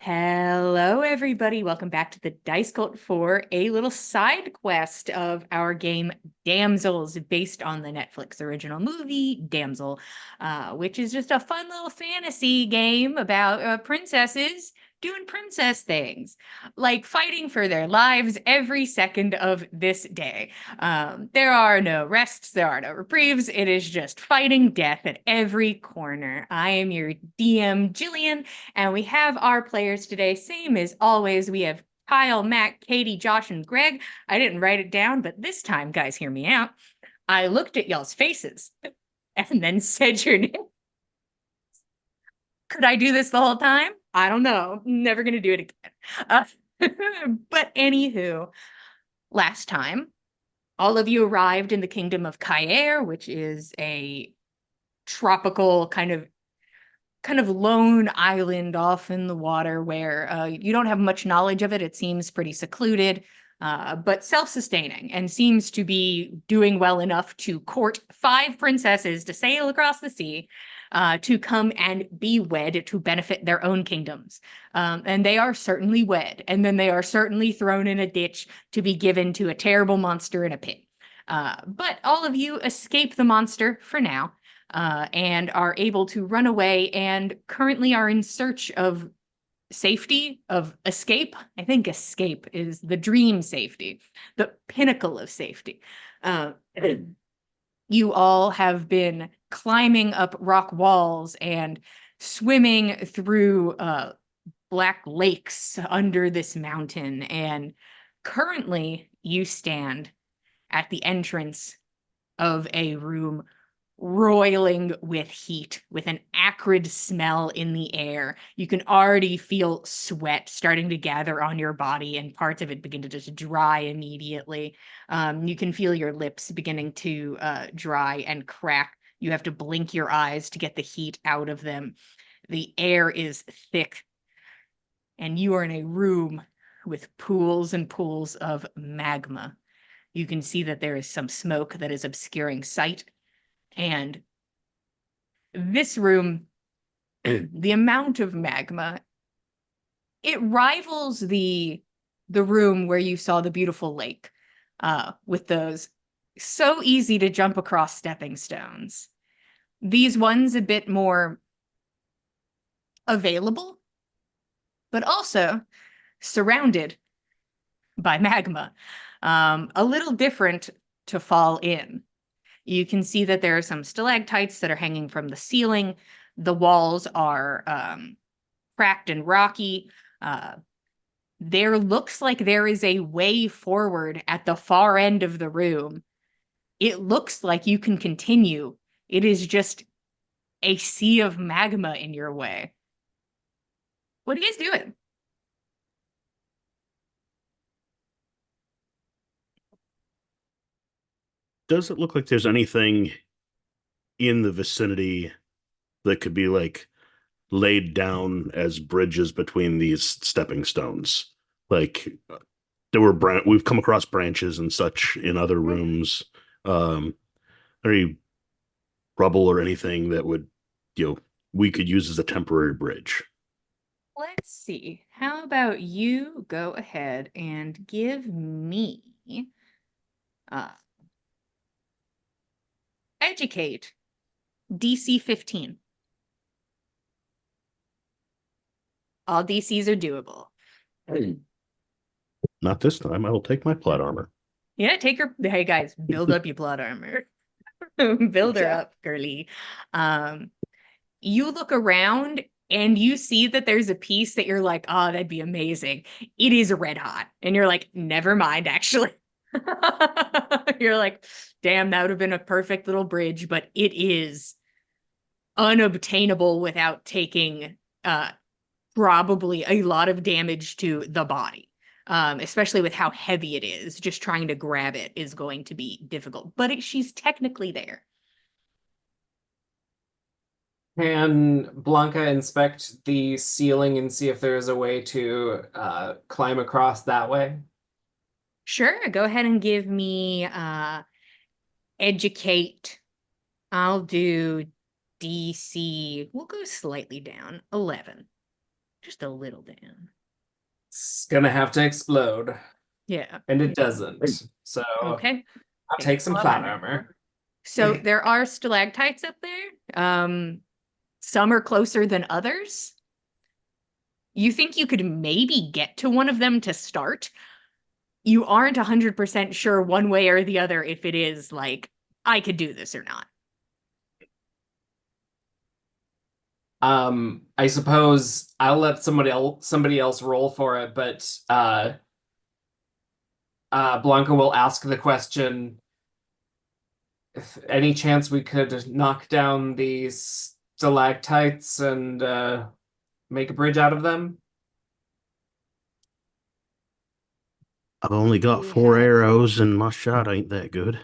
Hello, everybody. Welcome back to the Dice Cult for a little side quest of our game Damsels, based on the Netflix original movie Damsel, which is just a fun little fantasy game about princesses doing princess things, like fighting for their lives every second of this day. There are no rests, there are no reprieves. It is just fighting death at every corner. I am your DM, Jillian. And we have our players today, same as always. We have Kyle, Matt, Katie, Josh, and Greg. I didn't write it down, but this time, guys, hear me out. I looked at y'all's faces and then said your name. Could I do this the whole time? I don't know. Never going to do it again. But anywho, last time, all of you arrived in the kingdom of Kaer, which is a tropical kind of lone island off in the water where you don't have much knowledge of it. It seems pretty secluded, but self-sustaining, and seems to be doing well enough to court 5 princesses to sail across the sea to come and be wed to benefit their own kingdoms. And they are certainly wed, and then they are certainly thrown in a ditch to be given to a terrible monster in a pit. But all of you escape the monster for now, and are able to run away, and currently are in search of safety, of escape. I think escape is the dream safety, the pinnacle of safety. Uh, you all have been climbing up rock walls and swimming through black lakes under this mountain, and currently you stand at the entrance of a room roiling with heat, with an acrid smell in the air. You can already feel sweat starting to gather on your body, and parts of it begin to just dry immediately. You can feel your lips beginning to dry and crack. You have to blink your eyes to get the heat out of them. The air is thick, and you are in a room with pools and pools of magma. You can see that there is some smoke that is obscuring sight. And this room, the amount of magma, it rivals the room where you saw the beautiful lake, with those so easy to jump across stepping stones. These ones a bit more available, but also surrounded by magma. A little different to fall in. You can see that there are some stalactites that are hanging from the ceiling. The walls are cracked and rocky. There looks like there is a way forward at the far end of the room. It looks like you can continue. It is just a sea of magma in your way. What are you guys doing? Does it look like there's anything in the vicinity that could be like laid down as bridges between these stepping stones? Like we've come across branches and such in other rooms. Um, any rubble or anything that would, you know, we could use as a temporary bridge. Let's see. How about you go ahead and give me uh, educate DC 15. All DCs are doable. Not this time. I will take my plot armor. Yeah, take her. Hey guys, build up your plot armor. Build her Yeah. up, girly. Um, you look around and you see that there's a piece that you're like, oh, that'd be amazing. It is red hot. And you're like, never mind, actually. You're like, damn, that would have been a perfect little bridge, but it is unobtainable without taking probably a lot of damage to the body. Especially with how heavy it is. Just trying to grab it is going to be difficult, but she's technically there. Can Blanca inspect the ceiling and see if there is a way to climb across that way? Sure, go ahead and give me educate. I'll do DC. We'll go slightly down. 11. Just a little down. It's gonna have to explode. Yeah. And it doesn't. So Okay. I'll take some plot armor. So there are stalactites up there. Some are closer than others. You think you could maybe get to one of them to start. You aren't 100% sure one way or the other if it is like, I could do this or not. I suppose I'll let somebody else roll for it, but Blanca will ask the question, if any chance we could knock down these stalactites and make a bridge out of them? I've only got We 4 have- arrows and my shot ain't that good.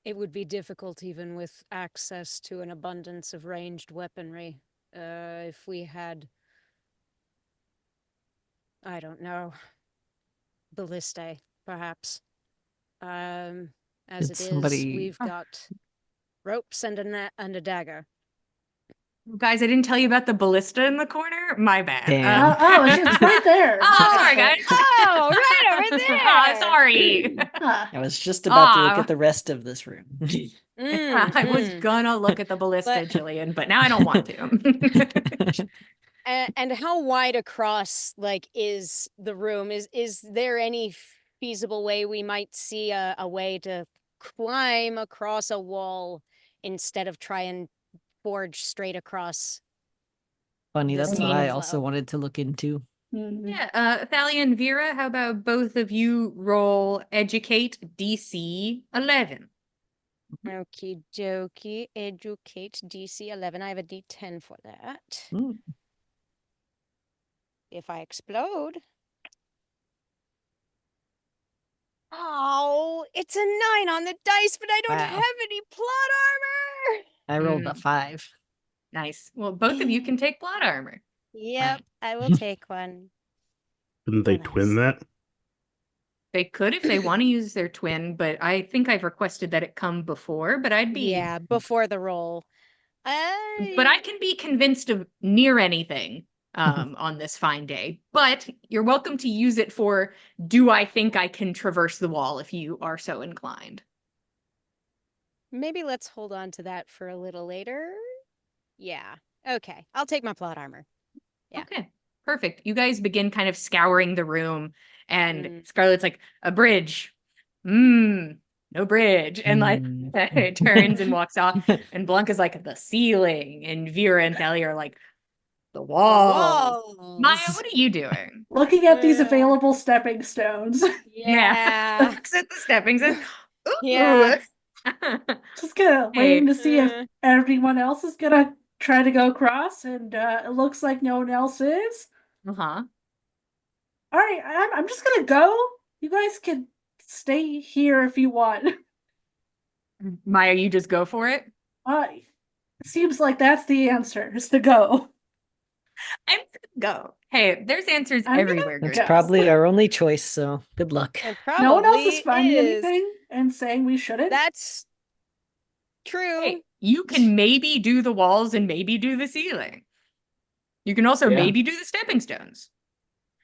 It would be difficult even with access to an abundance of ranged weaponry. If we had, I don't know, ballistae, perhaps. As Did it is, somebody- we've got ropes and a dagger. Guys, I didn't tell you about the ballista in the corner. My bad. Damn. It's right there. Oh, sorry, guys. Oh, right over there. Sorry. I was just about to look Ah. at the rest of this room. I was gonna look at the ballista, But- Jillian, but now I don't want to. And how wide across, like, is the room? Is there any feasible way we might see a way to climb across a wall instead of try and forge straight across? Funny, This that's what main I also flow. wanted to look into. Yeah, Thalia and Vera, how about both of you roll Educate DC 11? Okie dokie. Educate DC 11. I have a D10 for that. Mm. If I explode. Oh, it's a 9 on the dice, but I don't Wow. have any plot armor. I rolled a 5. Nice. Well, both of you can take plot armor. Yep, I will take one. Couldn't they Oh, twin nice. that? They could if they want to use their twin, but I think I've requested that it come before, but I'd be Yeah, before the roll. but I can be convinced of near anything on this fine day. But you're welcome to use it for, do I think I can traverse the wall if you are so inclined? Maybe let's hold on to that for a little later. Yeah. Okay. I'll take my plot armor. Yeah. Okay, perfect. You guys begin kind of scouring the room, and Mm. Scarlett's like, a bridge. No bridge. And like it turns and walks off. And Blanca's like, the ceiling. And Vera and Thalia are like, the wall. Maya, what are you doing? Looking at these Yeah. available stepping stones. Yeah. Looks at the stepping stones. Ooh. Yeah. Just kind of waiting to see if Uh. everyone else is gonna try to go across, and it looks like no one else is. Uh-huh. All right, I'm just gonna go. You guys can stay here if you want. Maya, you just go for it? It seems like that's the answer, is to go. I'm gonna go. Hey, there's answers I'm gonna everywhere. That's Yes. probably our only choice, so good luck. It No one else is probably finding is. anything and saying we shouldn't. That's true. Hey, you can maybe do the walls and maybe do the ceiling. You can also Yeah. maybe do the stepping stones.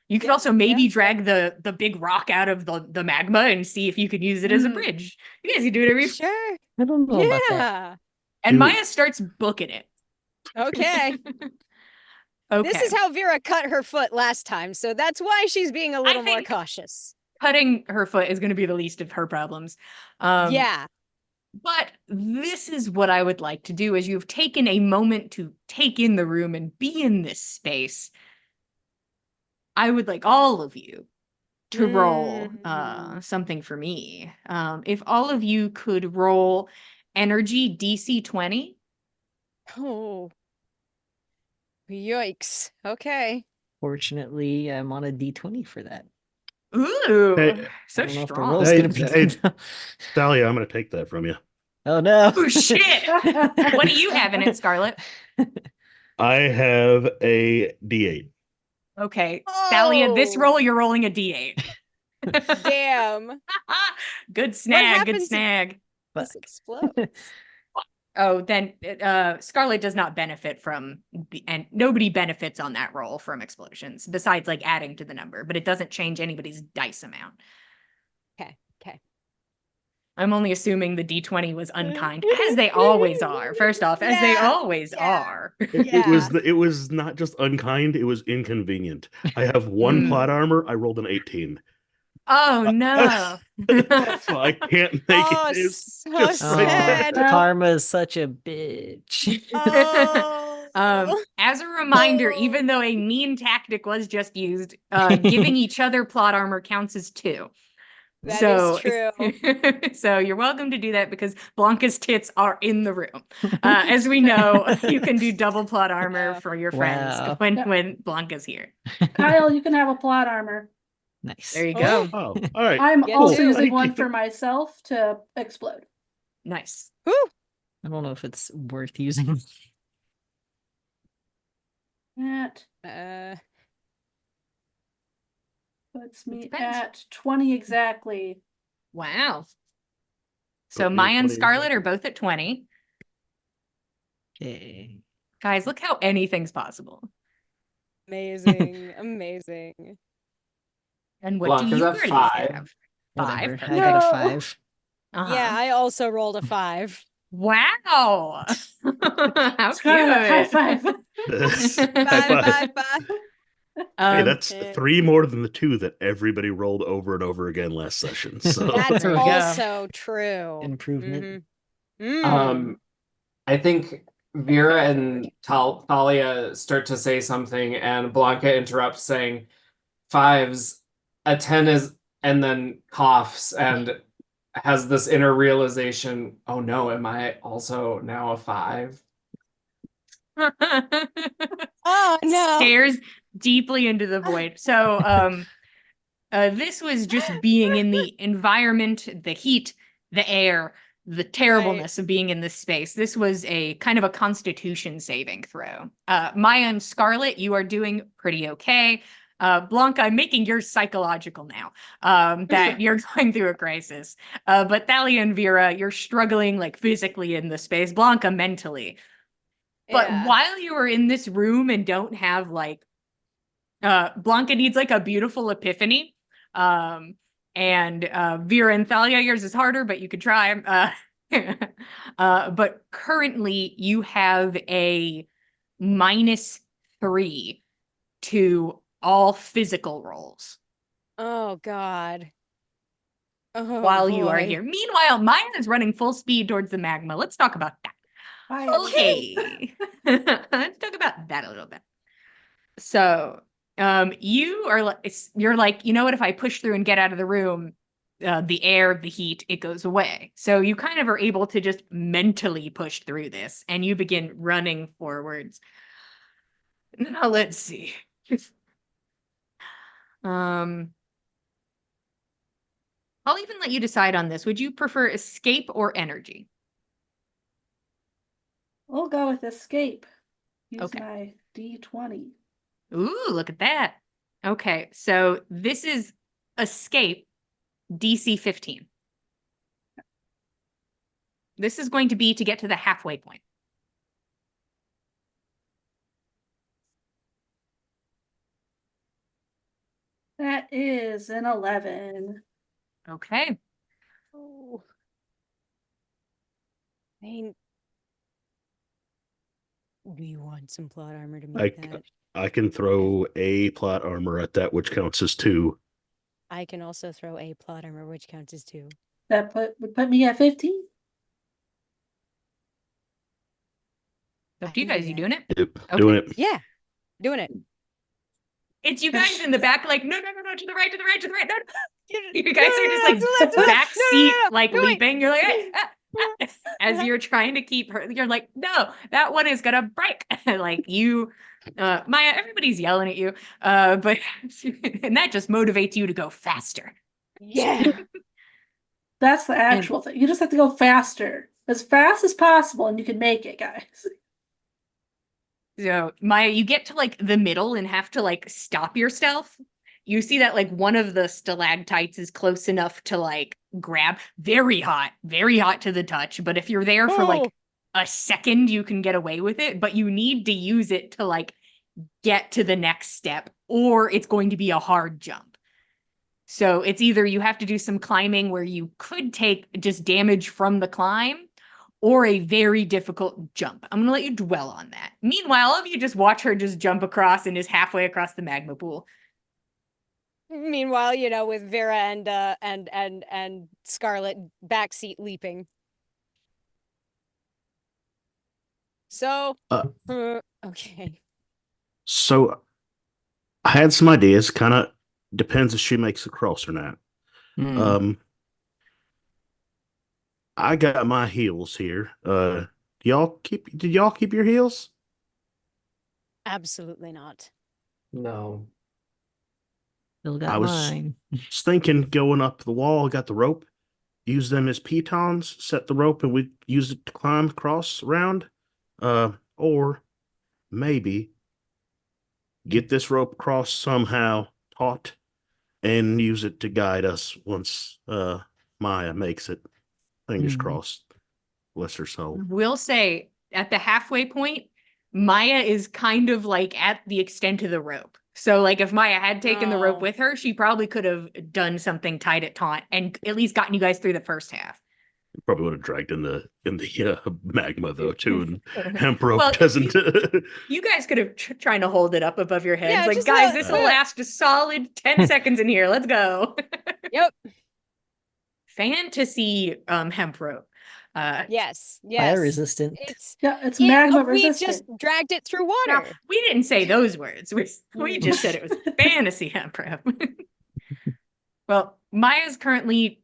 You can Yeah, also maybe yeah. drag the big rock out of the magma and see if you can use it as a Mhm. bridge. You guys can do whatever you Sure. I don't know about that. Yeah. And Dude. Maya starts booking it. Okay. Okay. This is how Vera cut her foot last time, so that's why she's being a little more think- cautious. Cutting her foot is going to be the least of her problems. Yeah. But this is what I would like to do, is you've taken a moment to take in the room and be in this space. I would like all of you to roll something for me. If all of you could roll energy DC 20. Oh. Yikes. Okay. Fortunately, I'm on a D20 for that. Ooh, Hey, so I don't know if the strong. roll's Hey, gonna be hey. good enough. Thalia, I'm going to take that from you. Oh no! Oh shit! What do you have in it, Scarlet? I have a D8. Okay, Thalia, this Oh. roll you're rolling a D8. Damn. Good snag, good happens if- snag. This explodes. Oh, then Scarlet does not benefit from and nobody benefits on that roll from explosions besides like adding to the number, but it doesn't change anybody's dice amount. Okay. Okay. I'm only assuming the D20 was unkind, as they always are. First off, as they Yeah, always yeah. are. It was not just unkind, it was inconvenient. I have one plot armor, I rolled an 18. Oh no. So I can't make Oh, it. It's so just right sad. there. Karma is such a bitch. Oh. As a reminder, even though a mean tactic was just used, giving each other plot armor counts as 2. That is true. So you're welcome to do that because Blanca's tits are in the room. As we know, you can do double plot armor Yeah. for your friends Wow. when Blanca's here. Kyle, you can have a plot armor. Nice. There you go. Oh, all right. I'm Get also to. using Thank one you. for myself to explode. Nice. Whew. I don't know if it's worth using. That puts me depends. at 20 exactly. Wow. So Put me at Maya and 20 Scarlet exactly. are both at 20. Okay. Guys, look how anything's possible. Amazing. Amazing. And what Blanca's do you at already 5. have? Whatever. 5. I got a No. 5. Uh-huh. Yeah, I also rolled a 5. Wow. How Scarlet, high cute. five. High five. Hey, that's Eh. 3 more than the 2 that everybody rolled over and over again last session. So That's There you go. also true. Improvement. I think Vera and Thalia start to say something, and Blanca interrupts, saying, 5s, a 10 is, and then coughs and has this inner realization, oh no, am I also now a 5? Oh no. Stares deeply into the void. So this was just being in the environment, the heat, the air, the terribleness of being in this space. This was a kind of a constitution saving throw. Maya and Scarlet, you are doing pretty okay. Blanca, I'm making yours psychological now, that you're going through a crisis. But Thalia and Vera, you're struggling like physically in the space. Blanca mentally. But Yeah. while you are in this room and don't have like Blanca needs like a beautiful epiphany. And Vera and Thalia, yours is harder, but you could try. But currently you have a -3 to all physical rolls Oh god. Oh while you are boy. here. Meanwhile, Maya is running full speed towards the magma. Let's talk about that. Okay. Let's talk about that a little bit. So you're like, you know what, if I push through and get out of the room, the air, the heat, it goes away. So you kind of are able to just mentally push through this and you begin running forwards. Now let's see. I'll even let you decide on this. Would you prefer escape or energy? We'll go with escape. Use Okay. my D20. Ooh, look at that. Okay, so this is escape DC 15. This is going to be to get to the halfway point. That is an 11. Okay. Oh. I mean, do you want some plot armor to make that? I can throw a plot armor at that, which counts as 2. I can also throw a plot armor, which counts as 2. That would put me at 15. Up to you guys, you doing it? Yep, Okay. doing it. Yeah, doing it. It's you guys in the back, like, no, to the right, to the right, to the right. No. You No, guys no, are no, just no, like to the left, to the left. back No, no, seat, no, no. like Do it. leaping. You're like, as you're trying to keep her, you're like, no, that one is gonna break. Like you, Maya, everybody's yelling at you, but and that just motivates you to go faster. Yeah. That's the actual thing. You just have to go faster. As fast as possible, and you can make it, guys. So Maya, you get to like the middle and have to like stop yourself. You see that like one of the stalactites is close enough to like grab. Very hot to the touch. But if you're there for like a second you can get away with it, but you need to use it to like get to the next step, or it's going to be a hard jump. So it's either you have to do some climbing where you could take just damage from the climb, or a very difficult jump. I'm gonna let you dwell on that. Meanwhile, all of you just watch her just jump across and is halfway across the magma pool. Meanwhile, with Vera and Scarlet backseat leaping. So, Uh, okay. So I had some ideas. Kind of depends if she makes it across or not. Hmm. I got my heels here. Did y'all keep your heels? Absolutely not. No. Still I got was mine. just thinking going up the wall, got the rope, use them as pitons, set the rope, and we use it to climb across around. Or maybe get this rope across somehow, taut, and use it to guide us once Maya makes it. Fingers Hmm. crossed. Bless her soul. Will say at the halfway point, Maya is kind of like at the extent of the rope. So like if Maya had taken the rope Oh. with her, she probably could have done something tied at taunt and at least gotten you guys through the first half. Probably would have dragged in the magma though too, and hemp rope Well, doesn't. You guys could have trying to hold it up above your heads. Yeah, Like, just guys, this will let- last a solid 10 seconds in here. Let's go. Yep. Fantasy hemp rope. Yes. Fire Yes. resistant. It's Yeah, it's magma we resistant. just dragged it through Now, water. we didn't say those words. We just said it was fantasy hemp rope. Well, Maya's currently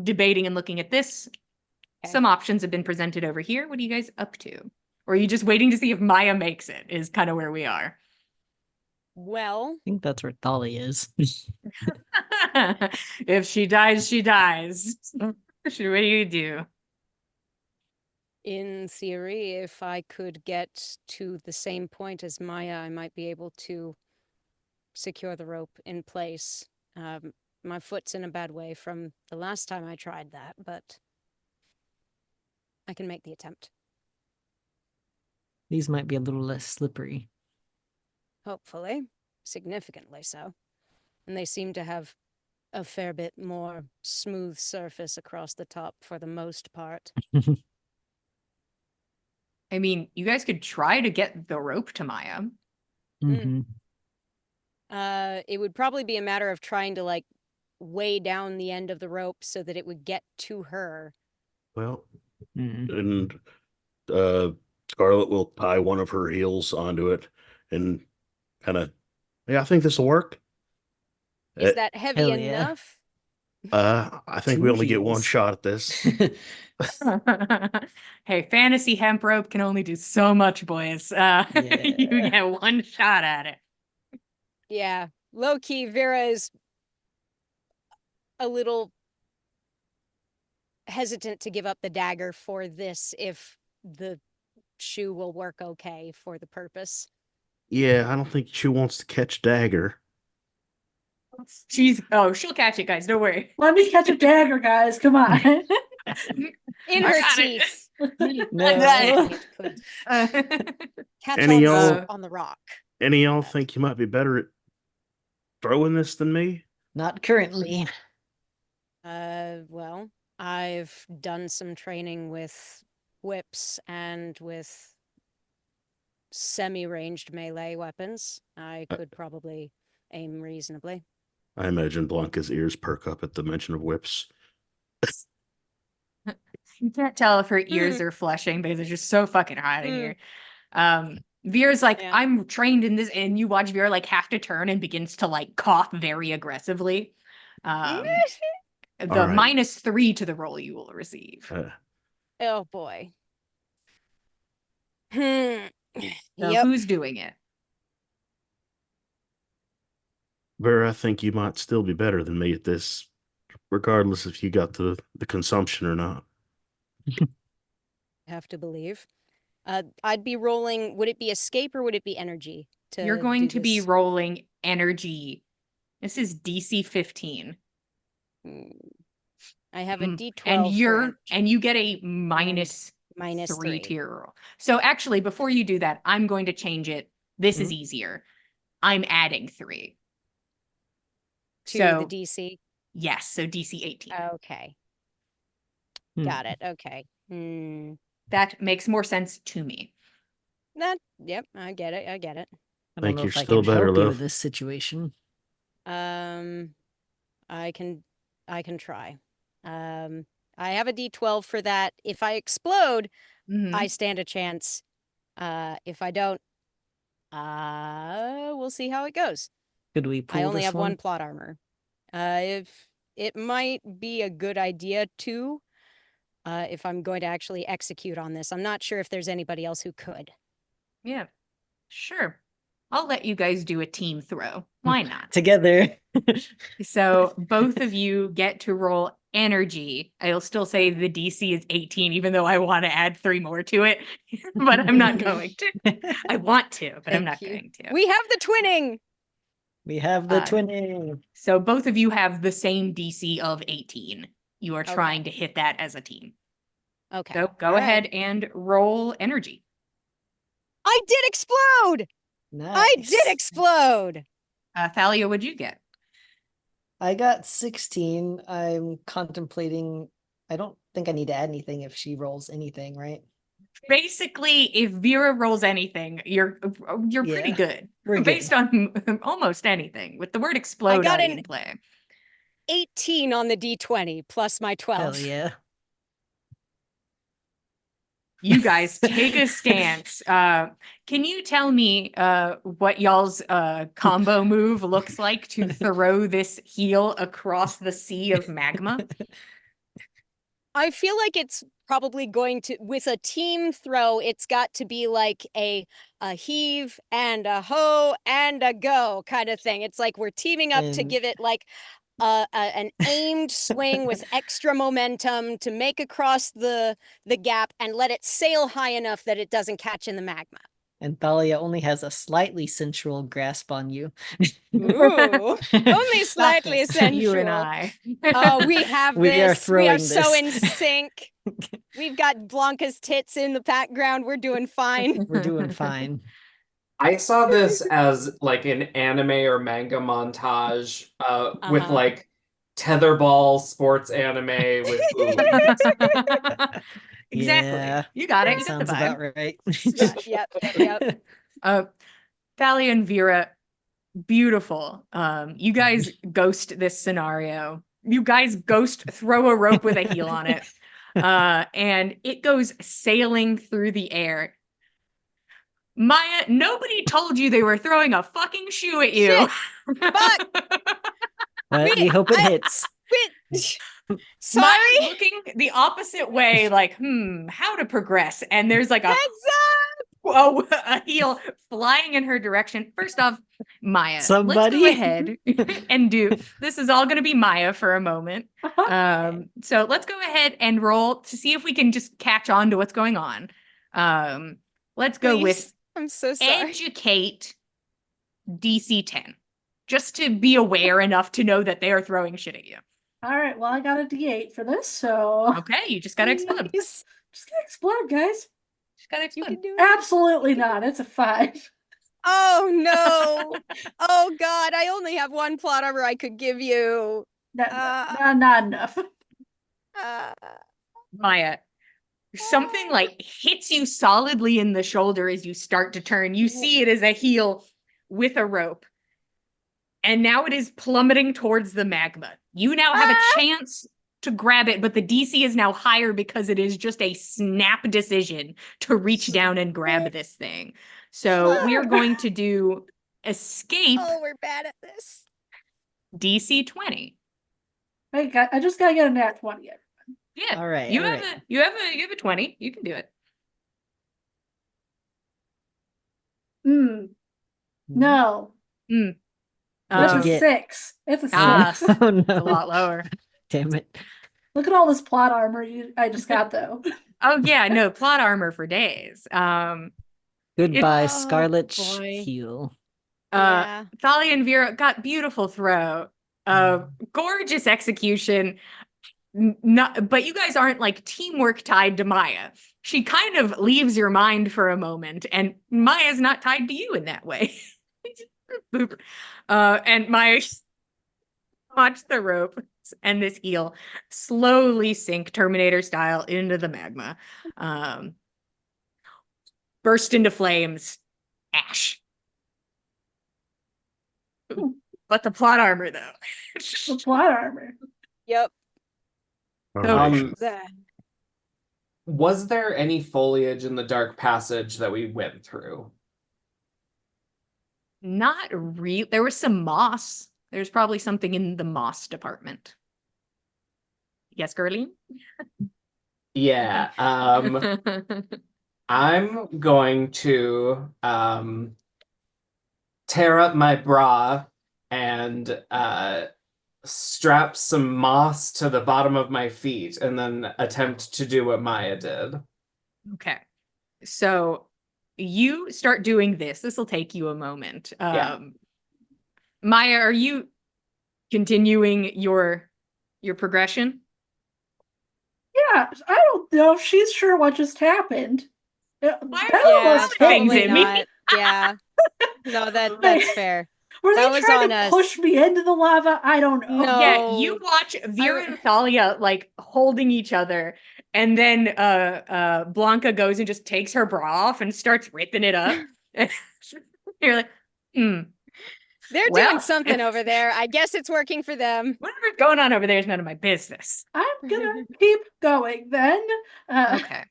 debating and looking at this. Okay. Some options have been presented over here. What are you guys up to? Or are you just waiting to see if Maya makes it, is kind of where we are. Well, I think that's where Tali is. If she dies, she dies. What do you do? in theory, if I could get to the same point as Maya, I might be able to secure the rope in place. My foot's in a bad way from the last time I tried that, but I can make the attempt. These might be a little less slippery. Hopefully, significantly so. And they seem to have a fair bit more smooth surface across the top for the most part. I mean, you guys could try to get the rope to Maya. Hmm. It would probably be a matter of trying to like weigh down the end of the rope so that it would get to her. Well, Mm. and Scarlet will tie one of her heels onto it and kind of, yeah, I think this will work. Is that heavy hell yeah. enough? I think we Two only get one heels. shot at this. Hey, fantasy hemp rope can only do so much, boys. You Yeah. get one shot at it. Yeah. Low key, Vera is a little hesitant to give up the dagger for this if the shoe will work okay for the purpose. Yeah, I don't think she wants to catch dagger. She'll catch it, guys. Don't worry. Let me catch a dagger, guys. Come on. In I her got it. teeth. No. Something it could catch Any on, y'all- on the rock. Any of y'all think you might be better at throwing this than me? Not currently. Well, I've done some training with whips and with semi-ranged melee weapons. I could probably aim reasonably. I imagine Blanca's ears perk up at the mention of whips. You can't tell if her ears are flushing because it's just so fucking hot in here. Vera's like, Yeah. I'm trained in this, and you watch Vera like have to turn and begins to like cough very aggressively. The All right. -3 to the roll you will receive. Oh boy. So Yep. who's doing it? Vera, I think you might still be better than me at this, regardless if you got the consumption or not. Have to believe. I'd be rolling. Would it be escape or would it be energy? You're going to be this? rolling energy. This is DC 15. I have a D12 And for you get a and minus Minus 3 3. to your roll. So actually, before you do that, I'm going to change it. This is Mhm. easier. I'm adding 3. To So the DC. yes, so DC 18. Okay. Hmm. Got it. Okay. Hmm. That makes more sense to me. Yep, I get it. I get it. I don't Think know you're if I still can better, help you love. with this situation. I can try. I have a D12 for that. If I explode, Mhm. I stand a chance. If I don't, we'll see how it goes. Could we I pull only this have one one? plot armor. If it might be a good idea to, if I'm going to actually execute on this. I'm not sure if there's anybody else who could. Yeah, sure. I'll let you guys do a team throw. Why not? Together. So both of you get to roll energy. I'll still say the DC is 18, even though I want to add 3 more to it, but I'm not going to. I want to, but I'm Thank not you. going to. We have the twinning. We have the Uh, twinning. So both of you have the same DC of 18. You are Okay. trying to hit that as a team. Okay. So go All right. ahead and roll energy. I did explode. Nice. I did explode. Thalia, what'd you get? I got 16. I'm contemplating. I don't think I need to add anything if she rolls anything, right? Basically, if Vera rolls anything, you're pretty Yeah, good. we're good. Based on almost anything. With the word explode got already an- in play. 18 on the D20 plus my 12. Hell yeah. You guys take a stance. Can you tell me what y'all's combo move looks like to throw this heel across the sea of magma? I feel like it's probably going to, with a team throw, it's got to be like a heave and a ho and a go kind of thing. It's like we're teaming up to And- give it like an aimed swing with extra momentum to make across the gap and let it sail high enough that it doesn't catch in the magma. And Thalia only has a slightly sensual grasp on you. Ooh, only slightly sensual. You and I. Oh, we have We are this. We are throwing so in this. sync. We've got Blanca's tits in the background. We're doing fine. We're doing fine. I saw this as like an anime or manga montage with Uh-huh. like tetherball sports anime with boobs. Exactly. Yeah, You got it. that You got the sounds vibe. about right. Yep. Thalia and Vera, beautiful. You guys ghost this scenario. You guys ghost throw a rope with a heel on it. And it goes sailing through the air. Maya, nobody told you they were throwing a fucking shoe at you. But we hope it hits. Sorry. Maya's looking the opposite way, like, how to progress. And there's like a heel flying in her direction. First off, Maya, let's Somebody? go ahead and do this. Is all going to be Maya for a moment. So let's go ahead and roll to see if we can just catch on to what's going on. Let's go with I'm so sorry. educate DC 10, just to be aware enough to know that they are throwing shit at you. All right, well, I got a D8 for this, so Okay, you just gotta explode. Nice. just gonna explode, guys. Just gotta You explode. can do it. Absolutely not. It's a 5. Oh no. Oh God, I only have one plot armor I could give you. Not enough. Maya, something like hits you solidly in the shoulder as you start to turn. You see it as a heel with a rope. And now it is plummeting towards the magma. You now have a chance to grab it, but the DC is now higher because it is just a snap decision to reach down and grab this thing. So we are going to do escape Oh, we're bad at this. DC 20. Wait, I just gotta get a nat 20. Yeah. All right. You all have right. you have a 20. You can do it. No. That's What'd a you get? 6. It's a 6. Oh no. It's a lot lower. Damn it. Look at all this plot armor I just got though. Oh yeah, no, plot armor for days. Goodbye, Oh, Scarlet boy. Heel. Yeah. Thalia and Vera got beautiful throw. Gorgeous execution. But you guys aren't like teamwork tied to Maya. she kind of leaves your mind for a moment, and Maya's not tied to you in that way. Boop. And Maya watch the rope and this eel slowly sink Terminator style into the magma. Burst into flames, ash. But the plot armor, though. The plot armor. Yep. Carnation. That. Was there any foliage in the dark passage that we went through? Not real. There was some moss. There's probably something in the moss department. Yes, Gerline? Yeah. I'm going to tear up my bra and strap some moss to the bottom of my feet and then attempt to do what Maya did. Okay. So you start doing this. This will take you a moment. Yeah. Maya, are you continuing your progression? Yeah, I don't know if she's sure what just happened. Why That are you almost throwing hit things Probably at me? not. Yeah. No, that's fair. Were That they was trying on to us. push me into the lava? I don't know. No. Yeah, you watch Vera and Thalia like holding each other, and then Blanca goes and just takes her bra off and starts ripping it up. You're like, They're well, doing something over there. I guess it's working for them. whatever's going on over there is none of my business. I'm gonna keep going then. Okay.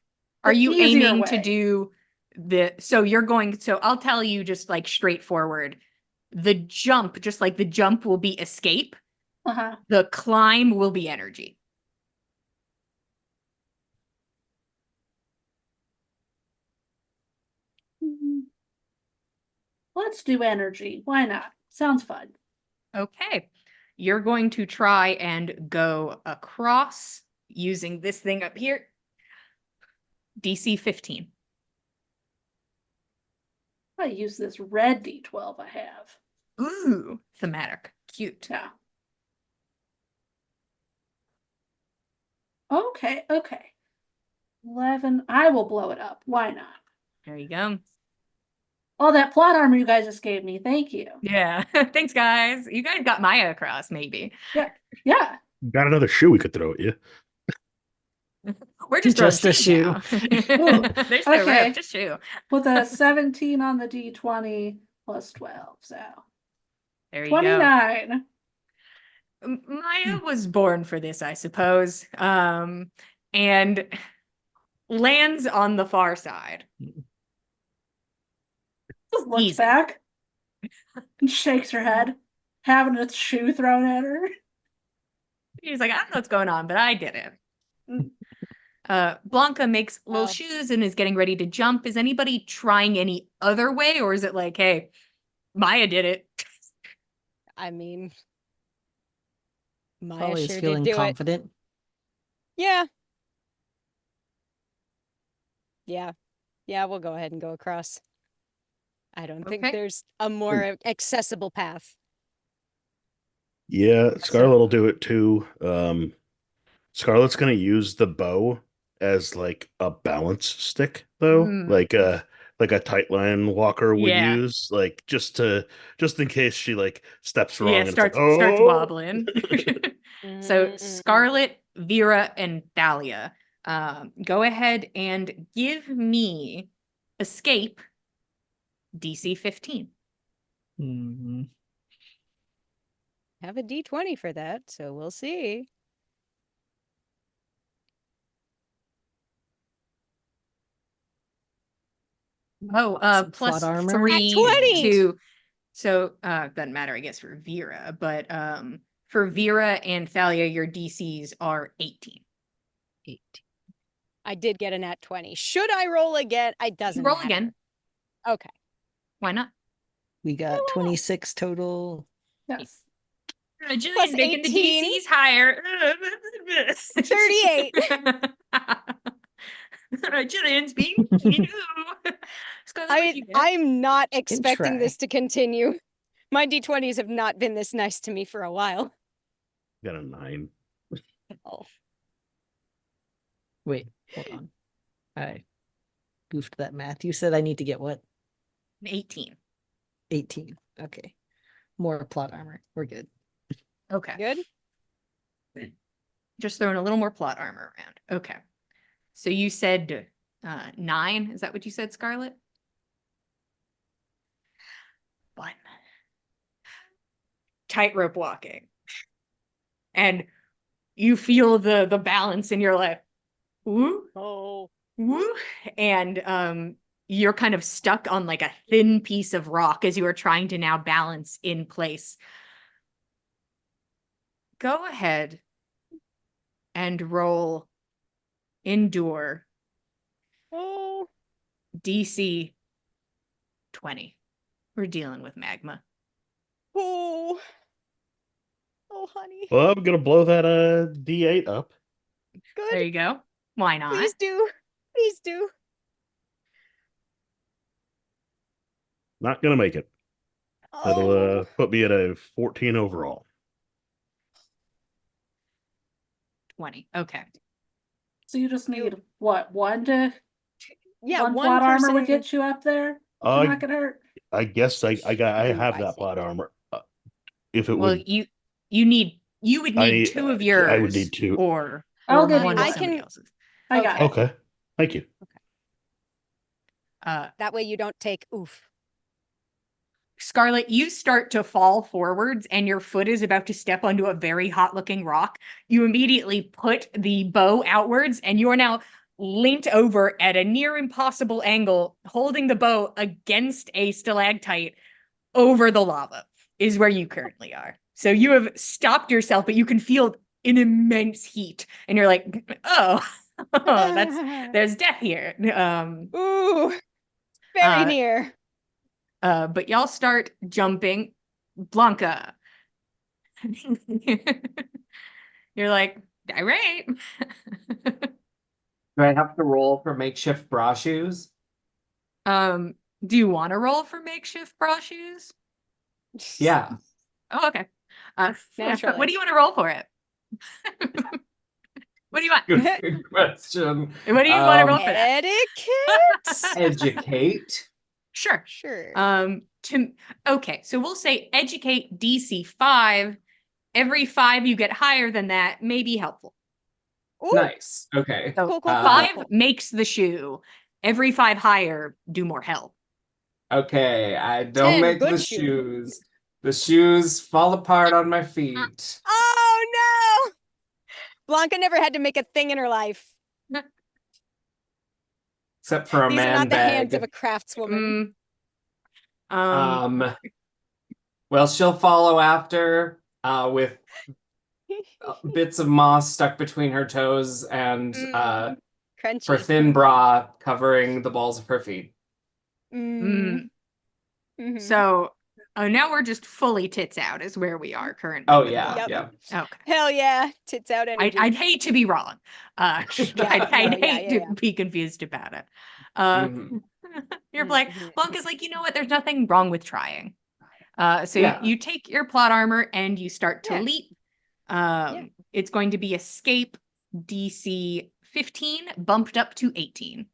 Are the you easier aiming to way. do so I'll tell you just like straightforward. The jump, just like the jump will be escape, Uh-huh. the climb will be energy. Let's do energy. Why not? Sounds fun. Okay. You're going to try and go across using this thing up here. DC 15. I use this red D12 I have. Ooh, thematic. Cute. Yeah. Okay. 11. I will blow it up. Why not? There you go. All that plot armor you guys just gave me. Thank you. Yeah. Thanks, guys. You guys got Maya across, maybe. Yeah. Got another shoe we could throw at you. We're just Just a throwing shoes now. There's no Okay. rope, just shoe. With a 17 on the D20 plus 12. So There you go. 29. Maya was born for this, I suppose. And lands on the far side. Just looks Easy. back and shakes her head, having a shoe thrown at her. He's like, I don't know what's going on, but I did it. Blanca makes little Wow. shoes and is getting ready to jump. Is anybody trying any other way, or is it like, hey, Maya did it? I mean, Maya Probably is sure feeling did do confident. it. Yeah. Yeah. Yeah, we'll go ahead and go across. I don't think Okay. there's a more accessible path. Yeah, Scarlet will do it too. Scarlet's gonna use the bow as like a balance stick, though, like a tightline walker would Yeah. use, like just in case she like steps wrong Yeah, and it's starts like, starts oh, wobbling. So Mm-mm-mm. Scarlet, Vera, and Thalia, go ahead and give me escape DC 15. Mhm. Have a D20 for that, so we'll see. Oh, Some plus plot armor. 3 20! to so doesn't matter, I guess, for Vera, but for Vera and Thalia, your DCs are 18. 18. I did get a nat 20. Should I roll again? It doesn't Roll matter. again. Okay. Why not? We got 26 total. Yes. Jillian making the 18. DCs higher. 38. Jillian's being mean. Scarlet, what'd you get? I'm not can expecting try. this to continue. My D20s have not been this nice to me for a while. got a 9. Oh. Wait, hold on. I goofed that math. You said I need to get what? 18. 18. Okay. More plot armor. We're good. Okay. Good. Just throwing a little more plot armor around. Okay. So you said 9. Is that what you said, Scarlet? 1. Tightrope walking. And you feel the balance and you're like, woo, Oh. woo. And you're kind of stuck on like a thin piece of rock as you are trying to now balance in place. Go ahead and roll endure Oh. DC 20. We're dealing with magma. Oh. Oh, honey. Well, I'm gonna blow that D8 up. Good. There you go. Why not? Please do. Please do. Not gonna make it. That'll Oh. put me at a 14 overall. 20. Okay. So you just need what? One to Yeah, one one plot armor would person. get you up there to Uh, not get hurt. I guess I Two, have I that plot think. armor. If it Well, would, you would need 2 of yours. I would need 2. Or I'll give one you of one. somebody can- else's. I got Okay. it. Okay, thank you. That way you don't take oof. Scarlet, you start to fall forwards and your foot is about to step onto a very hot looking rock. You immediately put the bow outwards and you are now leant over at a near impossible angle, holding the bow against a stalactite over the lava, is where you currently are. So you have stopped yourself, but you can feel an immense heat. And you're like, oh, there's death here. Ooh. Very Uh, near. But y'all start jumping. Blanca. You're like, all right. Do I have to roll for makeshift bra shoes? Do you want to roll for makeshift bra shoes? Yeah. Oh, okay. Naturally. What do you want to roll for it? What do you want? Good question. What do you want to roll for that? Etiquette. Educate. Sure. Sure. Okay, so we'll say educate DC 5. Every 5 you get higher than that may be helpful. Ooh. Nice. Okay. So Cool. 5 makes the shoe. Every 5 higher do more help. Okay. I don't 10, make good the shoe. shoes. The shoes fall apart on my feet. Oh no! Blanca never had to make a thing in her life. Except for a These are man not the bag. hands of a craftswoman. Well, she'll follow after with bits of moss stuck between her toes and her Crunchy. thin bra covering the balls of her feet. Mhm. So now we're just fully tits out is where we are currently. Oh with yeah, Blanca. yeah. Okay. Hell yeah, tits out energy. I'd hate to be wrong. I'd hate to yeah. be confused about it. Mhm. You're like, Blanca's like, you know what? There's nothing wrong with trying. So Yeah. you take your plot armor and you start to Yeah. leap. It's going to be escape DC 15 bumped up to 18.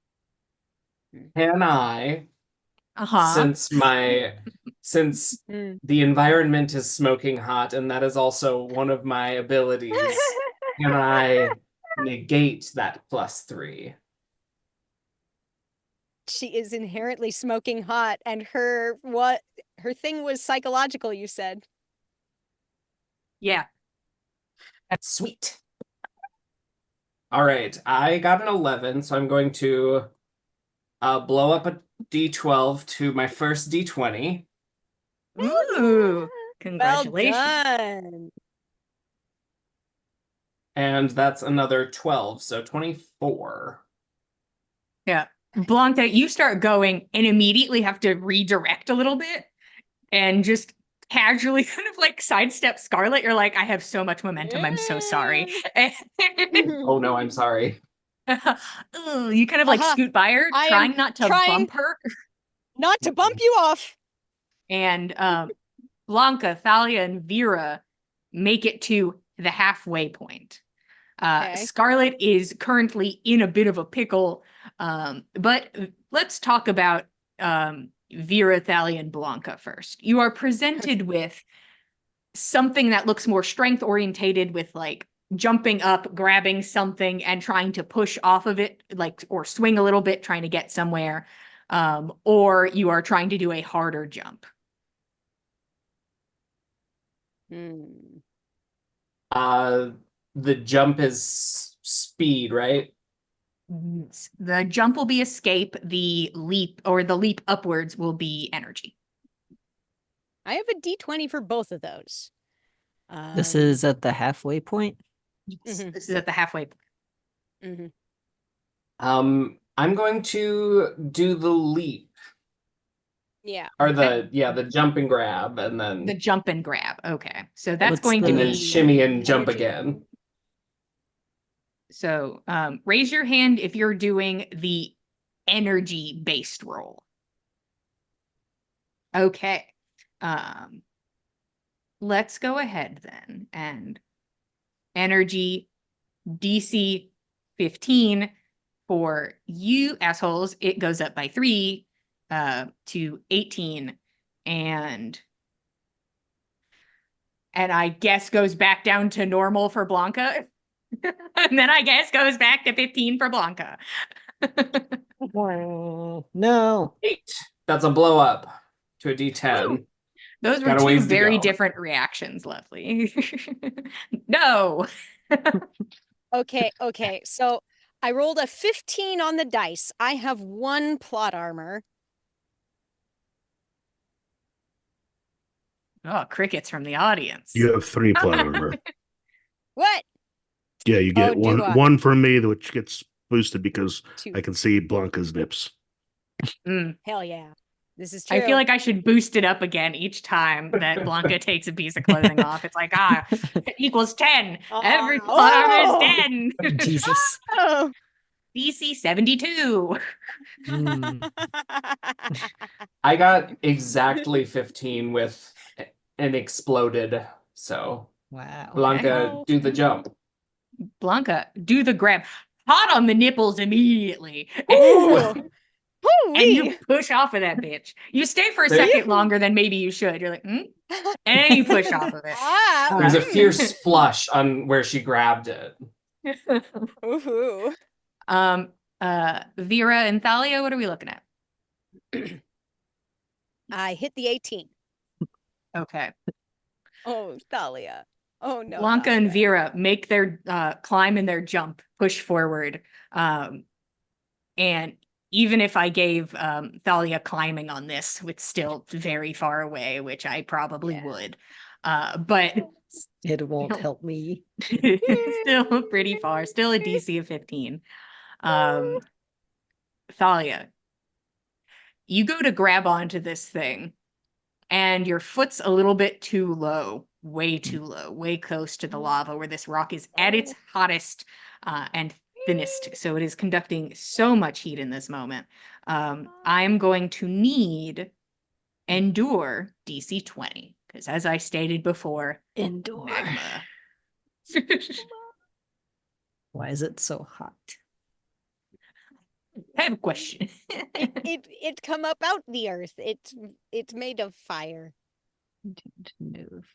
Can I, Uh-huh. since the environment is smoking hot and that is also one of my abilities, can I negate that +3? She is inherently smoking hot, and her thing was psychological, you said. Yeah. That's sweet. All right, I got an 11, so I'm going to blow up a D12 to my first D20. Ooh. Congratulations. Well done. And that's another 12, so 24. Yeah. Blanca, you start going and immediately have to redirect a little bit and just casually kind of like sidestep Scarlet. You're like, I have so much momentum. I'm so sorry. Oh no, I'm sorry. Ooh, you kind of like scoot by her, I am trying not to trying- bump her. Not to bump you off. And Blanca, Thalia, and Vera make it to the halfway point. Okay. Scarlet is currently in a bit of a pickle, but let's talk about Vera, Thalia, and Blanca first. You are presented with something that looks more strength orientated, with like jumping up, grabbing something, and trying to push off of it, like, or swing a little bit, trying to get somewhere, or you are trying to do a harder jump. Hmm. The jump is speed, right? The jump will be escape. The leap upwards will be energy. I have a D20 for both of those. This is at the halfway point. Yes, Mhm. this is at the halfway point. Mhm. I'm going to do the leap. Yeah. Or Okay. the jump and grab, and then The jump and grab. Okay. So that's What's going to and then be shimmy and jump energy. again. so raise your hand if you're doing the energy based roll. Okay. Let's go ahead then, and energy DC 15 for you assholes. It goes up by 3 to 18, and I guess goes back down to normal for Blanca. And then I guess goes back to 15 for Blanca. No. 8. That's a blow up to a D10. Those were Got a two ways to very go. different reactions, Lovely. No. Okay. So I rolled a 15 on the dice. I have 1 plot armor. Oh, crickets from the audience. You have 3 plot armor. What? Yeah, you get Oh, do I? one from me, which gets boosted because 2. I can see Blanca's nips. Hell yeah. This is true. I feel like I should boost it up again each time that Blanca takes a piece of clothing off. It's like, it equals 10. Every plot armor is 10. Jesus. Oh. DC 72. Mm. I got exactly 15 with an exploded. So Wow. Blanca, Oh. do the jump. Blanca, do the grab. Hot on the nipples immediately. Ooh. And you Hoo-wee. push off of that bitch. You stay for a There you second longer than maybe you should. You're like, And then you push off of it. There's a Mm. fierce flush on where she grabbed it. Ooh. Vera and Thalia, what are we looking at? I hit the 18. Okay. Oh, Thalia. Oh no. Blanca and Thalia. Vera make their climb and their jump, push forward. And even if I gave Thalia climbing on this, it's still very far away, which I probably would. But It won't still, help me. still pretty far, still a DC of 15. Thalia, you go to grab onto this thing, and your foot's a little bit too low, way too low, way close to the lava where this rock is at its hottest and thinnest. So it is conducting so much heat in this moment. I'm going to need Endure DC 20, because as I stated before, Endure. magma. Why is it so hot? I have a question. It come up out the earth. It's made of fire. Move.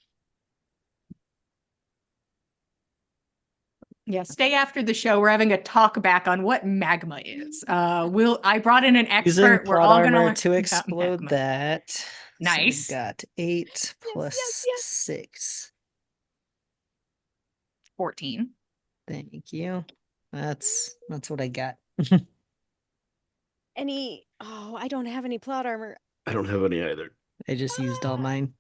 Yeah, stay after the show. We're having a talk back on what magma is. I brought in an Using expert. We're plot all gonna armor learn to about explode magma. that. So we Nice. got 8 plus yes. 6. 14. Thank you. That's what I got. I don't have any plot armor. I don't have any either. I just used all mine.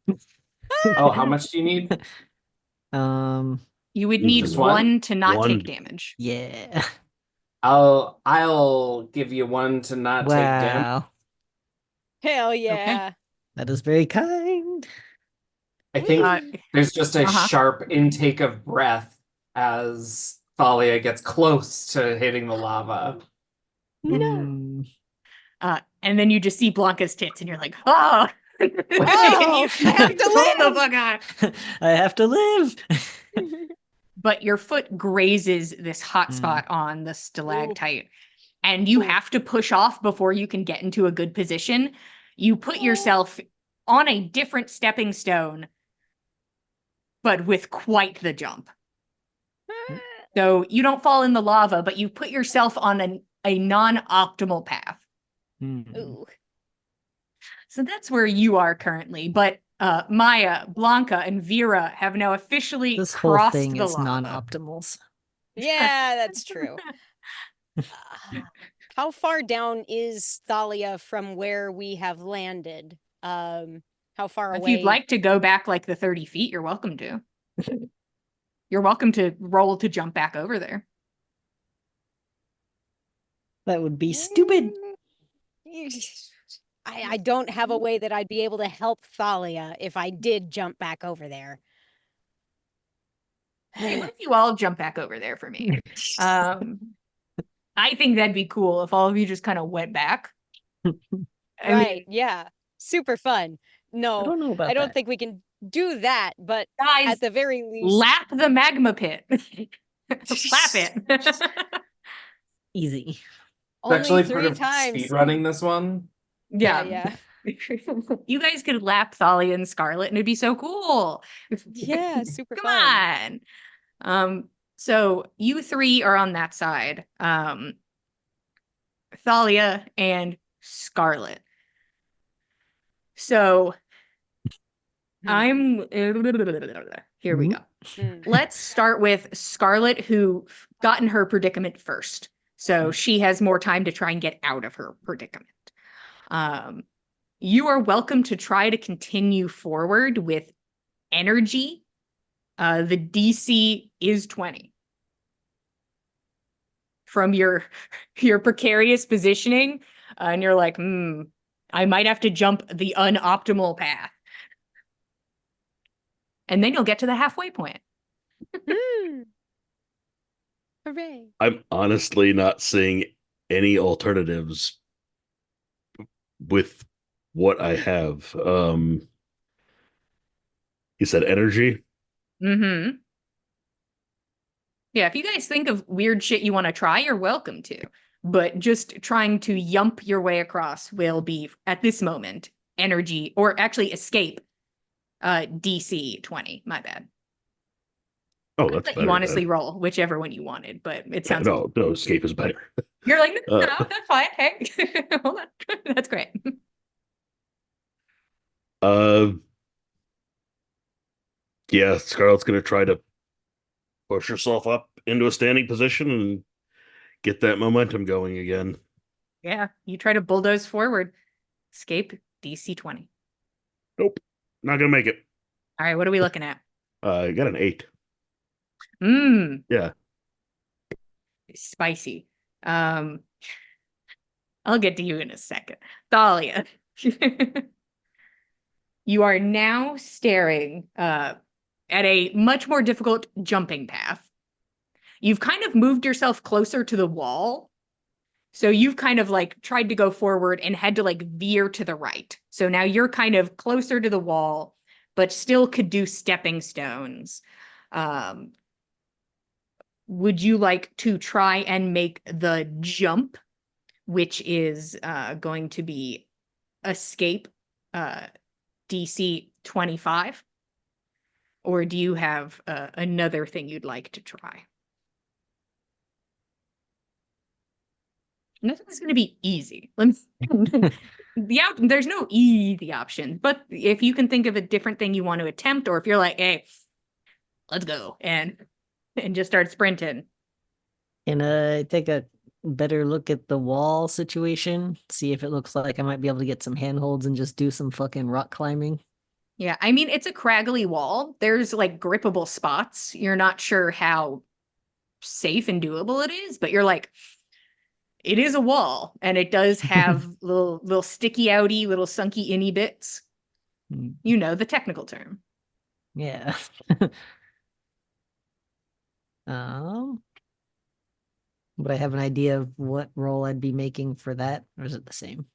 Oh, how much do you need? You would You need just one one? to not One. take damage. Yeah. I'll give you 1 to not take damage. Wow. Hell yeah. That is very kind. I think Whee! there's just a Uh-huh. sharp intake of breath as Thalia gets close to hitting the lava. Mm. And then you just see Blanca's tits, and you're like, oh! Oh, I have to Hold the live! fuck on. I have to live. but your foot grazes this hot Mm. spot on the stalactite, and you Ooh. have to push off before you can get into a good position. You put yourself on a different stepping stone, but with quite the jump. So you don't fall in the lava, but you put yourself on a non-optimal path. Mm. Ooh. So that's where you are currently. But Maya, Blanca, and Vera have now officially This whole crossed thing the is lava. non-optimals. Yeah, that's true. How far down is Thalia from where we have landed? How far If away? you'd like to go back like the 30 feet, you're welcome to. You're welcome to roll to jump back over there. That would be stupid. I don't have a way that I'd be able to help Thalia if I did jump back over there. Hey, what if you all jump back over there for me? I think that'd be cool if all of you just kind of went back. I Right, mean, yeah. Super fun. I No, don't know about I don't that. think we can do that, but guys, at the very least, lap the magma pit. Lap it. Easy. It's only actually 3 part of times. speed running this one. Yeah. You guys could lap Thalia and Scarlet and it'd be so cool. Yeah, super Come fun. on. So you three are on that side. Thalia and Scarlet. So I'm here we go. Mm. Let's start with Scarlet, who got in her predicament first. So she has more time to try and get out of her predicament. You are welcome to try to continue forward with energy. The DC is 20. From your precarious positioning, and you're like, I might have to jump the unoptimal path. And then you'll get to the halfway point. Mm. Hooray. I'm honestly not seeing any alternatives with what I have. You said energy? Mm-hmm. Yeah, if you guys think of weird shit you want to try, you're welcome to. But just trying to yump your way across will be, at this moment, energy, or actually escape, DC 20. My bad. Oh, I'll that's let better. you honestly then. roll whichever one you wanted, but it Yeah, sounds no, escape is better. You're like, no, Uh, that's fine. Hey, hold on. That's great. uh, yeah, Scarlett's gonna try to push herself up into a standing position and get that momentum going again. Yeah, you try to bulldoze forward. Escape DC 20. Nope, not gonna make it. All right, what are we looking at? I got an 8. Yeah, Spicy. Um, I'll get to you in a second. Thalia. You are now staring at a much more difficult jumping path. You've kind of moved yourself closer to the wall. So you've kind of like tried to go forward and had to like veer to the right. So now you're kind of closer to the wall, but still could do stepping stones. Would you like to try and make the jump, which is going to be escape DC 25? Or do you have another thing you'd like to try? Nothing's going to be easy. There's no easy option, but if you can think of a different thing you want to attempt, or if you're like, hey, let's go and just start sprinting. And take a better look at the wall situation, see if it looks like I might be able to get some handholds and just do some fucking rock climbing. Yeah, I mean, it's a craggly wall. There's like grippable spots. You're not sure how safe and doable it is, but you're like, it is a wall, and it does have little sticky outy, little sunky inny bits. Mm, You know, the technical term. Yeah. Um, would I have an idea of what role I'd be making for that, or is it the same?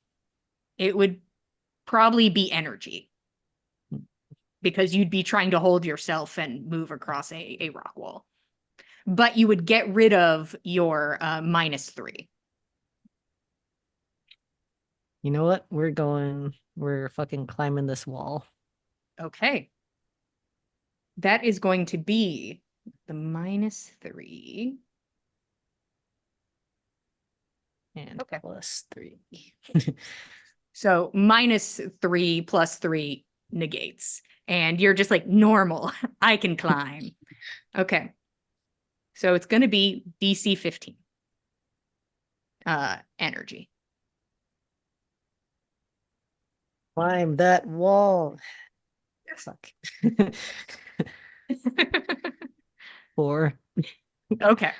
It would probably be energy, because you'd be trying to hold yourself and move across a rock wall. but you would get rid of your -3. You know what? We're fucking climbing this wall. Okay. That is going to be the -3. And Okay. +3. So -3 plus 3 negates. And you're just like normal. I can climb. Okay. So it's going to be DC 15. Energy. Climb that wall. Fuck. 4. Okay.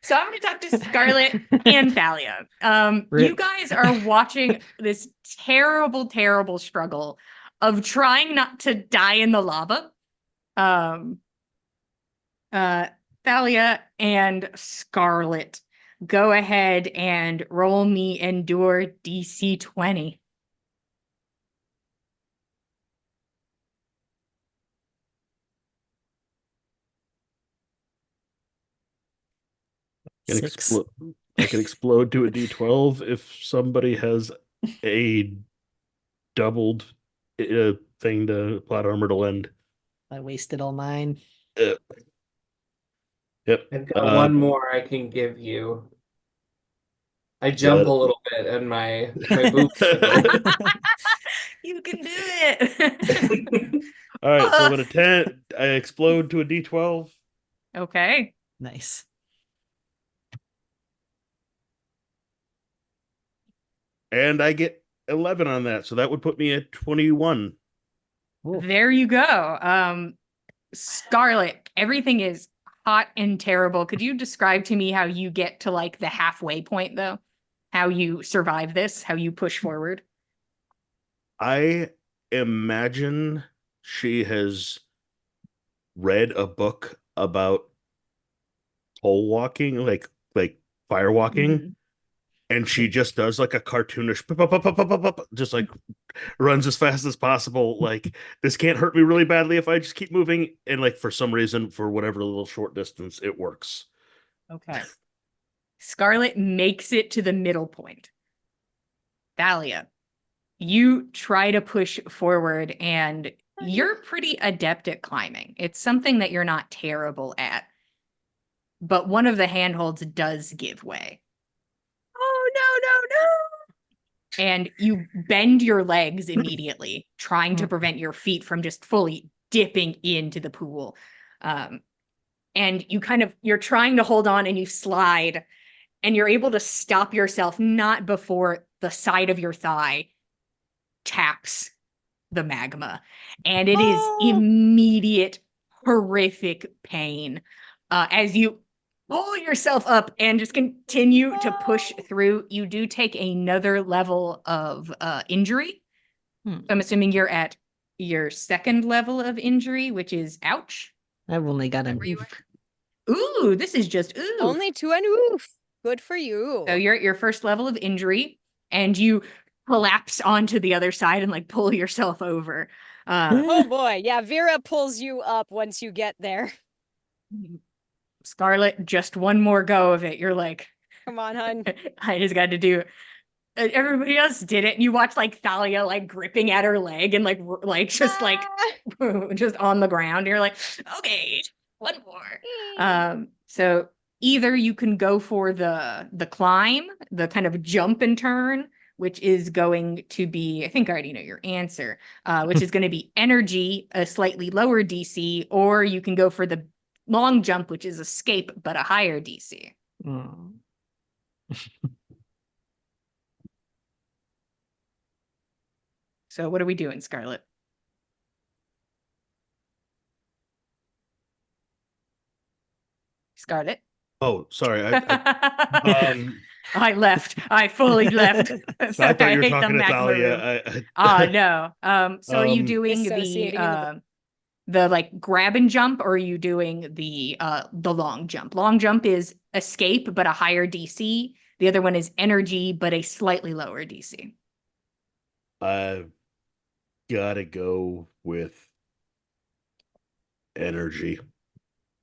So I'm going to talk to Scarlet and Thalia. You Rip. guys are watching this terrible, terrible struggle of trying not to die in the lava. Thalia and Scarlet, go ahead and roll me Endure DC 20. Can 6. I can explode to a D12 if somebody has a doubled thing to plot armor to lend. I wasted all mine. Uh, yep. I've got one more I can give you. I jump a little bit and my boots wiggle. You can do it. All right, so I'm at a 10. I explode to a D12. Okay. Nice. And I get 11 on that, so that would put me at 21. Ooh. There you go. Scarlet, everything is hot and terrible. Could you describe to me how you get to like the halfway point though? How you survive this, how you push forward? I imagine she has read a book about pole walking, like fire walking, Mhm. and she just does like a cartoonish pop, pop, pop, pop, pop, pop, just like runs as fast as possible. Like, this can't hurt me really badly if I just keep moving. And like for some reason, for whatever little short distance, it works. Okay. Scarlet makes it to the middle point. Thalia, you try to push forward and you're pretty adept at climbing. It's something that you're not terrible at. But one of the handholds does give way. Oh, no. And you bend your legs immediately, trying to prevent your feet from just fully dipping into the pool. And you're trying to hold on and you slide, and you're able to stop yourself not before the side of your thigh taps the magma. And it is Oh. immediate, horrific pain as you pull yourself up and just continue to push through. You do take another level of injury. So I'm assuming you're at your second level of injury, which is ouch. I've only got an Where you at? Ooh, this is just ooh. Only 2 and oof. Good for you. So you're at your first level of injury, and you collapse onto the other side and like pull yourself over. Oh boy, yeah, Vera pulls you up once you get there. Scarlet, just one more go of it. You're like, Come on, hun. I just got to do it. Everybody else did it, and you watch like Thalia like gripping at her leg and like just like just on the ground. You're like, okay, one more. So either you can go for the climb, the kind of jump and turn, which is going to be, I think I already know your answer, which is going to be energy, a slightly lower DC, or you can go for the long jump, which is escape, but a higher DC. So what are we doing, Scarlet? Scarlet? Oh, sorry. I left. I fully left. I thought you were hate the talking to magma room. Thalia. No. So are you doing Dissociating in the like grab and jump, or are you doing the long jump? Long jump is escape, but a higher DC. The other one is energy, but a slightly lower DC. I've gotta go with energy.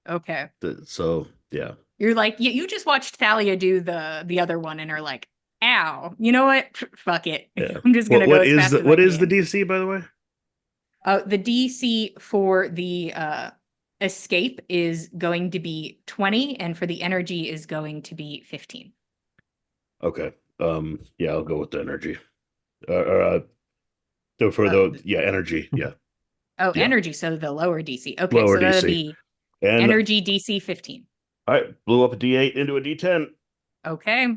Okay. So Yeah. You're like, you just watched Thalia do the other one and are like, ow, you know what? Fuck it. Yeah. I'm just gonna go What as is fast the as what I is the can. DC, by the way? The DC for the escape is going to be 20, and for the energy is going to be 15. Okay. Yeah, I'll go with the energy. So for energy. Yeah. Oh, Yeah. energy, so the lower DC. Okay, Lower so that'll DC. be And energy DC 15. all right, blew up a D8 into a D10. Okay,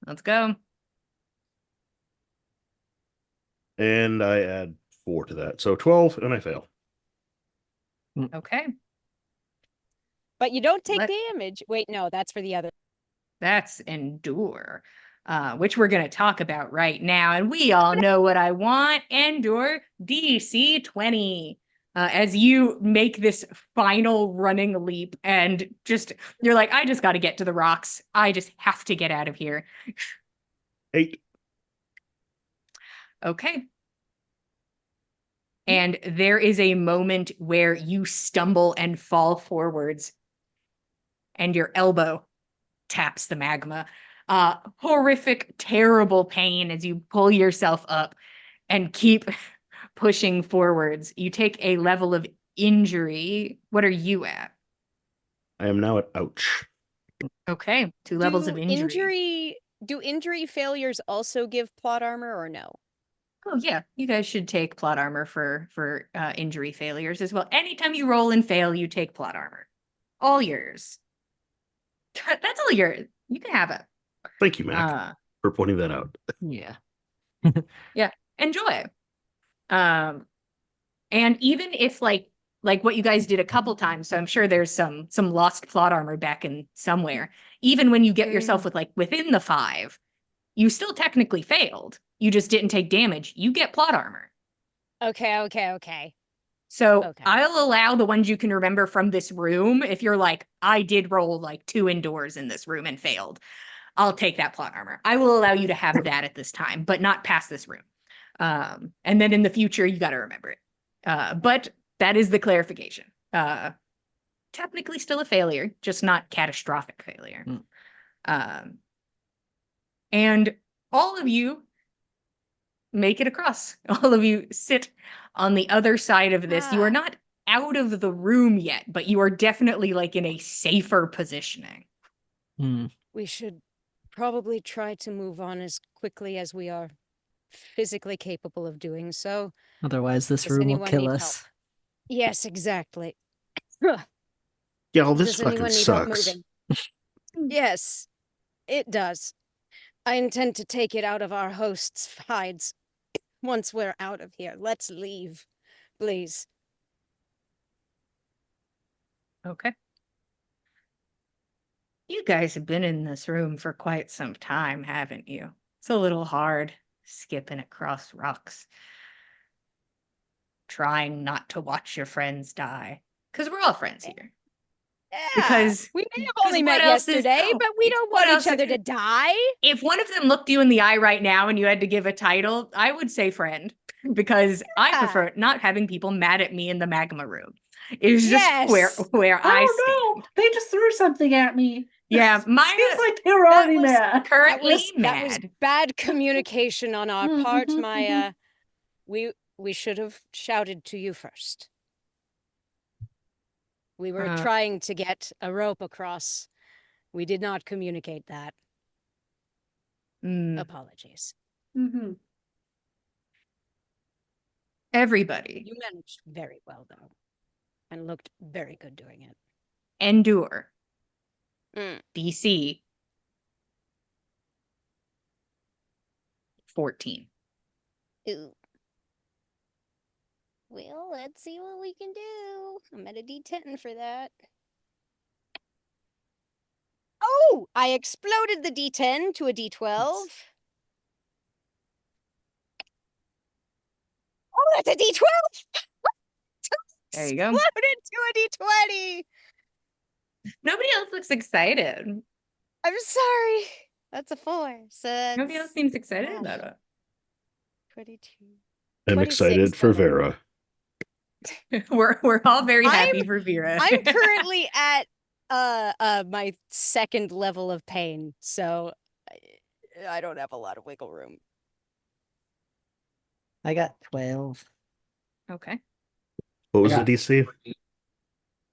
let's go. And I add 4 to that. So 12, and I fail. Okay, But you don't take Let- damage. Wait, no, that's for the other. that's endure, which we're going to talk about right now. And we all know what I want. Endure DC 20. As you make this final running leap and you're like, I just got to get to the rocks. I just have to get out of here. 8. Okay. And there is a moment where you stumble and fall forwards, and your elbow taps the magma. Horrific, terrible pain as you pull yourself up and keep pushing forwards. You take a level of injury. What are you at? I am now at ouch. Okay, 2 levels of injury. Do injury failures also give plot armor or no? Oh yeah, you guys should take plot armor for injury failures as well. Anytime you roll and fail, you take plot armor. All yours. That's all yours. You can have it. Thank you, Mac, for pointing that out. Yeah. Yeah, enjoy. And even if like what you guys did a couple times, so I'm sure there's some lost plot armor back in somewhere. Even when you get yourself with like within the 5, you still technically failed. You just didn't take damage. You get plot armor. Okay. So Okay. I'll allow the ones you can remember from this room. If you're like, I did roll like 2 indoors in this room and failed, I'll take that plot armor. I will allow you to have that at this time, but not past this room. And then in the future, you got to remember it. But that is the clarification. Technically still a failure, just not catastrophic failure. And all of you make it across. All of you sit on the other side of this. You are not out of the room yet, but you are definitely like in a safer positioning. We should probably try to move on as quickly as we are physically capable of doing so. Otherwise, this Does room will anyone kill need us. help? Yes, exactly. Yeah, well, this Does fucking anyone need help sucks. moving? Yes, it does. I intend to take it out of our hosts' hides once we're out of here. Let's leave, please. Okay. You guys have been in this room for quite some time, haven't you? It's a little hard skipping across rocks, trying not to watch your friends die. Because we're all friends here. Yeah, Because we may have 'cause only what met else is- yesterday, but we don't what want each else- other to die. If one of them looked you in the eye right now and you had to give a title, I would say friend. Because I Yeah. prefer not having people mad at me in the magma room. It's just Yes. where I Oh stand. no! They just threw something at me. Yeah, Maya Seems like they were already was- mad. currently That was mad. bad communication on our part, Maya. We should have shouted to you first. We were trying to get a rope across. We did not communicate that. Apologies. Everybody, You managed very well, though, and looked very good doing it. endure. Mm. DC 14. Ooh. Well, let's see what we can do. I'm at a D10 for that. Oh, I exploded the D10 to a D12. Oh, that's a D12! There you go. Exploded to a D20! Nobody else looks excited. I'm sorry. That's a 4. So Nobody else that's seems excited about it. 22. I'm 26 excited for though. Vera. We're all very happy for Vera. I'm currently at my second level of pain, so I don't have a lot of wiggle room. I got 12. Okay. What was I the got DC?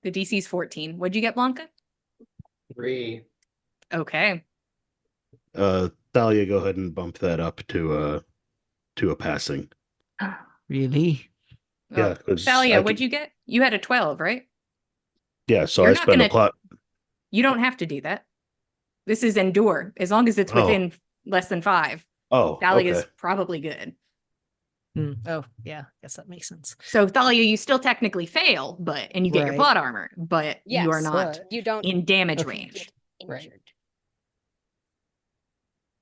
The DC's 14. What'd you get, Blanca? 3. Okay. Thalia, go ahead and bump that up to a passing. Really? Yeah, 'cause Thalia, I what'd can- you get? You had a 12, right? Yeah, so You're I not spend a gonna- plot. You don't have to do that. This is endure. As long as it's Oh. within less than 5. Oh, Thalia's okay. probably good. Oh, yeah. Guess that makes sense. So Thalia, you still technically fail, and you get your Right. plot armor, but you are Yes, not But You don't in damage Okay. range. get Right. injured.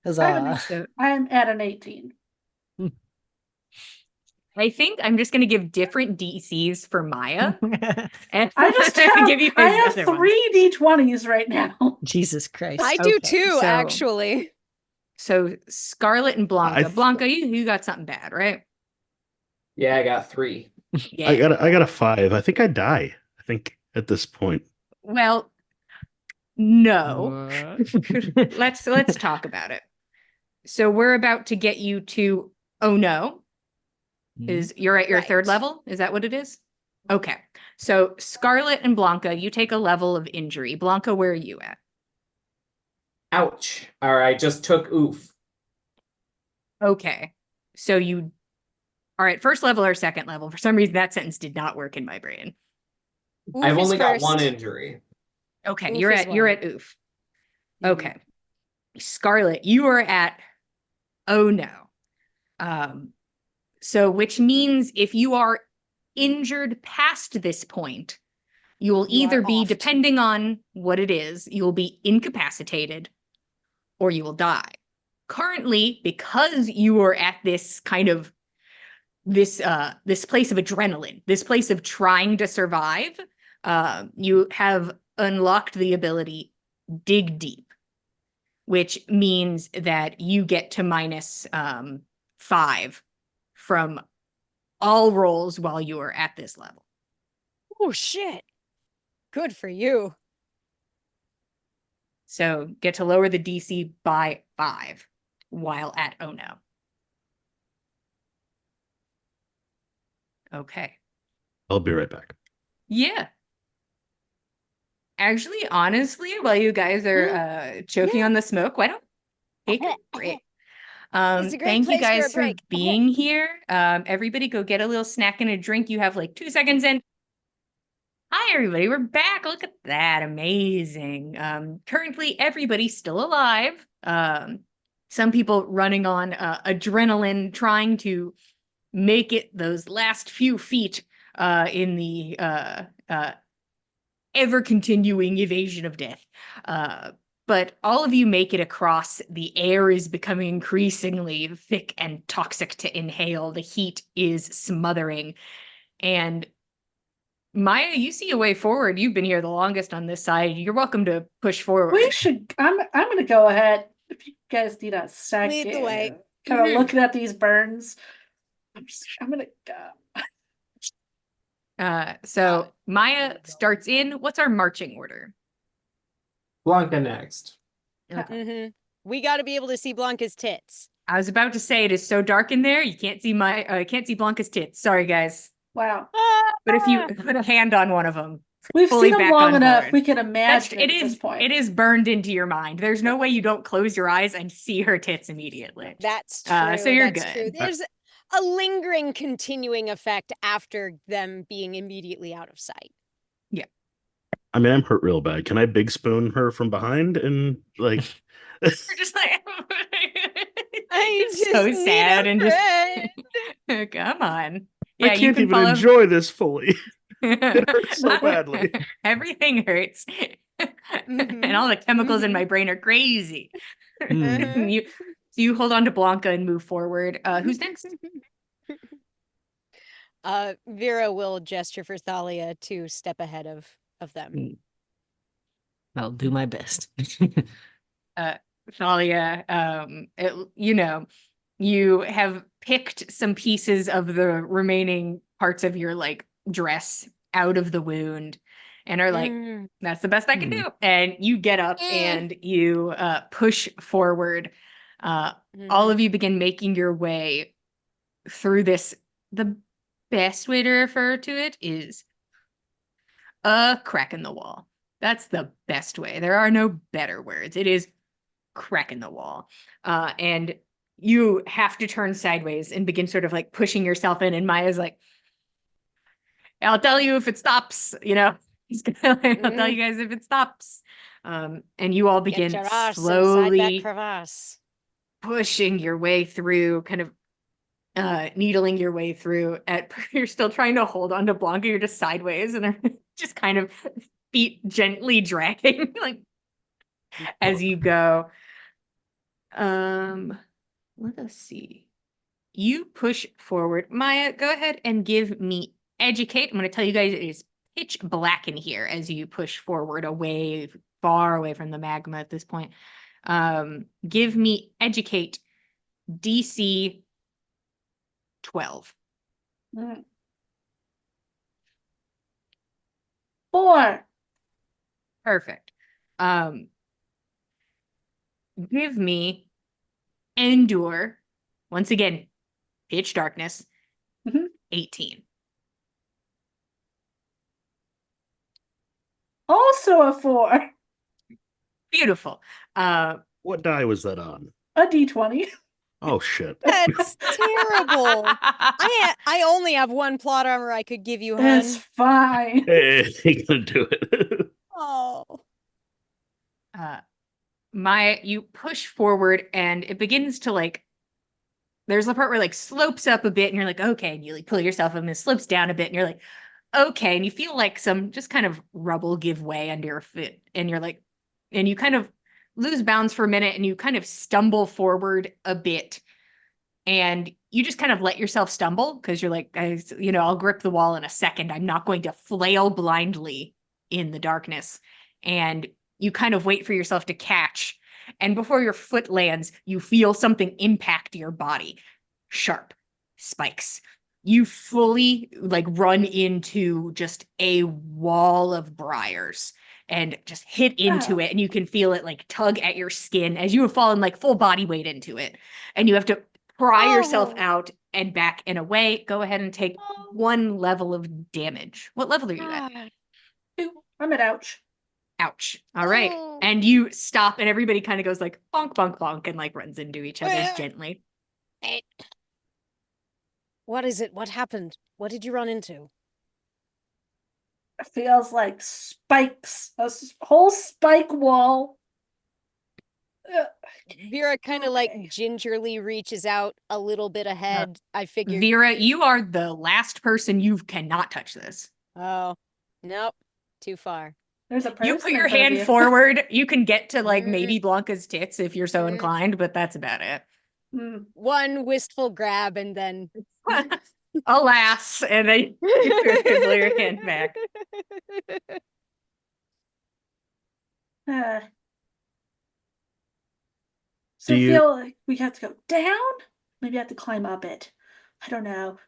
Huzzah. So I'm at an 18. I think I'm just going to give different DCs for Maya. And I just I'm gonna have, give you I his have other one. 3 D20s right now. Jesus Christ. I do Okay, too, so- actually. So Scarlet and Blanca. I- Blanca, you got something bad, right? Yeah, I got 3. Yeah. I got a 5. I think I die. I think at this point. Well, no. Let's talk about it. So we're about to get you to oh no. You're at your third Right. level? Is that what it is? Okay. So Scarlet and Blanca, you take a level of injury. Blanca, where are you at? Ouch. Or I just took oof. Okay. So you are at first level or second level. For some reason, that sentence did not work in my brain. Oof I've is only got 1 first. injury. Okay, Oof you're is at you're one. at oof. Mhm. Okay. Scarlet, you are at oh no. So which means if you are injured past this point, you will You are either be, offed. depending on what it is, you'll be incapacitated or you will die. Currently, because you are at this kind of this place of adrenaline, this place of trying to survive, you have unlocked the ability dig deep, which means that you get to minus 5 from all rolls while you are at this level. Oh shit. Good for you. So get to lower the DC by 5 while at oh no. Okay. I'll be right back. Yeah. Actually, honestly, while you guys are choking Yeah. on the smoke, why don't take a break? It's a great Thank you place for a guys for break. being here. Everybody go get a little snack and a drink. You have like 2 seconds in. Hi, everybody. We're back. Look at that. Amazing. Currently, everybody's still alive. Some people running on adrenaline, trying to make it those last few feet in the ever-continuing evasion of death. But all of you make it across. The air is becoming increasingly thick and toxic to inhale. The heat is smothering. And Maya, you see a way forward. You've been here the longest on this side. You're welcome to push forward. We should. I'm gonna go ahead. If you guys need a second, Lead the way. Kind of Mhm. looking at these burns. I'm gonna go. So Maya starts in. What's our marching order? Blanca next. Mm-hmm. We got to be able to see Blanca's tits. I was about to say it is so dark in there. You can't see can't see Blanca's tits. Sorry, guys. Wow. But if you put a hand on one of them, We've fully seen them back long on enough. board. We can imagine it at this is point. it is burned into your mind. There's no way you don't close your eyes and see her tits immediately. That's true. So you're That's true. good. There's a lingering, continuing effect after them being immediately out of sight. I mean, I'm hurt real bad. Can I big spoon her from behind and like? We're just like I it's just so need sad a and friend. just come on. Yeah, I you can't can even follow. enjoy this fully. It hurts so badly. Everything hurts. And all the chemicals in my brain are crazy. Hmm. You hold on to Blanca and move forward. Who's next? Vera will gesture for Thalia to step ahead of them. I'll do my best. Thalia, you have picked some pieces of the remaining parts of your like dress out of the wound, and are like, Mm. that's the best I can do. And you get up and you push forward. All Mhm. of you begin making your way through this. The best way to refer to it is a crack in the wall. That's the best way. There are no better words. It is crack in the wall. And you have to turn sideways and begin sort of like pushing yourself in. And Maya's like, I'll tell you if it stops, you know. I'll tell you guys if it stops. And you all Get begin your arse inside that slowly crevasse. pushing your way through, kind of needling your way through. You're still trying to hold on to Blanca. You're just sideways, and they're just kind of feet gently dragging, like as you go. Let us see. You push forward. Maya, go ahead and give me educate. I'm going to tell you guys it is pitch black in here as you push forward away, far away from the magma at this point. Give me educate DC 12. 4. Perfect. Give me endure. Once again, pitch darkness. Mhm. 18. Also a 4. Beautiful. What die was that on? A D20. Oh shit. That's terrible. I only have 1 plot armor I could give you, hun. It's fine. Ain't gonna do it. Oh. You push forward and it begins to like, there's the part where it like slopes up a bit and you're like, okay, and you like pull yourself up and it slopes down a bit and you're like, okay, and you feel like some just kind of rubble give way under your foot and you're like, and you kind of lose bounds for a minute and you kind of stumble forward a bit and you just kind of let yourself stumble because you're like, I'll grip the wall in a second. I'm not going to flail blindly in the darkness. And you kind of wait for yourself to catch. And before your foot lands, you feel something impact your body. Sharp spikes. You fully like run into just a wall of briars and just hit into it. And you can feel it like tug at your skin as you have fallen like full body weight into it. And you have to pry yourself out and back and away. Go ahead and take 1 level of damage. What level are you at? 2. I'm at ouch. Ouch. All right. And you stop and everybody kind of goes like bonk, bonk, bonk and like runs into each other gently. What is it? What happened? What did you run into? It feels like spikes. Whole spike wall. Vera kind of like gingerly reaches out a little bit ahead. I figured. Vera, you are the last person. You cannot touch this. Oh, nope. Too far. There's a person You put in your front of hand you. forward. You can get to like maybe Blanca's tits if you're so Mm. inclined, but that's about it. 1 wistful grab and then. Alas, and then you pull your hand back. So I feel like we have to go down? Maybe I have to climb up it. I don't know.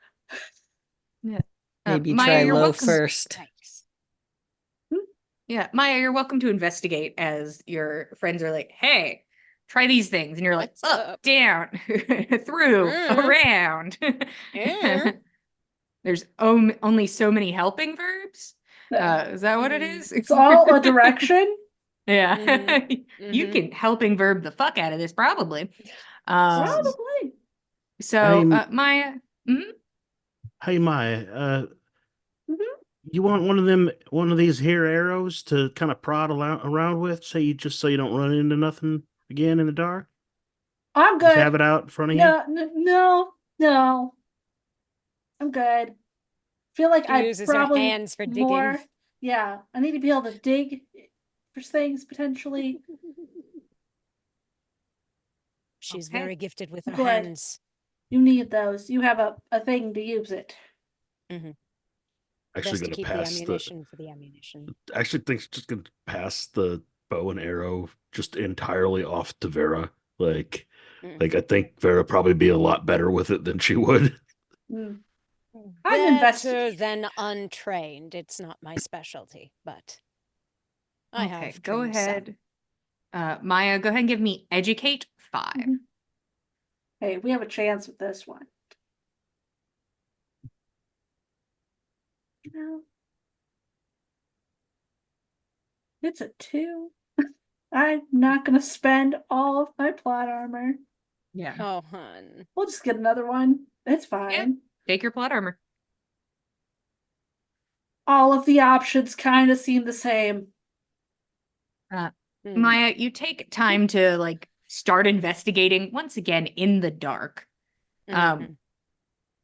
Maybe Maya, try you're low welcome. first. Yeah, Maya, you're welcome to investigate as your friends are like, hey, try these things. And you're like, What's up? down, through, around. There's only so many helping verbs. Is that what it is? It's all a direction. Yeah. You can helping verb the fuck out of this, probably. Probably. So, Maya. Hey Maya, you want one of these here arrows to kind of prod around with, so you don't run into nothing again in the dark? I'm good. Just have it out in front of you? No. I'm good. Feel like I uses her probably hands for digging. more. Yeah, I need to be able to dig for things potentially. She's Okay. very gifted with her Good. hands. You need those. You have a thing to use it. Actually Best to gonna keep the pass ammunition for the ammunition. actually think she's just gonna pass the bow and arrow just entirely off to Vera. Like I think Vera probably be a lot better with it than she would. I'm Better investigating. than untrained. It's not my specialty, but I Okay, have go trained some. ahead. Maya, go ahead and give me educate 5. Mhm. Hey, we have a chance with this one. No. It's a 2. I'm not gonna spend all of my plot armor. Yeah. Oh, hun. We'll just get another one. It's fine. Take your plot armor. All of the options kind of seem the same. Uh, Hmm. Maya, you take time to like start investigating once again in the dark. Mhm.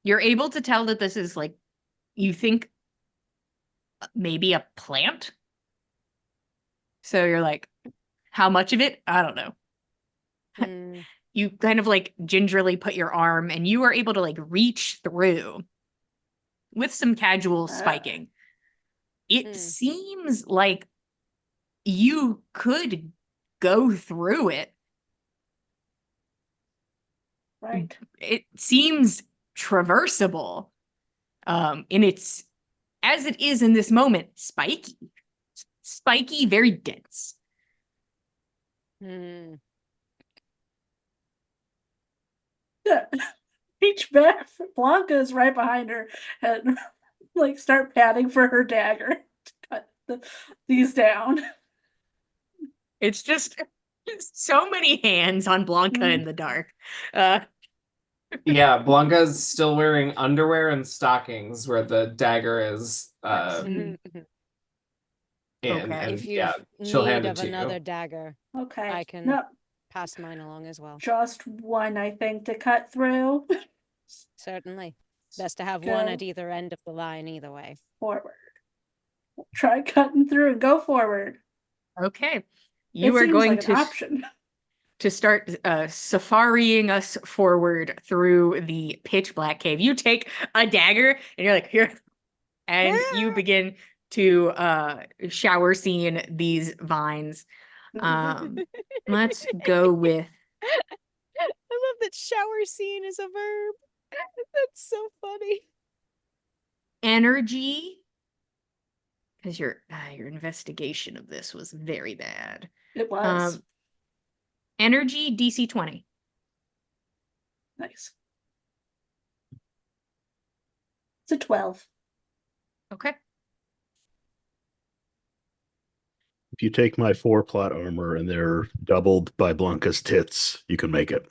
You're able to tell that this is like, you think maybe a plant. So you're like, how much of it? I don't know. Hmm. You kind of like gingerly put your arm and you are able to like reach through with some casual spiking. It Hmm. seems like you could go through it. Right. It seems traversable. And it's, as it is in this moment, spiky. Spiky, very dense. Hmm. Yeah. Reach back. Blanca is right behind her and like start patting for her dagger to cut these down. It's just so many hands on Blanca in the dark. Uh, Yeah, Blanca's still wearing underwear and stockings where the dagger is Mm. in, Okay. and If you yeah, she'll need hand it of to another you. dagger, Okay. I can No, pass mine along as well. just one, I think, to cut through. Certainly. Best to have Go one at either end of the line either way. forward. Try cutting through and go forward. okay. It You are seems going like an option. to start safariing us forward through the pitch black cave. You take a dagger and you're like, here, and you begin to shower scene these vines. Let's go with I love that shower scene is a verb. That's so funny. energy, because your investigation of this was very bad. It was. Energy DC 20. Nice. It's a 12. Okay. If you take my 4 plot armor and they're doubled by Blanca's tits, you can make it.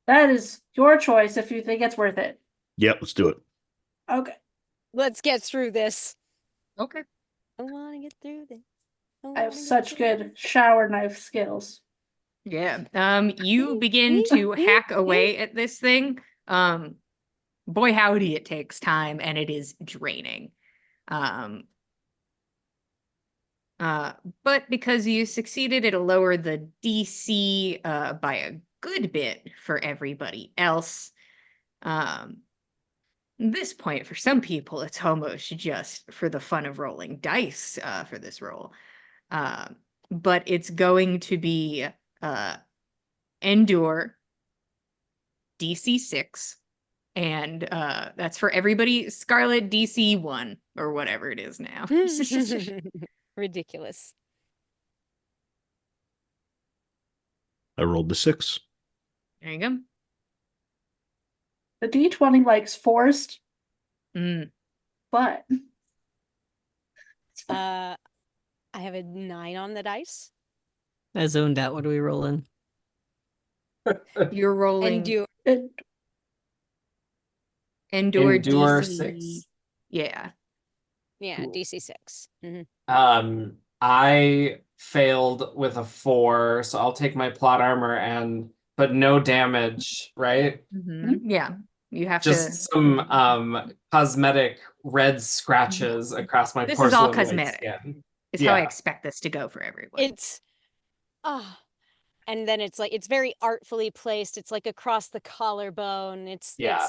That is your choice if you think it's worth it. Yep, let's do it. Okay. Let's get through this. Okay. I want to get through this. I have such good shower knife skills. Yeah. You begin to hack away at this thing. Boy howdy, it takes time and it is draining. But because you succeeded, it'll lower the DC by a good bit for everybody else. This point, for some people, it's almost just for the fun of rolling dice for this roll. But it's going to be Endure DC 6. And that's for everybody. Scarlet DC 1 or whatever it is now. Ridiculous. I rolled the 6. There you go. The D20 likes forced, Mm. but I have a 9 on the dice. I zoned out. What are we rolling? You're rolling Endure. it, Endure Endure DC. 6. Yeah. Yeah, Cool. DC 6. I failed with a 4, so I'll take my plot armor but no damage, right? Yeah. You have Just to. some cosmetic red scratches across my This is all porcelain white cosmetic. skin. Is how I Yeah. expect this to go for everyone. It's and then it's like it's very artfully placed. It's like across the collarbone. Yeah.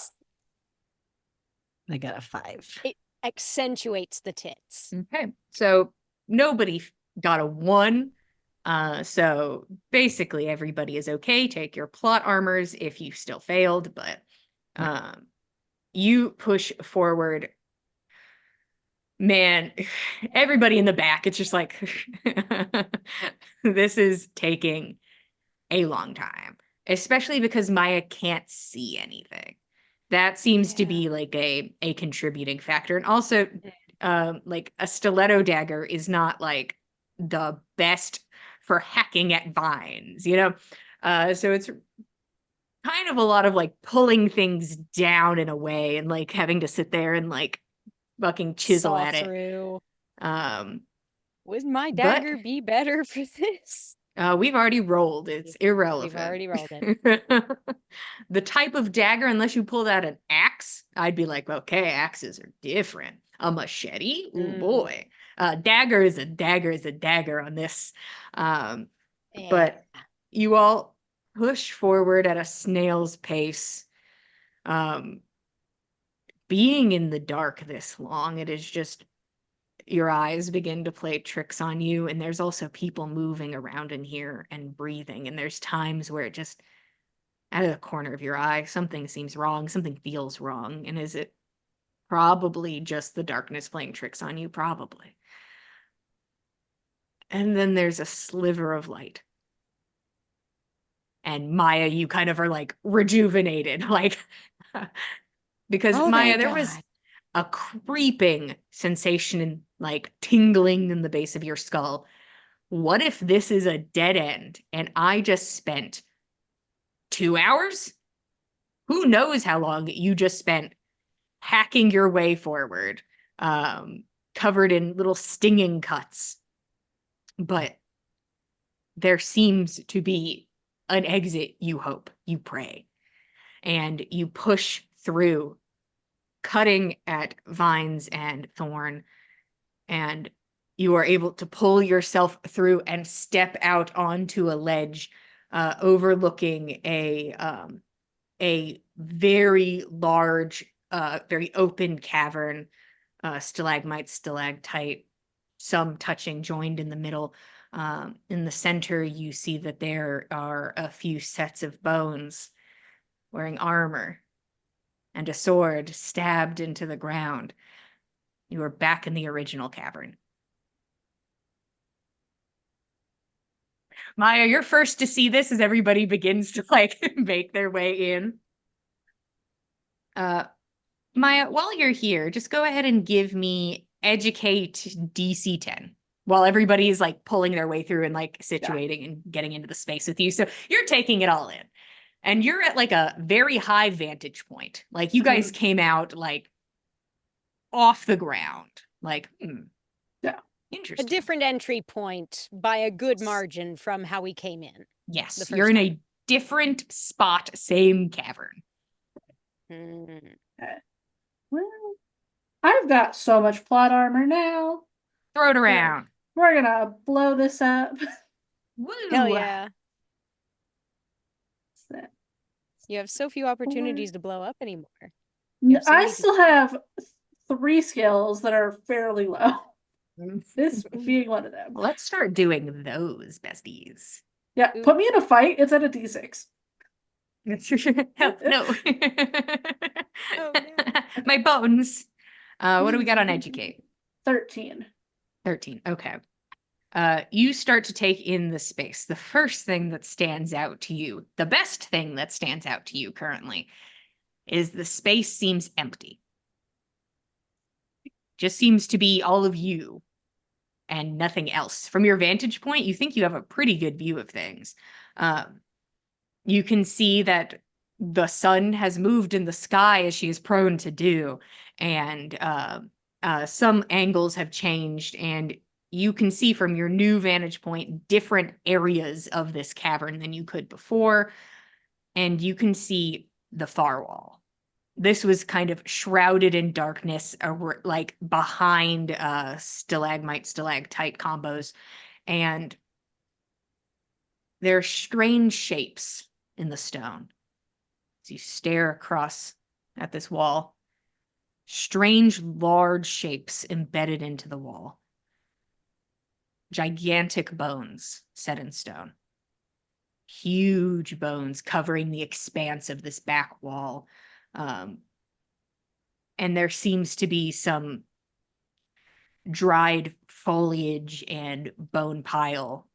I got a 5. It accentuates the tits. Okay. So nobody got a 1. So basically everybody is okay. Take your plot armors if you still failed, but you push forward. Man, everybody in the back, it's just like this is taking a long time, especially because Maya can't see anything. That seems to be like a contributing factor. And also, like a stiletto dagger is not like the best for hacking at vines, you know? So it's kind of a lot of like pulling things down in a way and like having to sit there and like fucking chisel Saw at it. through. Um, Would my but- dagger be better for this? we've already rolled. It's irrelevant. We've already rolled it. The type of dagger, unless you pulled out an axe, I'd be like, okay, axes are different. A machete? Ooh, boy. Dagger is a dagger is a dagger on this. But you all push forward at a snail's pace. Being in the dark this long, it is just your eyes begin to play tricks on you, and there's also people moving around in here and breathing, and there's times where it just out of the corner of your eye something seems wrong, something feels wrong. And is it probably just the darkness playing tricks on you? Probably. And then there's a sliver of light, and Maya, you kind of are like rejuvenated, like because Oh, Maya, thank there was God. a creeping sensation, like tingling in the base of your skull. What if this is a dead end and I just spent 2 hours? Who knows how long you just spent hacking your way forward, covered in little stinging cuts. But there seems to be an exit, you hope, you pray. And you push through, cutting at vines and thorn, and you are able to pull yourself through and step out onto a ledge overlooking a very large, very open cavern, stalagmite, stalactite, some touching, joined in the middle. In the center, you see that there are a few sets of bones wearing armor and a sword stabbed into the ground. You are back in the original cavern. Maya, you're first to see this as everybody begins to like make their way in. Maya, while you're here, just go ahead and give me educate DC 10 while everybody is like pulling their way through and like situating and getting into the space with you. So you're taking it all in. And you're at like a very high vantage point. Like you guys came out like off the ground. Like, Yeah. A Interesting. different entry point by a good margin from how we came in. Yes, the you're first in a different spot, same cavern. Well, I've got so much plot armor now. Throw it around. We're gonna blow this up. Woo! Hell yeah. What's that? You have so few opportunities to blow up anymore. have so I many still have 3 skills that are fairly low. This being one of them. Let's start doing those, besties. Yeah, put me in a fight. It's at a D6. Hell, no. Oh, no. My bones. What do we got on educate? 13. 13. Okay. You start to take in the space. The first thing that stands out to you, the best thing that stands out to you currently, is the space seems empty. Just seems to be all of you and nothing else. From your vantage point, you think you have a pretty good view of things. You can see that the sun has moved in the sky as she is prone to do, and some angles have changed, and you can see from your new vantage point different areas of this cavern than you could before, and you can see the far wall. This was kind of shrouded in darkness, like behind stalagmite, stalactite combos, and there are strange shapes in the stone. As you stare across at this wall, strange large shapes embedded into the wall. gigantic bones set in stone. Huge bones covering the expanse of this back wall. And there seems to be some dried foliage and bone pile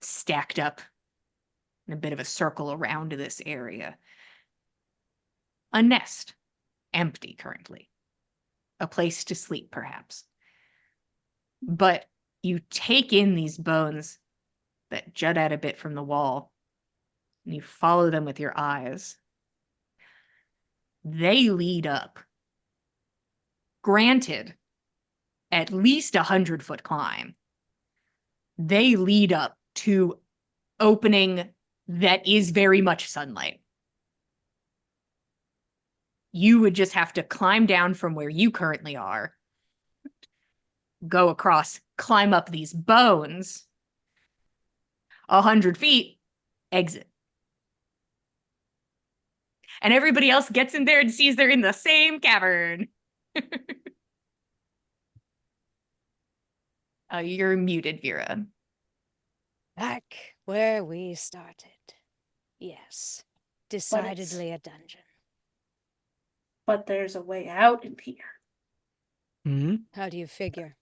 stacked up in a bit of a circle around this area. A nest, empty currently. A place to sleep, perhaps. But you take in these bones that jut out a bit from the wall, and you follow them with your eyes. They lead up. Granted, at least 100-foot climb. They lead up to opening that is very much sunlight. You would just have to climb down from where you currently are, go across, climb up these bones, 100 feet, exit. And everybody else gets in there and sees they're in the same cavern. You're muted, Vera. Back where we started. Yes. Decidedly a dungeon. But there's a way out in here. Hmm? How do you figure?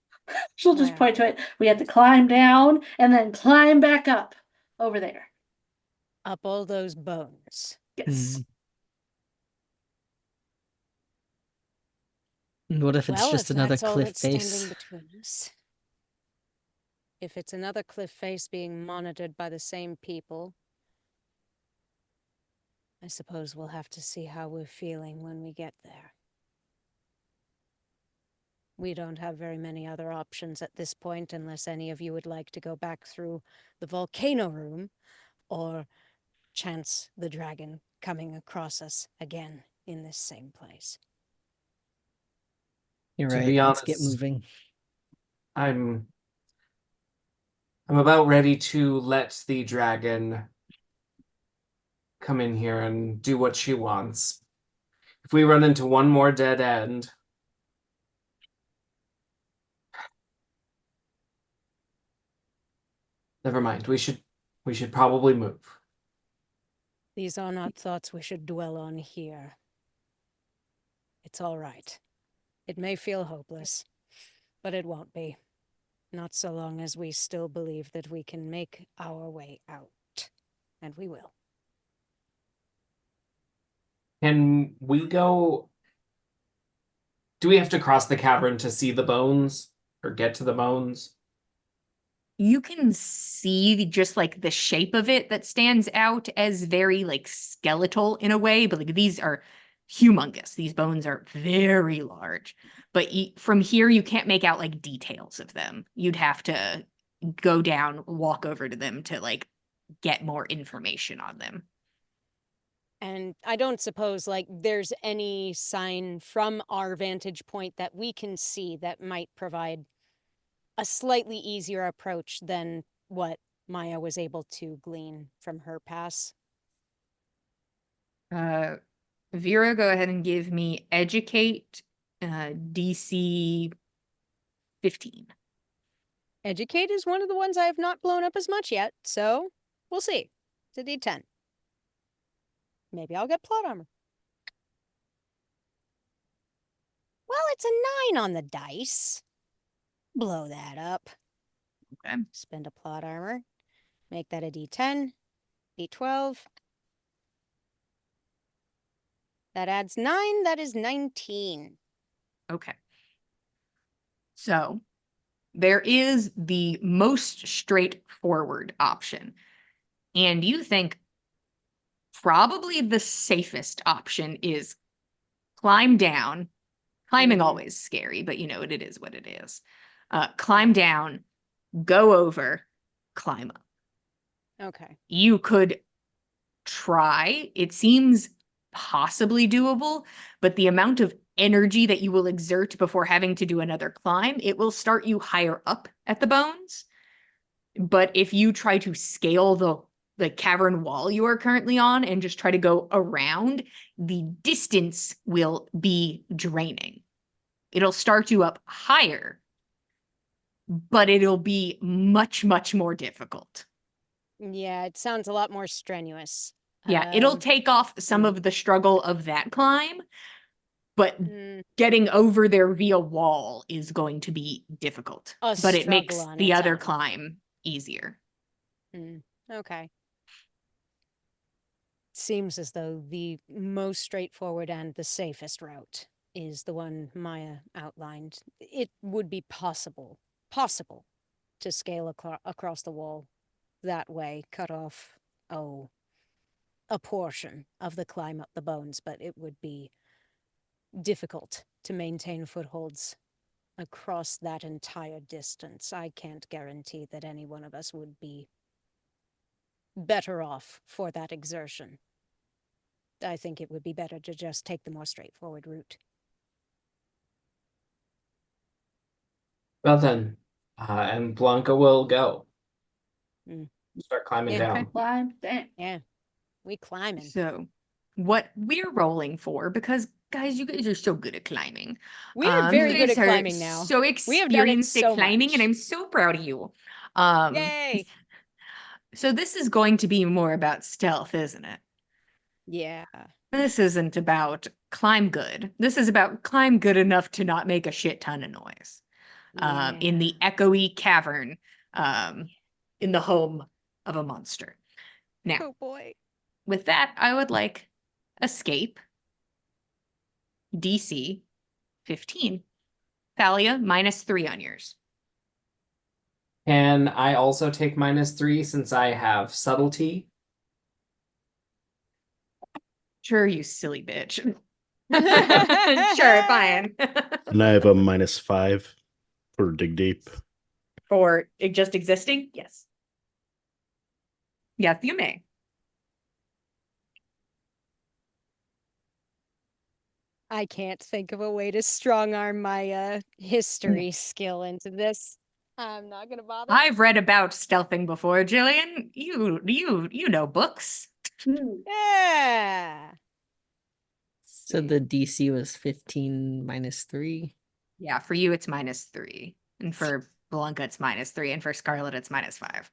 She'll just Wow. point to it. We have to climb down and then climb back up over there. Up all those bones. Yes. What if it's Well, just if another that's all cliff that's face? standing between us. If it's another cliff face being monitored by the same people, I suppose we'll have to see how we're feeling when we get there. We don't have very many other options at this point unless any of you would like to go back through the volcano room or chance the dragon coming across us again in this same place. You're To right. be Let's get honest, moving. I'm about ready to let the dragon come in here and do what she wants. If we run into one more dead end, never mind. We should probably move. These are not thoughts we should dwell on here. It's all right. It may feel hopeless, but it won't be. Not so long as we still believe that we can make our way out. And we will. Can we go? Do we have to cross the cavern to see the bones or get to the bones? You can see just like the shape of it that stands out as very like skeletal in a way, but like these are humongous. These bones are very large. But from here, you can't make out like details of them. You'd have to go down, walk over to them to like get more information on them. And I don't suppose, like, there's any sign from our vantage point that we can see that might provide a slightly easier approach than what Maya was able to glean from her pass. Vera, go ahead and give me educate DC 15. Educate is one of the ones I have not blown up as much yet, so we'll see. It's a D10. Maybe I'll get plot armor. Well, it's a 9 on the dice. Blow that up. Okay. Spend a plot armor. Make that a D10. D12. That adds 9. That is 19. Okay. So there is the most straightforward option. And you think probably the safest option is climb down. Climbing always scary, but you know, it is what it is. Climb down, go over, climb up. Okay. You could try. It seems possibly doable, but the amount of energy that you will exert before having to do another climb, it will start you higher up at the bones. But if you try to scale the cavern wall you are currently on and just try to go around, the distance will be draining. It'll start you up higher, but it'll be much, much more difficult. Yeah, it sounds a lot more strenuous. Yeah, it'll Um, take off some mm. of the struggle of that climb, but mm, getting over there via wall is going to be difficult. A But it struggle makes on the its other own. climb easier. Okay. Seems as though the most straightforward and the safest route is the one Maya outlined. It would be possible to scale across the wall that way, cut off, a portion of the climb up the bones, but it would be difficult to maintain footholds across that entire distance. I can't guarantee that any one of us would be better off for that exertion. I think it would be better to just take the more straightforward route. Well then, and Blanca will go. Mm. Start climbing Yeah. down. Okay. Climb. Dang. Yeah, we climbing. So, what we're rolling for, because guys, you guys are so good at climbing. We are very you good guys at are climbing now. So We have done it experienced so at climbing, and much. I'm so proud of you. Yay! So this is going to be more about stealth, isn't it? Yeah. This isn't about climb good. This is about climb good enough to not make a shit ton of noise. In the echoey cavern, in the home of a monster. Now, Oh boy. with that, I would like escape DC 15. Thalia, -3 on yours. Can I also take -3 since I have subtlety? Sure, you silly bitch. Sure, fine. And I have a -5 for dig deep. For just existing? Yes. Yes, you may. I can't think of a way to strong arm my history skill into this. I'm not gonna bother. I've read about stealthing before, Jillian. You know books. Yeah. So the DC was 15 -3. Yeah, for you it's -3. And for Blanca it's -3. And for Scarlet it's -5.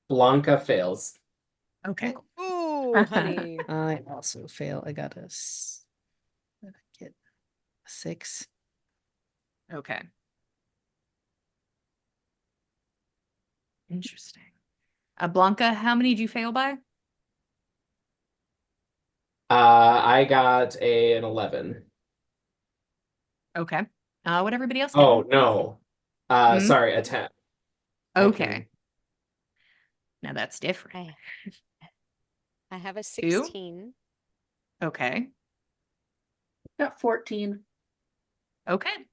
Blanca fails. Okay. Ooh, honey. I also fail. I got get a 6. Okay. Interesting. Blanca, how many did you fail by? I got an 11. Okay. What everybody else get? Oh no. Hmm? Sorry, a 10. I Okay. can- Now that's different. I have a 2? 16. Okay. Got 14. Okay.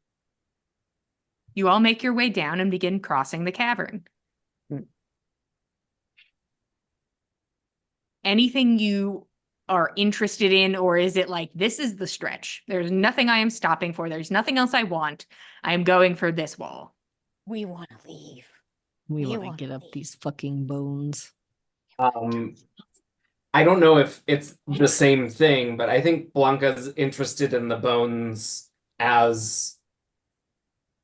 You all make your way down and begin crossing the cavern. Anything you are interested in, or is it like, this is the stretch? There's nothing I am stopping for. There's nothing else I want. I am going for this wall. We want to leave. We We want to wanna get up leave. these fucking bones. I don't know if it's the same thing, but I think Blanca's interested in the bones as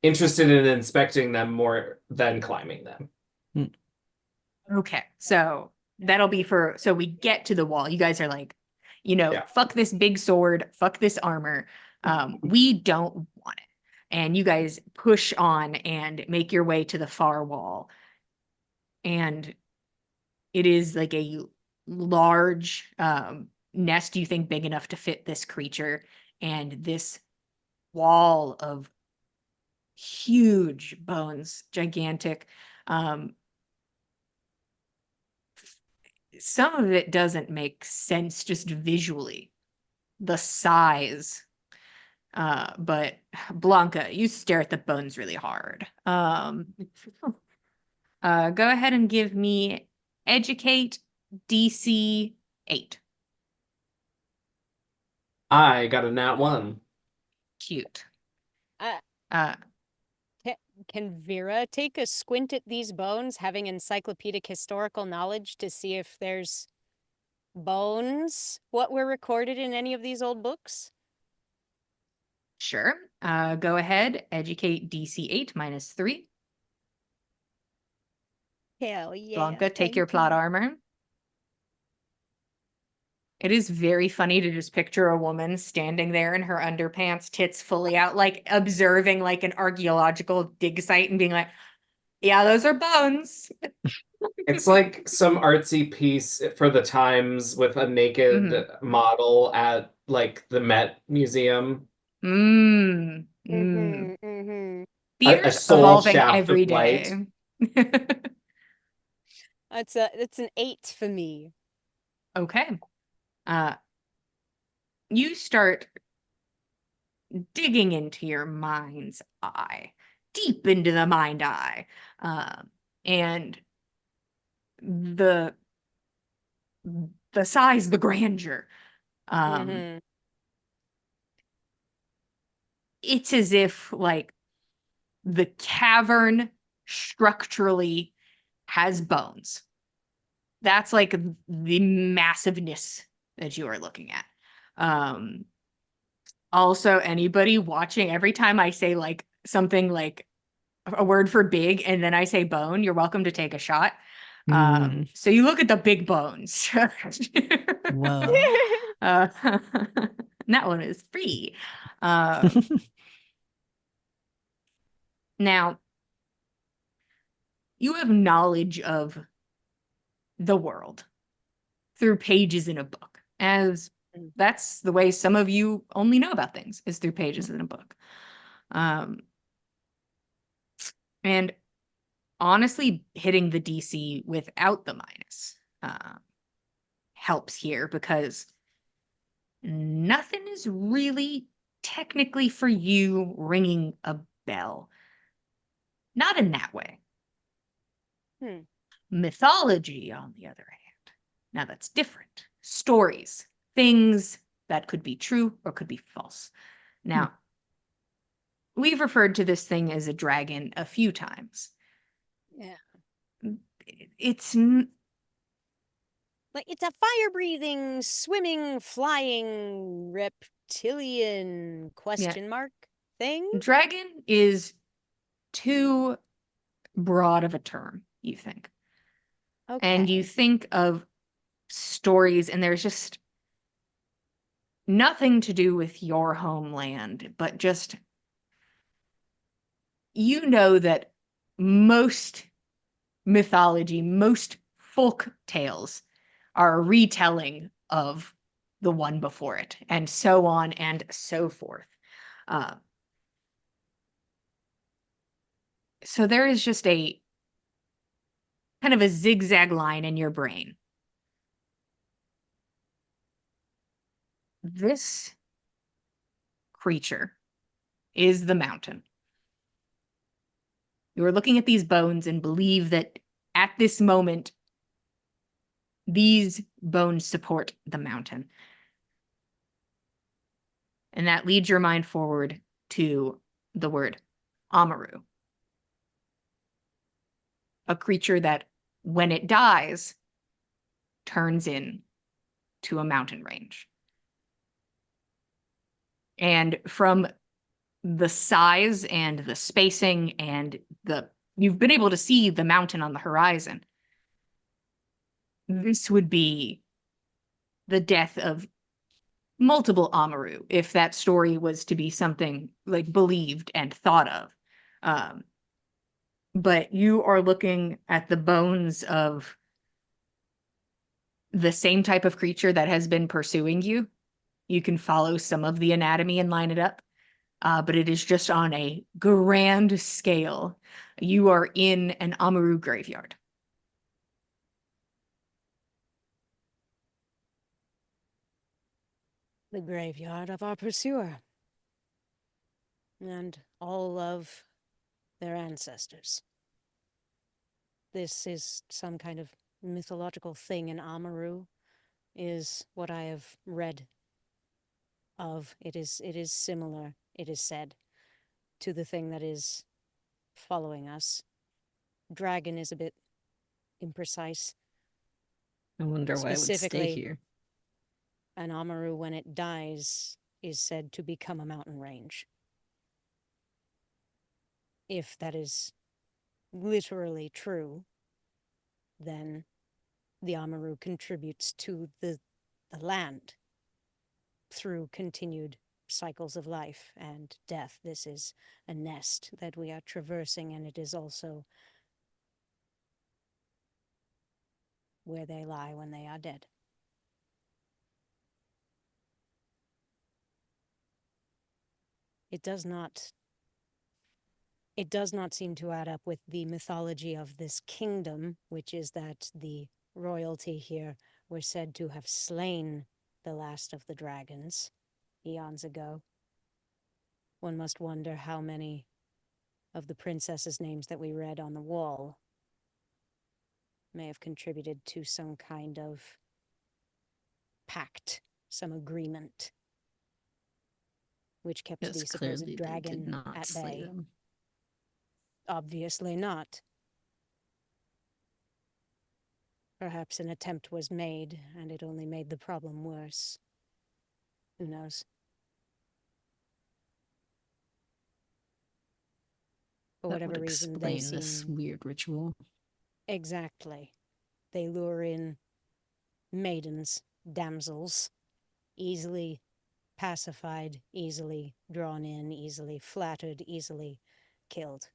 interested in inspecting them more than climbing them. Okay. So that'll be for, so we get to the wall. You guys are like, Yeah. fuck this big sword, fuck this armor. We don't want it. And you guys push on and make your way to the far wall. And it is like a large nest, you think big enough to fit this creature, and this wall of huge bones, gigantic. Some of it doesn't make sense just visually, the size. But Blanca, you stare at the bones really hard. Go ahead and give me educate DC 8. I got a nat 1. Cute. Uh, Can Vera take a squint at these bones, having encyclopedic historical knowledge, to see if there's bones what were recorded in any of these old books? Sure. Go ahead. Educate DC 8 minus 3. Hell yeah. Blanca, take thank your plot you. armor. It is very funny to just picture a woman standing there in her underpants, tits fully out, like observing like an archaeological dig site and being like, yeah, those are bones. It's like some artsy piece for the times with a naked Mhm. model at like the Met Museum. Mm. Mm-hmm, mm-hmm. A Theater's soul evolving shaft of every light. day. It's an 8 for me. Okay. You start digging into your mind's eye, deep into the mind eye. And the size, the grandeur. Mm-hmm. It's as if like the cavern structurally has bones. That's like the massiveness that you are looking at. Also, anybody watching, every time I say like something like a word for big and then I say bone, you're welcome to take a shot. So you look at the big bones. Whoa. That one is free. Now, you have knowledge of the world through pages in a book, as that's the way some of you only know about things, is through pages in a book. And honestly, hitting the DC without the minus helps here because nothing is really technically for you ringing a bell. Not in that way. Mythology, on the other hand, now that's different. Stories, things that could be true or could be false. Now, we've referred to this thing as a dragon a few times. Yeah. It's Like it's a fire-breathing, swimming, flying reptilian question mark thing? dragon is too broad of a term, you think. And you Okay. think of stories, and there's just nothing to do with your homeland, but just you know that most mythology, most folk tales are a retelling of the one before it, and so on and so forth. So there is just a kind of a zigzag line in your brain. This creature is the mountain. You are looking at these bones and believe that at this moment, these bones support the mountain. And that leads your mind forward to the word Amaru, a creature that, when it dies, turns into a mountain range. And from the size and the spacing and you've been able to see the mountain on the horizon. This would be the death of multiple Amaru if that story was to be something like believed and thought of. But you are looking at the bones of the same type of creature that has been pursuing you. You can follow some of the anatomy and line it up. But it is just on a grand scale. You are in an Amaru graveyard. The graveyard of our pursuer. And all of their ancestors. This is some kind of mythological thing in Amaru, is what I have read of. It is similar, it is said, to the thing that is following us. Dragon is a bit imprecise. I wonder why it would stay Specifically, here. an Amaru, when it dies, is said to become a mountain range. If that is literally true, then the Amaru contributes to the land through continued cycles of life and death. This is a nest that we are traversing, and it is also where they lie when they are dead. It does not seem to add up with the mythology of this kingdom, which is that the royalty here were said to have slain the last of the dragons eons ago. One must wonder how many of the princesses' names that we read on the wall may have contributed to some kind of pact, some agreement, which kept Yes, the supposed clearly they did dragon not at slay bay. them. Obviously not. Perhaps an attempt was made, and it only made the problem worse. Who knows? For That whatever would reason, they explain this seem... weird ritual. Exactly. They lure in maidens, damsels, easily pacified, easily drawn in, easily flattered, easily killed.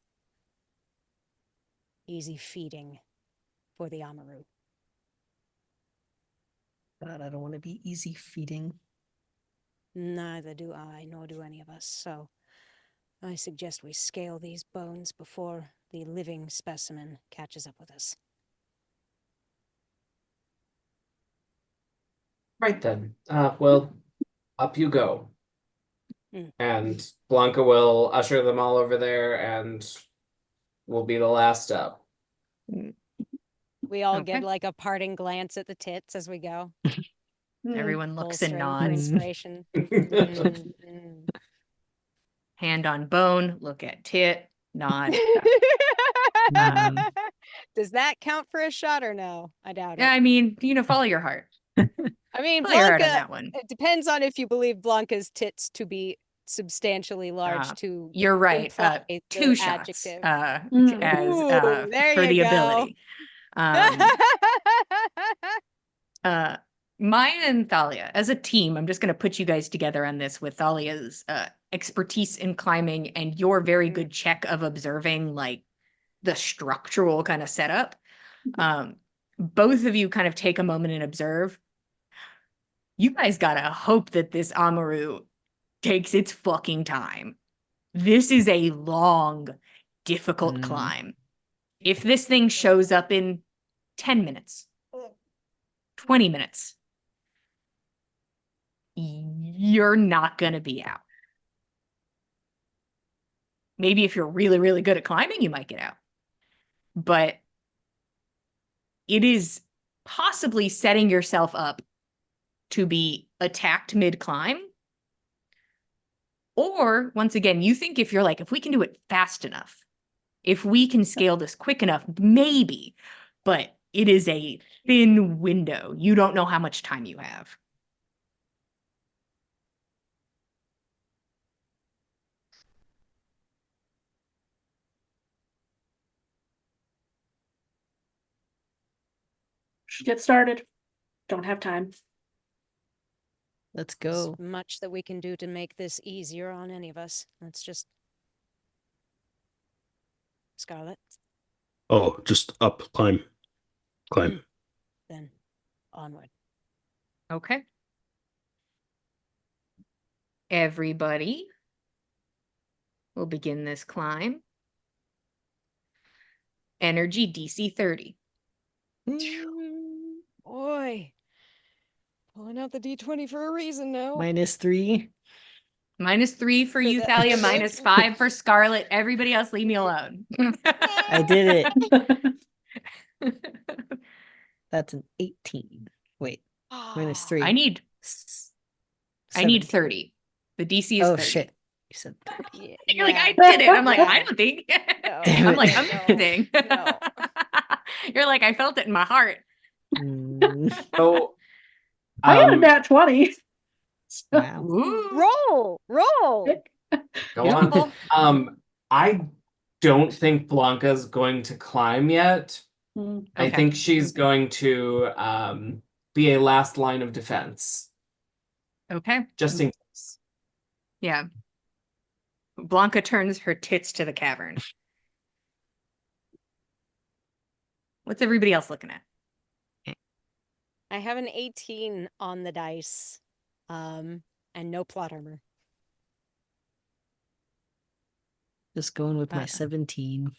Easy feeding for the Amaru. God, I don't want to be easy feeding. Neither do I, nor do any of us, so I suggest we scale these bones before the living specimen catches up with us. Right then. Well, up you go. Mm. And Blanca will usher them all over there and will be the last up. We all Okay. get like a parting glance at the tits as we go. Everyone looks and Bolstering for nods. inspiration. Mm, mm. Hand on bone, look at tit, nod. Does that count for a shot or no? I doubt Yeah, it. I mean, follow your heart. I mean, Follow your heart on Blanca, that one. it depends on if you believe Blanca's tits to be substantially large to You're right. imply 2 the shots adjective. as Ooh, there for you the go. ability. Maya and Thalia, as a team, I'm just going to put you guys together on this with Thalia's expertise in climbing and your very good check of observing like the structural kind of setup. Both of you kind of take a moment and observe. You guys gotta hope that this Amaru takes its fucking time. This is a long, difficult climb. If this thing shows up in 10 minutes, 20 minutes, you're not gonna be out. Maybe if you're really, really good at climbing, you might get out. But it is possibly setting yourself up to be attacked mid-climb. Or, once again, you think if we can do it fast enough, if we can scale this quick enough, maybe. But it is a thin window. You don't know how much time you have. Should get started. Don't have time. Let's There's go. much that we can do to make this easier on any of us. Let's just... Scarlet, Oh, just up, climb. then onward. Okay. Everybody will begin this climb. Energy DC 30. Boy. Pulling out the D20 for a reason now. -3. -3 for you, that- Thalia. -5 for Scarlet. Everybody else, leave me alone. I did it. That's an 18. Wait, -3. I need 17. 30. The DC is 30. Oh shit. You said 30. You're like, I did it. I'm like, I don't think. No, I'm like, no, amazing. no. You're like, I felt it in my heart. Mm. So, I got a nat 20. Wow. Ooh. Roll. Go Beautiful. on. I don't think Blanca's going to climb yet. I Okay. think she's going to be a last line of defense, Okay. just in case. Yeah. Blanca turns her tits to the cavern. What's everybody else looking at? I have an 18 on the dice, and no plot armor. Just going with my Uh, 17.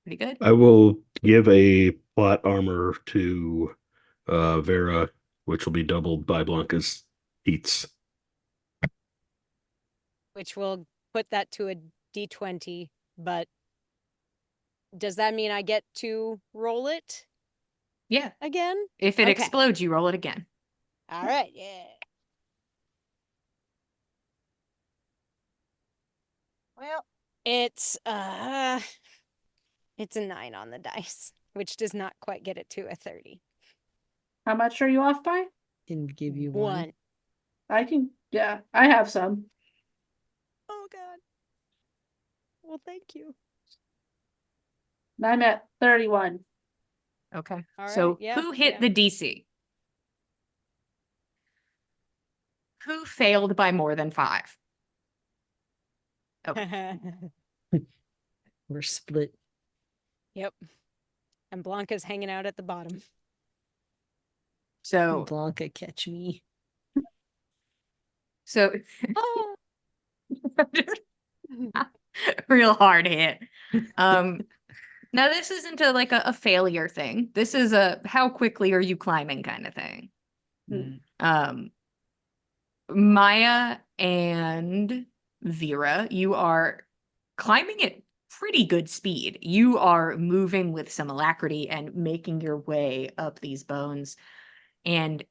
Pretty good. I will give a plot armor to Vera, which will be doubled by Blanca's feats. Which will put that to a d20, but does that mean I get to roll it Yeah. again? If it Okay. explodes, you roll it again. All right, yeah. Well, it's a 9 on the dice, which does not quite get it to a 30. How much are you off by? Didn't give you one. Yeah, I have some. Oh god. Well, thank you. And I'm at 31. Okay. All So right, yeah, who hit yeah. the DC? Who failed by more than 5? Okay. We're split. Yep. And Blanca's hanging out at the bottom. So Blanca, catch me. so Oh. real hard hit. Now this isn't a failure thing. This is a how quickly are you climbing kind of thing. Mm. Maya and Vera, you are climbing at pretty good speed. You are moving with some alacrity and making your way up these bones and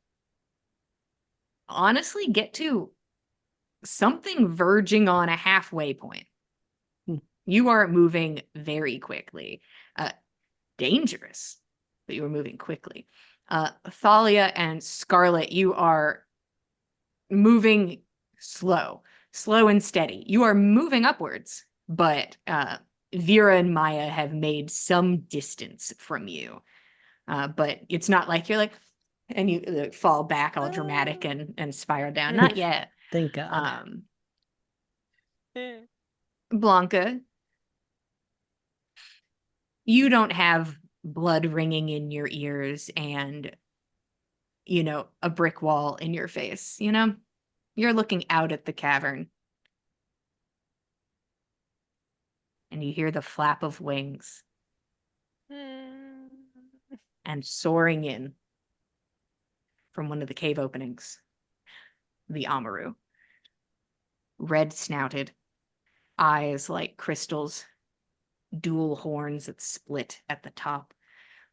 honestly get to something verging on a halfway point. Hmm. You are moving very quickly. Dangerous, but you are moving quickly. Thalia and Scarlet, you are moving slow and steady. You are moving upwards, but Vera and Maya have made some distance from you. But it's not like you're like, and you fall back all dramatic and spiral down. Not yet. Thank God. Blanca, you don't have blood ringing in your ears and, a brick wall in your face, You're looking out at the cavern. And you hear the flap of wings and soaring in from one of the cave openings, the Amaru. Red snouted, eyes like crystals, dual horns that split at the top,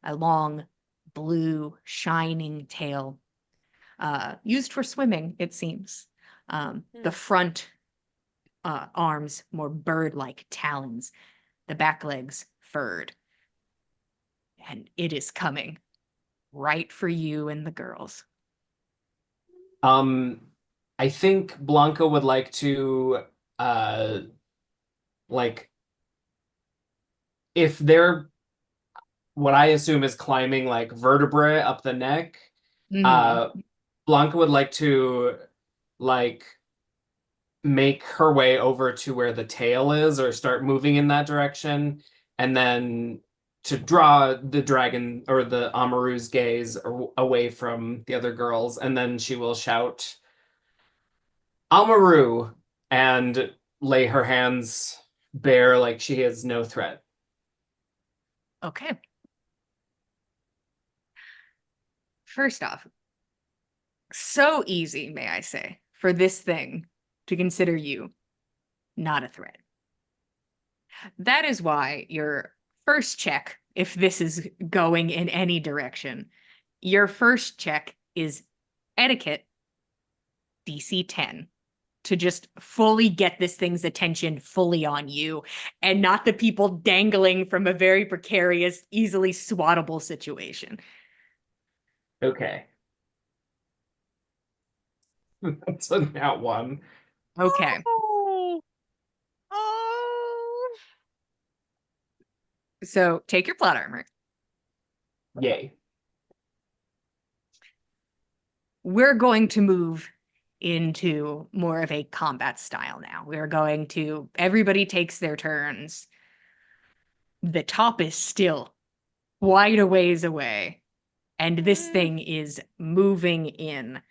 a long, blue, shining tail, used for swimming, it seems. The front arms, more bird-like talons, the back legs furred. And it is coming right for you and the girls. I think Blanca would like to like if they're what I assume is climbing like vertebrae up the neck, Blanca would like to like make her way over to where the tail is or start moving in that direction and then to draw the dragon or the Amaru's gaze away from the other girls, and then she will shout Amaru and lay her hands bare like she is no threat. Okay. First off, so easy, may I say, for this thing to consider you not a threat. That is why your first check, if this is going in any direction, your first check is etiquette DC 10 to just fully get this thing's attention fully on you and not the people dangling from a very precarious, easily swattable situation. Okay. That's a nat 1. Okay. Oh. Oh. So take your plot armor. Yay. We're going to move into more of a combat style now. We're going to, everybody takes their turns. The top is still quite a ways away, and this thing is moving in.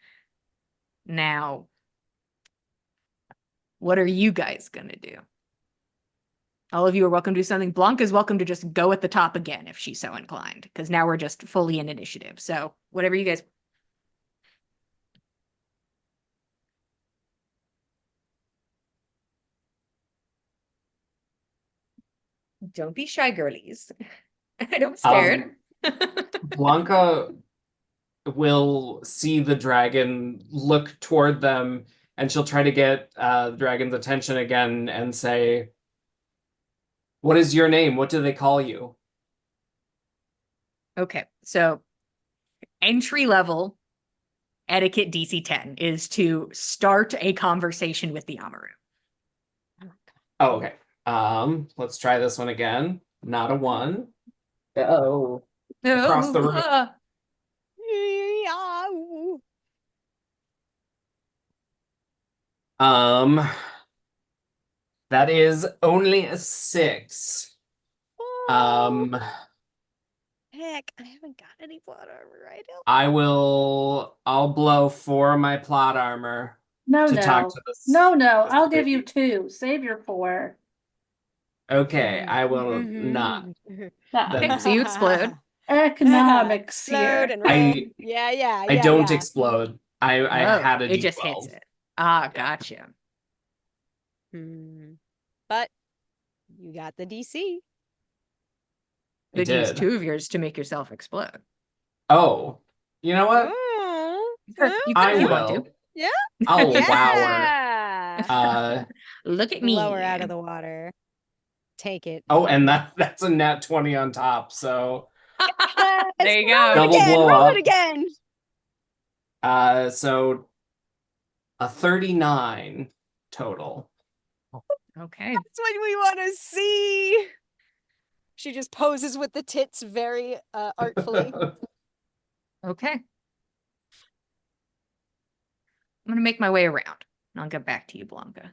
Now, what are you guys gonna do? All of you are welcome to do something. Blanca's welcome to just go at the top again if she's so inclined, because now we're just fully in initiative. So whatever you guys. Don't be shy, girlies. I don't scared. Blanca will see the dragon, look toward them, and she'll try to get the dragon's attention again and say, "What is your name? What do they call you?" Okay, so entry level etiquette DC 10 is to start a conversation with the Amaru. Oh, okay. Let's try this one again. Not a 1. Oh. Across the room. Meow. That is only a 6. Oh, heck, I haven't got any plot armor right now. I'll blow 4 of my plot armor No, to talk no. to the No, the I'll give you lady. 2. Save your 4. Okay, I will not. Okay, so you explode. Economics Explode here. and roll. Yeah. I don't explode. I Oh, had a it D12. just hits it. Ah, gotcha. But you got the DC. I Could use did. 2 of yours to make yourself explode. Oh, you know what? Oh, Sure, you could I if you want will. to. Yeah. I'll wow Yeah. Look at me. Blow her out of the water. Take it. Oh, and that's a nat 20 on top, so There you Roll go. Double it again. blow Roll up. it again. So a 39 total. Okay. That's what we want to see. She just poses with the tits very artfully. Okay. I'm going to make my way around, and I'll get back to you, Blanca.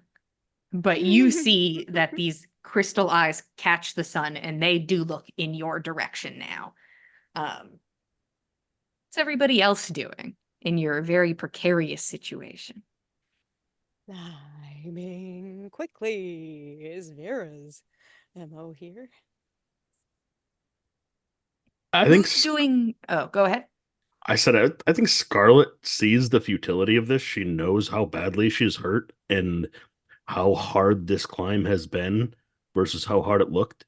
But you see that these crystal eyes catch the sun, and they do look in your direction now. What's everybody else doing in your very precarious situation? Climbing quickly is Vera's MO here. I think Who's doing? Oh, go ahead. I said I think Scarlet sees the futility of this. She knows how badly she's hurt and how hard this climb has been versus how hard it looked.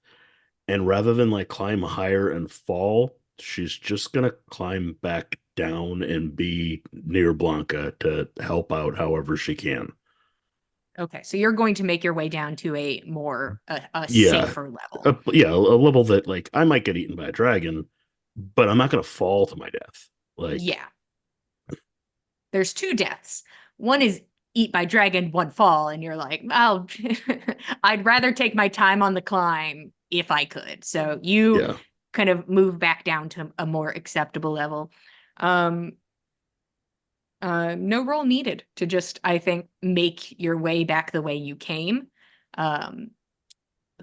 And rather than like climb higher and fall, she's just gonna climb back down and be near Blanca to help out however she can. Okay, so you're going to make your way down to a more a Yeah. safer level. A level that like I might get eaten by a dragon, but I'm not gonna fall to my death. Like Yeah. There's 2 deaths. One is eat by dragon, 1 fall, and you're like, oh, I'd rather take my time on the climb if I could. So you yeah. kind of move back down to a more acceptable level. No roll needed to just, I think, make your way back the way you came.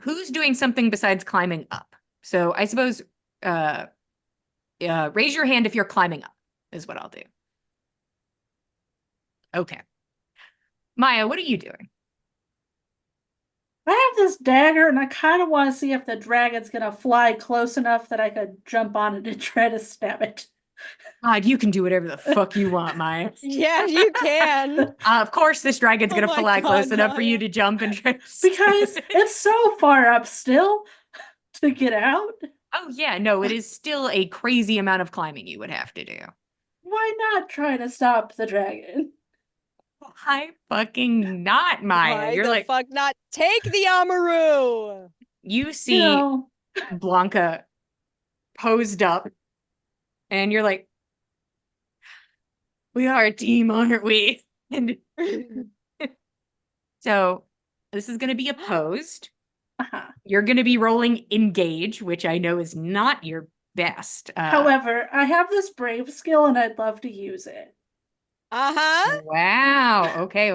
Who's doing something besides climbing up? So I suppose raise your hand if you're climbing up, is what I'll do. Okay. Maya, what are you doing? I have this dagger, and I kind of want to see if the dragon's gonna fly close enough that I could jump on it and try to stab it. God, you can do whatever the fuck you want, Maya. Yeah, you can. Of course, this dragon's Oh gonna my fly close God, enough for you Maya. to jump and try to Because it's so far up still to get out. Oh yeah, no, it is still a crazy amount of climbing you would have to do. Why not try to stop the dragon? Why fucking not, Maya? Why You're the like, fuck not take the Amaru? you see You know, Blanca posed up, and you're like, we are a team, aren't we? And so this is going to be opposed. Uh-huh. You're going to be rolling engage, which I know is not your best. However, I have this brave skill and I'd love to use it. Uh-huh. Wow. Okay.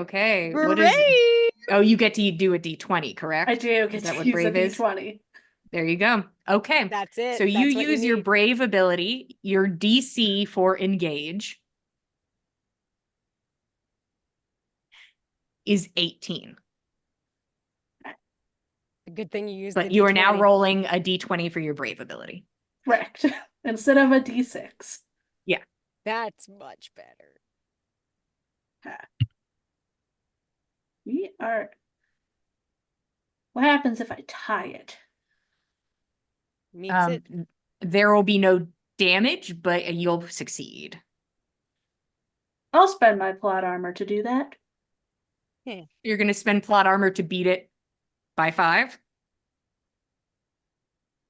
What Brave. is? Oh, you get to do a D20, correct? I do Is get that to what use a brave is? D20. There you go. Okay. That's it. So you That's what use your need. brave ability. Your DC for engage is 18. Good thing you used But the you are now D20. rolling a D20 for your brave ability. Correct. Instead of a D6. That's much better. We are. What happens if I tie it? Meets it. There will be no damage, but you'll succeed. I'll spend my plot armor to do that. You're going to spend plot armor to beat it by 5?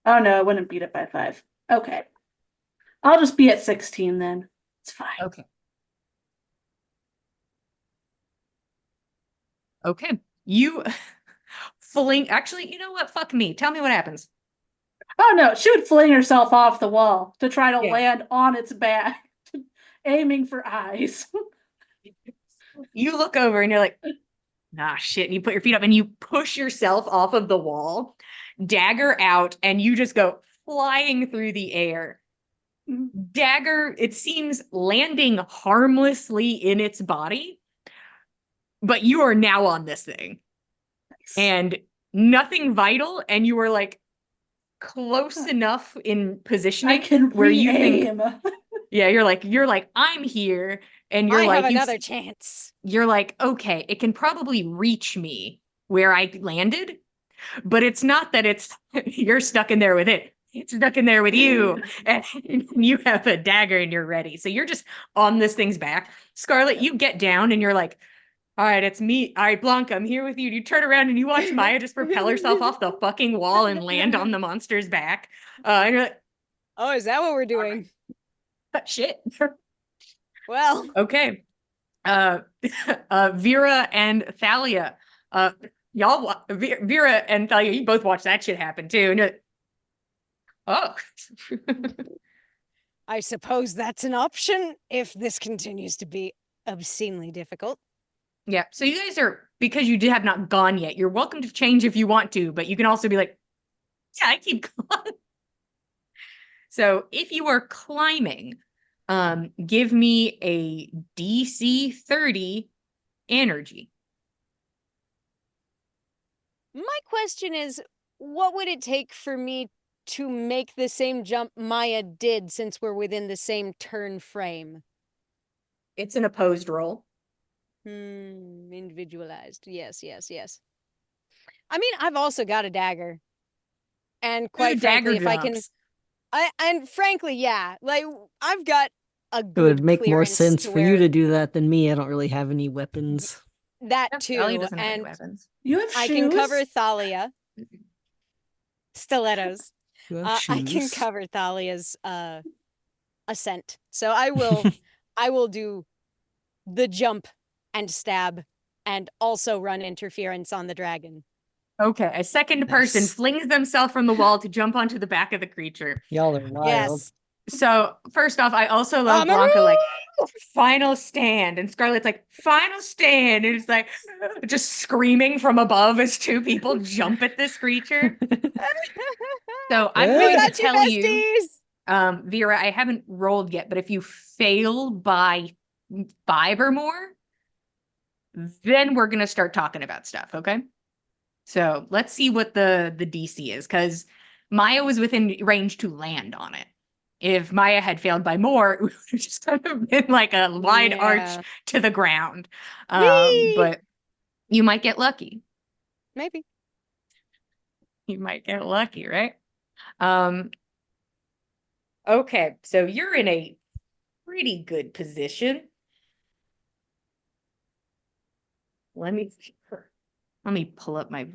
Oh no, I wouldn't beat it by 5. Okay. I'll just be at 16 then. It's fine. Okay. You fling. Actually, you know what? Fuck me. Tell me what happens. Oh no, she would fling herself off the wall to try to Yeah. land on its back, aiming for eyes. You look over and you're like, nah, shit. And you put your feet up and you push yourself off of the wall, dagger out, and you just go flying through the air. Dagger, it seems, landing harmlessly in its body, but you are now on this thing. And nothing vital, and you are like close enough in positioning I can where you think, re-aim. yeah, you're like, I'm here, and you're I like, have another chance. you're like, okay, it can probably reach me where I landed, but it's not that it's you're stuck in there with it. It's stuck in there with you, and you have a dagger and you're ready. So you're just on this thing's back. Scarlet, you get down and you're like, all right, it's me. All right, Blanca, I'm here with you. You turn around and you watch Maya just propel herself off the fucking wall and land on the monster's back. And you're like, Oh, is that what we're doing? shit. Well, Okay. Vera and Thalia. Vera and Thalia, you both watched that shit happen too. And you're like, oh. I suppose that's an option if this continues to be obscenely difficult. Yeah. So you guys are, because you have not gone yet, you're welcome to change if you want to, but you can also be like, yeah, I keep going. So if you are climbing, give me a DC 30 energy. My question is, what would it take for me to make the same jump Maya did since we're within the same turn frame? It's an opposed roll. Individualized. Yes. I mean, I've also got a dagger. And quite frankly, if I can... And frankly, yeah, like, I've got a good It would make more clearance sense to for you where to do that than me. I don't really have any weapons. that Thalia too, doesn't have any and weapons. You have I shoes. can cover Thalia. Stilettos. You have I can shoes. cover Thalia's ascent. So I will do the jump and stab and also run interference on the dragon. Okay, a second person Nice. flings themselves from the wall to jump onto the back of the creature. Y'all are wild. Yes. So first off, I also love Blanca, like, final stand, and Scarlet's like, final stand, and it's like just screaming from above as two people jump at this creature. So I'm We going to got you, tell you, besties! Vera, I haven't rolled yet, but if you fail by 5 or more, then we're gonna start talking about stuff, okay? So let's see what the DC is, because Maya was within range to land on it. If Maya had failed by more, it would have just kind of been like a wide arch to the ground. But you might get lucky. Maybe. You might get lucky, right? Okay, so you're in a pretty good position. Let me pull up my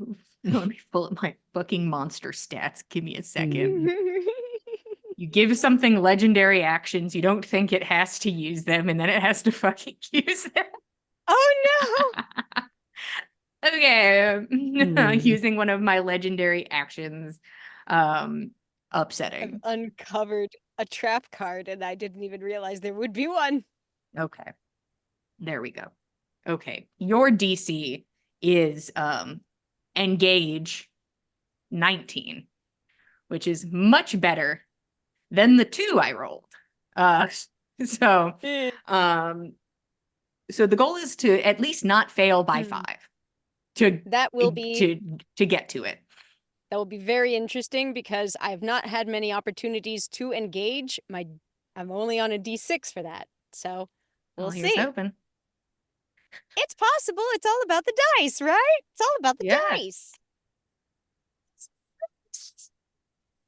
fucking monster stats. Give me a second. You give something legendary actions, you don't think it has to use them, and then it has to fucking use them. Oh Oh no! Okay. Hmm. Using one of my legendary actions. I've Upsetting. uncovered a trap card and I didn't even realize there would be one. Okay. There we go. Okay. Your DC is engage 19, which is much better than the 2 I rolled. So Eh. so the goal is to at least not fail by 5 to That will be to get to it. that will be very interesting because I've not had many opportunities to engage. I'm only on a D6 for that. So we'll Well, here's see. hoping. It's possible. It's all about the dice, right? It's all about the Yeah. dice.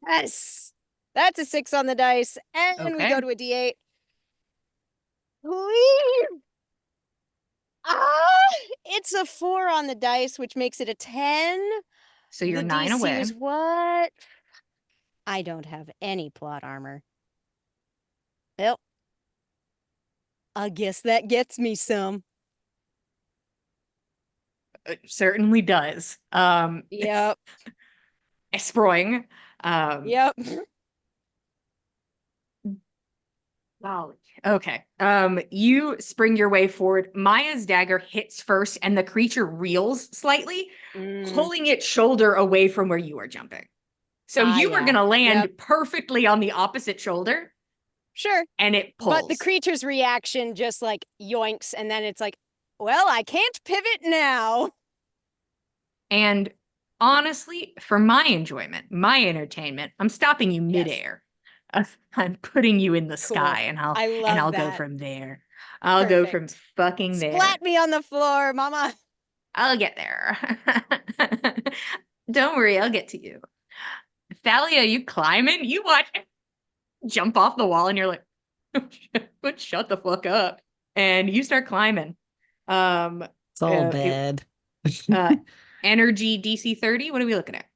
Yes. That's a 6 on the dice. And we Okay. go to a D8. Please. It's a 4 on the dice, which makes it a 10. So you're The 9 DC away. was what? I don't have any plot armor. Well, I guess that gets me some. It certainly does. Yep. Sproing. Yep. Wow. Okay. You spring your way forward. Maya's dagger hits first, and the creature reels slightly, pulling its shoulder away from where you are jumping. So you were yeah. gonna land Yep. perfectly on the opposite shoulder, Sure. and it pulls. But the creature's reaction just like yoinks, and then it's like, well, I can't pivot now. And honestly, for my enjoyment, my entertainment, I'm stopping you Yes. midair. I'm putting you in the Cool. sky, and I love I'll go that. from there. I'll go from Perfect. fucking there. Splat me on the floor, mama. I'll get there. Don't worry, I'll get to you. Thalia, you climbing? You watch jump off the wall, and you're like, shut the fuck up. And you start climbing. It's all bad. Energy DC 30. What are we looking at?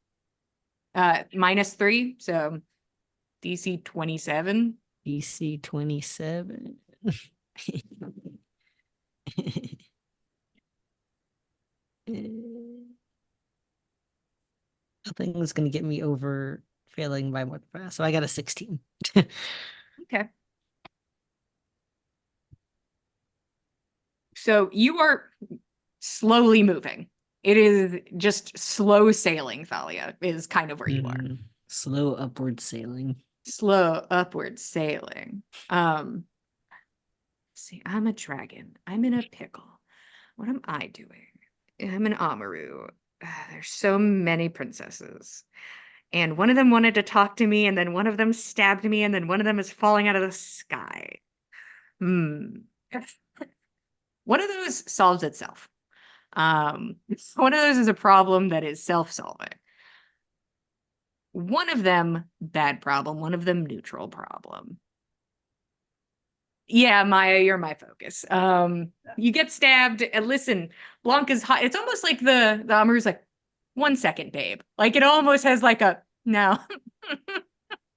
-3, so DC 27. DC 27. Nothing was gonna get me over failing by more than 5, so I got a 16. Okay. So you are slowly moving. It is just slow sailing, Thalia, is kind of where you are. Slow upward sailing. Slow upward sailing. See, I'm a dragon. I'm in a pickle. What am I doing? I'm an Amaru. There's so many princesses. And one of them wanted to talk to me, and then one of them stabbed me, and then one of them is falling out of the sky. One of those solves itself. One of those is a problem that is self-solving. One of them, bad problem. One of them, neutral problem. Yeah, Maya, you're my focus. You get stabbed, and listen, Blanca's hot. It's almost like the Amaru's like, 1 second, babe. Like it almost has like a no.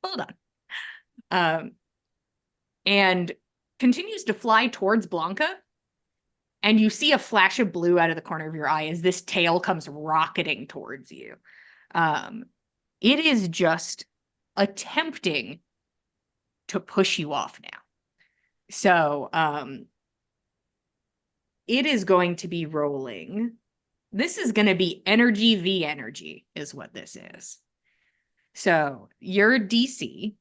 Hold on. And continues to fly towards Blanca. And you see a flash of blue out of the corner of your eye as this tail comes rocketing towards you. It is just attempting to push you off now. So it is going to be rolling. This is going to be energy v energy is what this is. So your DC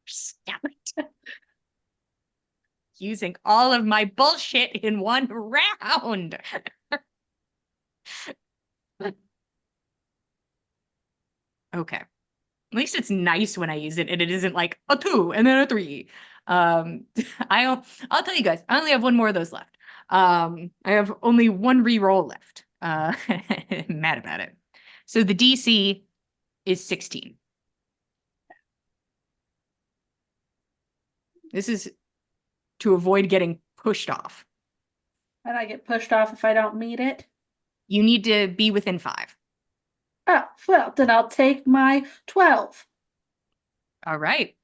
Stop it. Using all of my bullshit in one round. Okay. At least it's nice when I use it and it isn't like a 2 and then a 3. I'll tell you guys, I only have one more of those left. I have only one reroll left. I'm mad about it. So the DC is 16. This is to avoid getting pushed off. And I get pushed off if I don't meet it. You need to be within 5. Oh, well, then I'll take my 12. All right.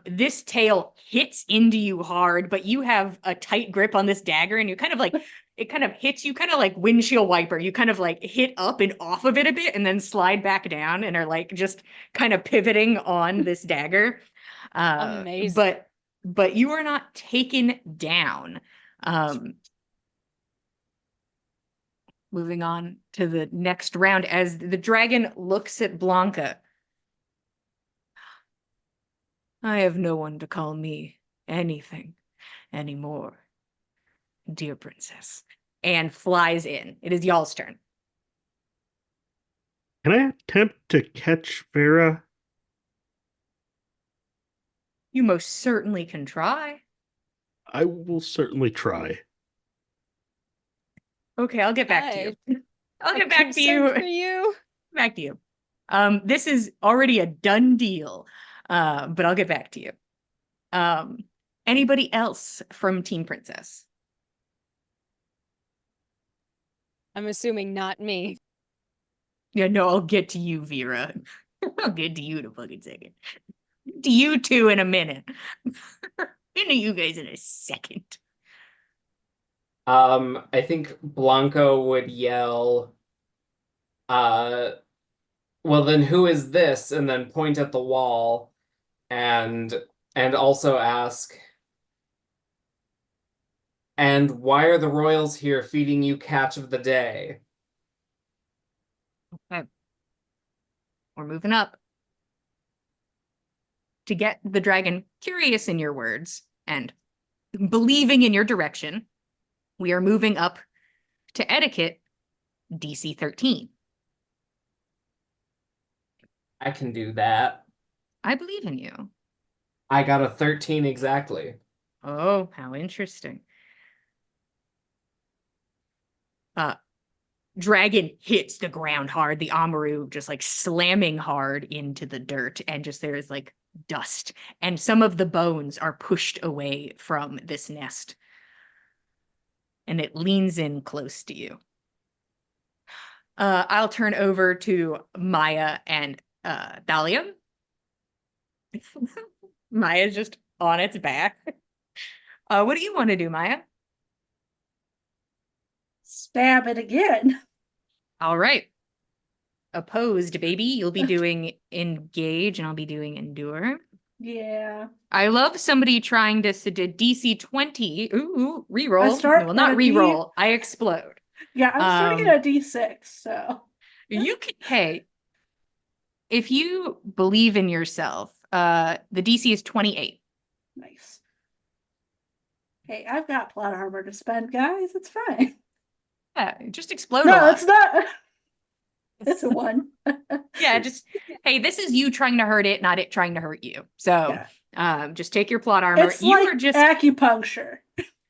This tail hits into you hard, but you have a tight grip on this dagger, and you kind of like it kind of hits you, kind of like windshield wiper. You kind of like hit up and off of it a bit, and then slide back down, and are like just kind of pivoting on this dagger. Amazing. But you are not taken down. Moving on to the next round, as the dragon looks at Blanca. I have no one to call me anything anymore, dear princess. And flies in. It is y'all's turn. Can I attempt to catch Vera? You most certainly can try. I will certainly try. Okay, I'll get back to you. I'll get back to you. For you. Back to you. This is already a done deal, but I'll get back to you. Anybody else from Team Princess? I'm assuming not me. Yeah, no, I'll get to you, Vera. I'll get to you in a fucking second. To you two in a minute. Into you guys in a second. I think Blanco would yell, well, then who is this? And then point at the wall and also ask, and why are the royals here feeding you catch of the day? Okay. We're moving up. To get the dragon curious in your words and believing in your direction, we are moving up to etiquette DC 13. I can do that. I believe in you. I got a 13 exactly. Oh, how interesting. Dragon hits the ground hard, the Amaru just like slamming hard into the dirt, and just there is like dust, and some of the bones are pushed away from this nest. And it leans in close to you. I'll turn over to Maya and Thalia. Maya's just on its back. What do you want to do, Maya? Stab it again. All right. Opposed, baby. You'll be doing engage, and I'll be doing endure. Yeah. I love somebody trying to DC 20. Ooh, reroll. Well, not at a reroll. I explode. Yeah, I'm starting at a D6, so. You can, hey, if you believe in yourself, the DC is 28. Nice. Hey, I've got plot armor to spend, guys. It's fine. Yeah, just explode. No, it's not. It's a 1. Yeah, just hey, this is you trying to hurt it, not it trying to hurt you. So just take your plot armor. It's like are just acupuncture.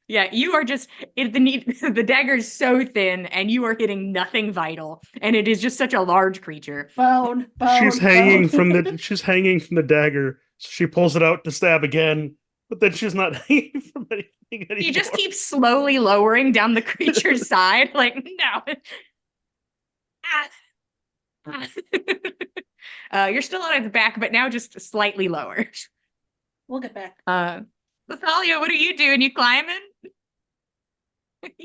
Yeah, you are just the dagger is so thin, and you are hitting nothing vital, and it is just such a large creature. Bone. She's hanging from the dagger. So she pulls it out to stab again, but then she's not hanging from anything anymore. You just keep slowly lowering down the creature's side, like no. You're still on its back, but now just slightly lower. We'll get back. Thalia, what are you doing? You climbing?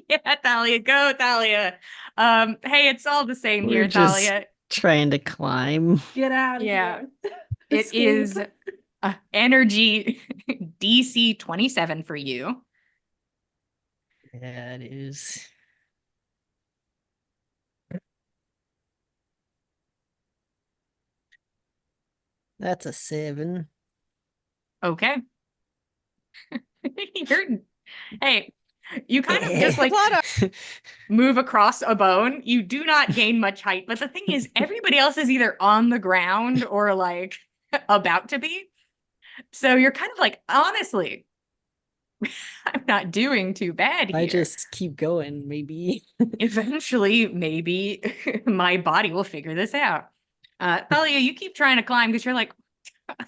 Yeah, Thalia, go, Thalia. Hey, it's all the same We're here, just Thalia. trying to climb. Get out of here. It is energy DC 27 for you. Yeah, it is. That's a 7. Okay. Hey, you kind of just like move across a bone. You do not gain much height, but the thing is, everybody else is either on the ground or like about to be. So you're kind of like, honestly, I'm not doing too bad here. I just keep going, maybe. Eventually, maybe my body will figure this out. Thalia, you keep trying to climb because you're like,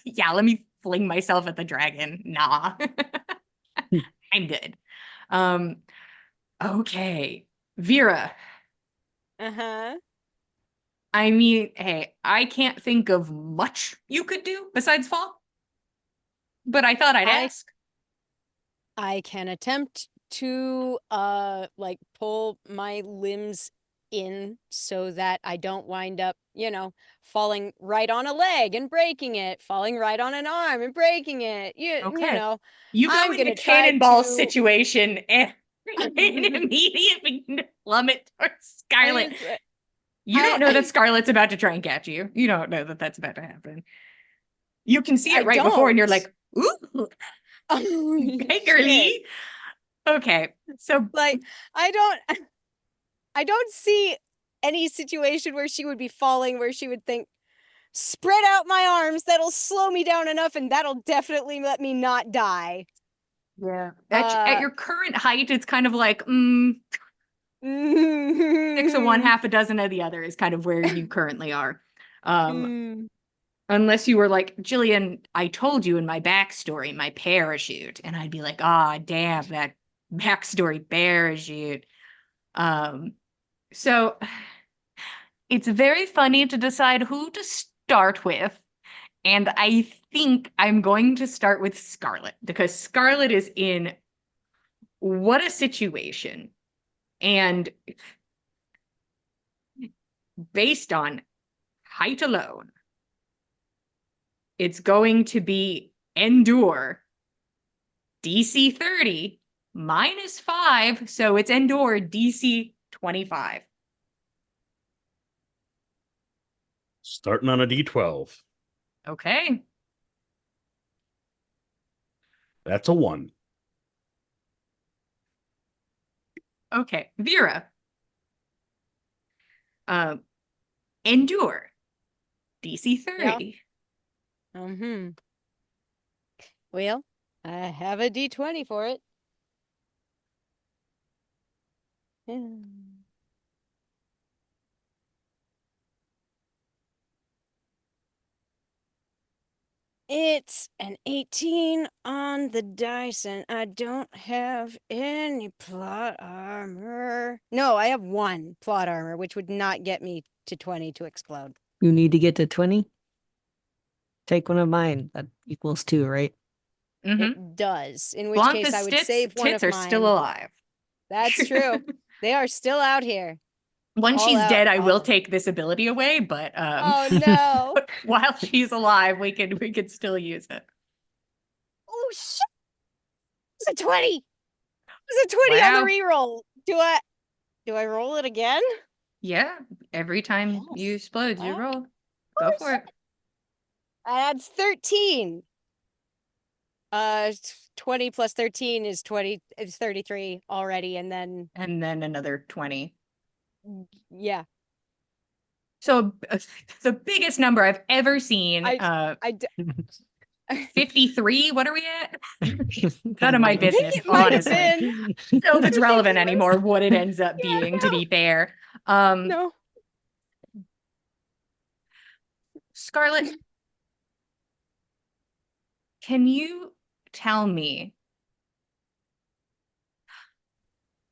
yeah, let me fling myself at the dragon. Nah. I'm good. Okay. Vera. Uh-huh. I mean, hey, I can't think of much you could do besides fall. but I thought I'd I- ask. I can attempt to like pull my limbs in so that I don't wind up, falling right on a leg and breaking it, falling right on an arm and breaking it. You Okay. know, You go I'm in the gonna try cannonball to- situation and immediately plummet towards Scarlet. You don't know that Scarlet's about to try and catch you. You don't know that that's about to happen. You can see it I right before, and you're don't. like, ooh, Oh, hey, shit. girly. Okay, so Like, I don't see any situation where she would be falling where she would think, spread out my arms, that'll slow me down enough and that'll definitely let me not die. yeah, at your current height, it's kind of like 6 of one, half a dozen of the other is kind of where you currently are. Unless you were like, Jillian, I told you in my backstory, my parachute. And I'd be like, damn, that backstory parachute. So it's very funny to decide who to start with. And I think I'm going to start with Scarlet because Scarlet is in what a situation. And based on height alone, it's going to be Endure DC 30 -5. So it's Endure DC 25. Starting on a D12. Okay. That's a 1. Okay. Vera. Endure DC 30. Well, I have a D20 for it. It's an 18 on the dice, and I don't have any plot armor. No, I have 1 plot armor, which would not get me to 20 to explode. You need to get to 20? Take one of mine. That equals 2, right? It does, in which Blanca's case I would save one tits of are mine. still alive. That's true. They are still out here. Once All she's out. dead, I will Oh. take this ability away, but Oh no. while she's alive, we could still use it. Oh shit! It's a 20. It's a 20 on Wow. the reroll. Do I roll it again? Yeah, every time Yes. you explode, you Wow. roll. Go for it. That's 13. 20 plus 13 is 20. It's 33 already, and then another 20. yeah. So the biggest number I've ever seen. 53. What are we at? None of my business, it might have honestly. been. So if it's relevant anymore, what it ends up being, to be fair. No. Scarlet, can you tell me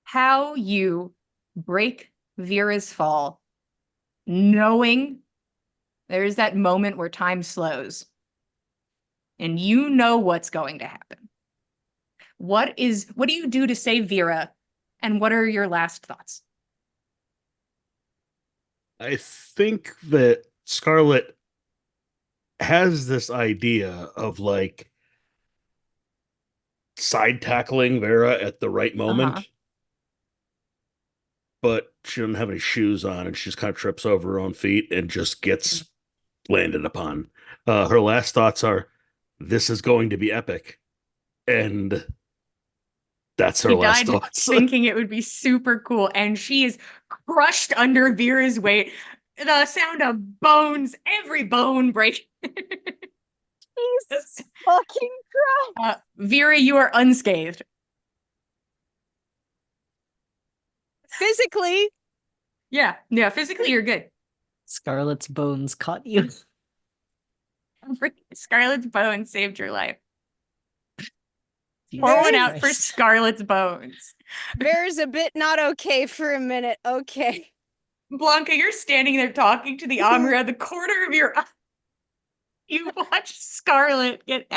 how you break Vera's fall, knowing there's that moment where time slows and you know what's going to happen? What do you do to save Vera, and what are your last thoughts? I think that Scarlet has this idea of like side tackling Vera at the right moment, but she doesn't have any shoes on and she just kind of trips over her own feet and just gets landed upon. Her last thoughts are, this is going to be epic. And that's her She last died thoughts. thinking it would be super cool, and she is crushed under Vera's weight. The sound of bones, every bone break. Jesus fucking Christ. Vera, you are unscathed. Physically. Yeah, physically you're good. Scarlet's bones caught you. Scarlet's bones saved your life. Jesus Pour one out for Christ. Scarlet's bones. Vera's a bit not okay for a minute. Okay. Blanca, you're standing there talking to the armor at the corner of your eye. You watch Scarlet get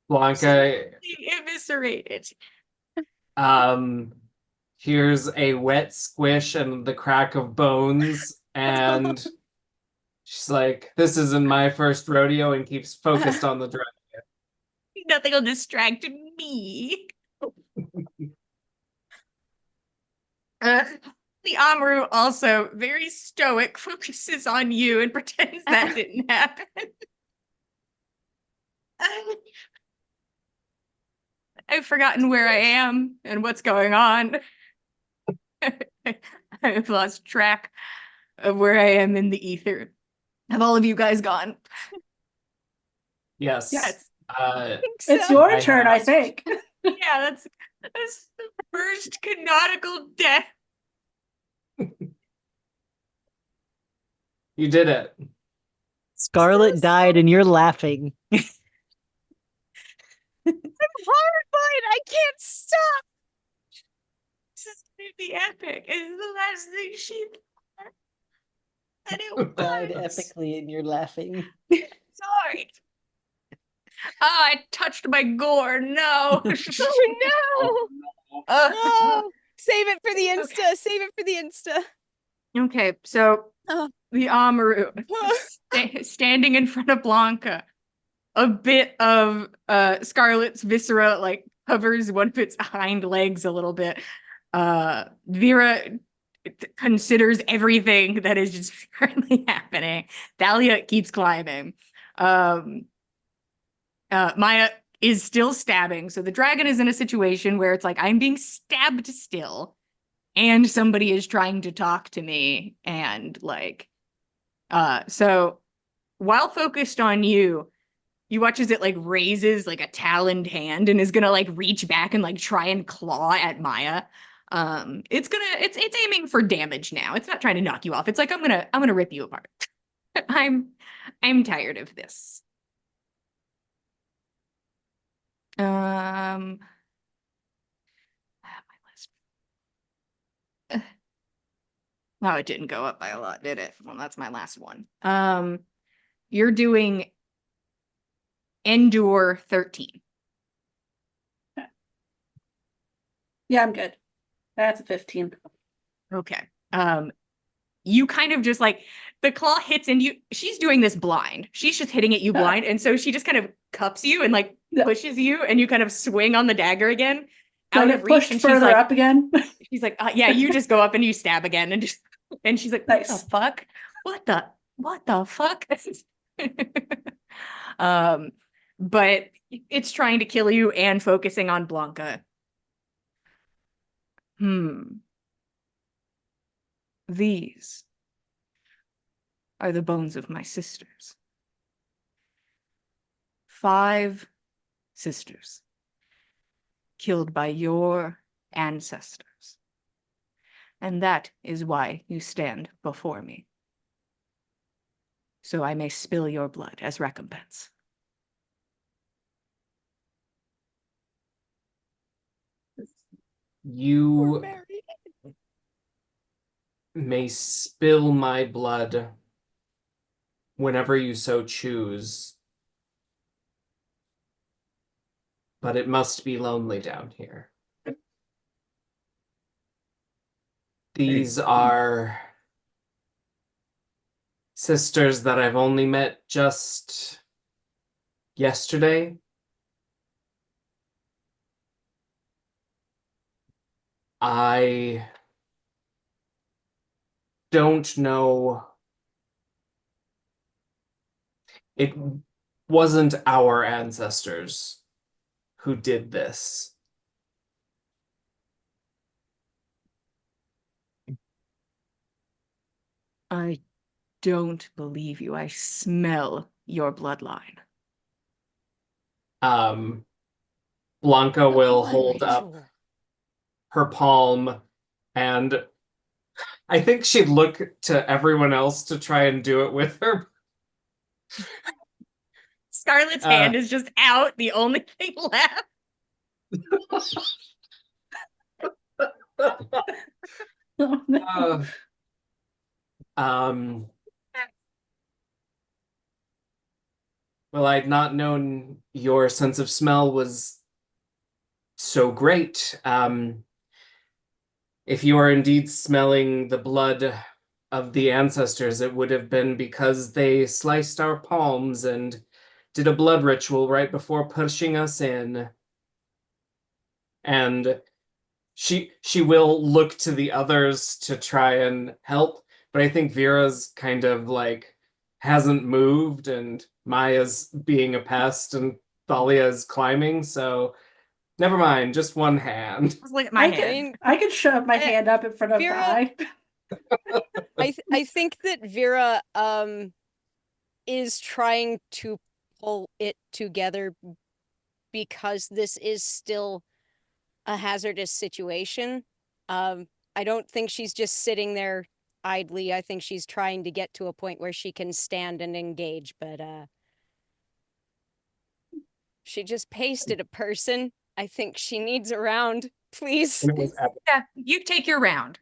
Blanca, Eviscerated. here's a wet squish and the crack of bones, and she's like, "This isn't my first rodeo," and keeps focused on the dragon. Nothing will distract me. Uh, the Amaru also very stoic, focuses on you and pretends that didn't happen. I've forgotten where I am and what's going on. I've lost track of where I am in the ether. Have all of you guys gone? Yes. Yes. It's your I turn, I have- think. Yeah, that's the first canonical death. You did it. Scarlet died and you're laughing. Horrified! I can't stop! This is gonna be epic. It's the last thing she thought. And it Died was. epically and you're laughing. Sorry. Oh, I touched my gore. No. Oh no! Uh, No! Save it for the Insta! Okay. Save it for the Insta! Okay, so Oh. the Amaru standing in front of Blanca. A bit of Scarlet's viscera like covers one of its hind legs a little bit. Vera considers everything that is just currently happening. Thalia keeps climbing. Maya is still stabbing. So the dragon is in a situation where it's like I'm being stabbed still, and somebody is trying to talk to me. And like, so while focused on you, you watch as it like raises like a taloned hand and is gonna like reach back and like try and claw at Maya. It's aiming for damage now. It's not trying to knock you off. It's like I'm gonna rip you apart. I'm tired of this. My list. Oh, it didn't go up by a lot, did it? Well, that's my last one. You're doing Endure 13. Yeah, I'm good. That's a 15. Okay. You kind of just like the claw hits into you. She's doing this blind. She's just hitting at you blind. And so she just kind of cups you and like Yeah. pushes you and you kind of swing on the dagger again Do I out get of reach. pushed And she's further like, up again? she's like, yeah, you just go up and you stab again and just, and she's like, what Nice. the fuck? What the fuck? But it's trying to kill you and focusing on Blanca. These are the bones of my sisters. 5 sisters killed by your ancestors. And that is why you stand before me. So I may spill your blood as recompense. You may spill my blood whenever you so choose, but it must be lonely down here. These are sisters that I've only met just yesterday. I don't know. It wasn't our ancestors who did this. I don't believe you. I smell your bloodline. Blanca will Blood hold up ritual. her palm, and I think she'd look to everyone else to try and do it with her. Scarlet's hand is just out, the only thing left. Oh, no. Well, I'd not known your sense of smell was so great. If you are indeed smelling the blood of the ancestors, it would have been because they sliced our palms and did a blood ritual right before pushing us in. And she will look to the others to try and help, but I think Vera's kind of like hasn't moved, and Maya's being a pest, and Thalia's climbing, so never mind, just one hand. Let's look at my I hand. can I can shove my hand up in front of Vera- Guy. I think that Vera is trying to pull it together because this is still a hazardous situation. I don't think she's just sitting there idly. I think she's trying to get to a point where she can stand and engage, but she just pasted a person. I think she needs a round, please. And it was epic. Yeah, you take your round.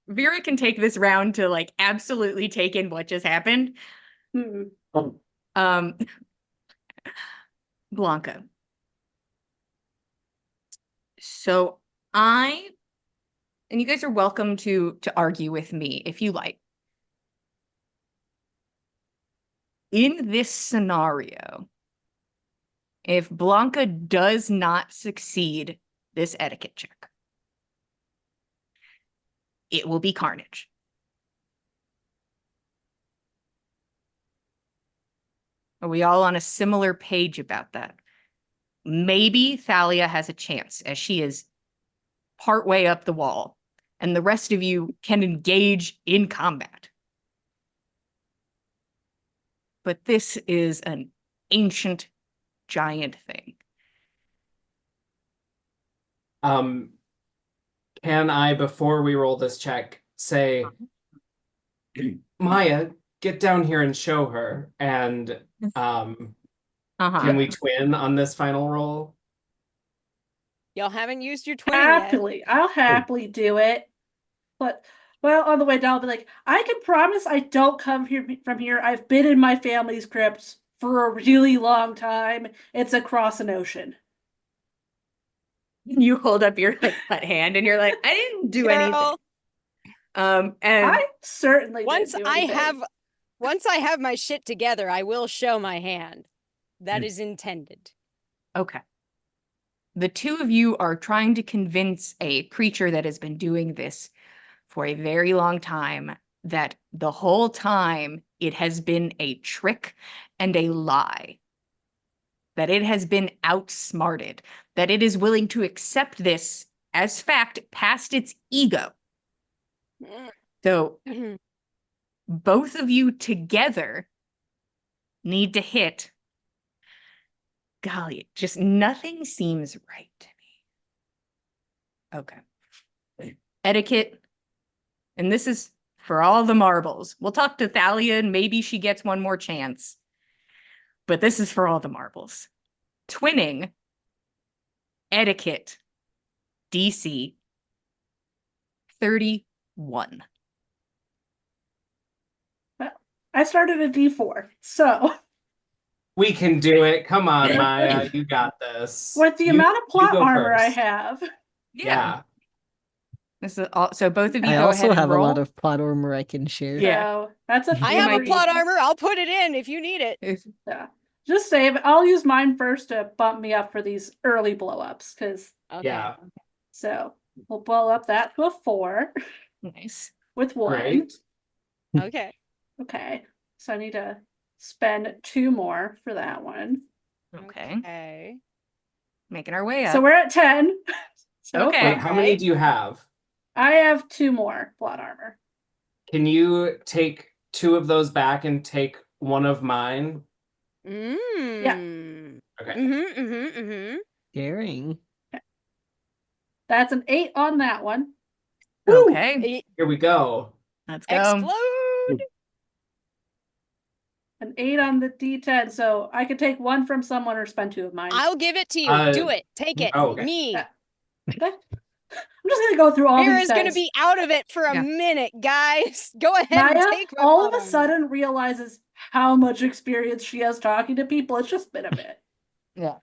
Vera can take this round to like absolutely take in what just happened. Hmm. Um, Blanca. So and you guys are welcome to argue with me if you like. In this scenario, if Blanca does not succeed this etiquette check, it will be carnage. Are we all on a similar page about that? Maybe Thalia has a chance as she is partway up the wall, and the rest of you can engage in combat. But this is an ancient giant thing. Can I, before we roll this check, say, Maya, get down here and show her, and can we twin on this final roll? Y'all haven't used your twinning yet. Happily. I'll happily do it. But well, on the way down, I'll be like, I can promise I don't come here from here. I've been in my family's crypts for a really long time. It's across an ocean. You hold up your like cut hand and you're like, I didn't do anything. Girl, And I certainly once didn't do I anything. have my shit together, I will show my hand. That is intended. okay. The two of you are trying to convince a creature that has been doing this for a very long time that the whole time it has been a trick and a lie, that it has been outsmarted, that it is willing to accept this as fact past its ego. So both of you together need to hit. Golly, just nothing seems right to me. Okay. Etiquette. And this is for all the marbles. We'll talk to Thalia and maybe she gets one more chance. But this is for all the marbles. Twinning. Etiquette. DC 31. I started a D4, so We can do it. Come on, Maya, you got this. with the You- amount of plot go armor I first. have, Yeah. This is all, so both of you I go also ahead have and roll. a lot of plot armor I can share. Yeah. so that's a I have a might be- plot armor. I'll put it in if you need it. Yeah. Just save it. I'll use mine first to bump me up for these early blow ups, because Okay. Yeah. so we'll blow up that to a 4 Nice. with 1. Great. Okay. Okay, so I need to spend 2 more for that one. Okay. Okay. Making our way up. So we're at 10. So Okay. Wait, how many do you have? I have 2 more plot armor. Can you take 2 of those back and take one of mine? Okay. Daring. That's an 8 on that one. Okay. Here we go. Let's go. Explode. An 8 on the D10, so I could take 1 from someone or spend 2 of mine. I'll give it to you. Do it. Take it. oh, okay. Me. Yeah. Okay. I'm just gonna go through all Mira's these gonna guys. be out of it for a Yeah. minute, guys. Go ahead and Maya, take my all of plot a armor. sudden, realizes how much experience she has talking to people. It's just been a bit. Yeah.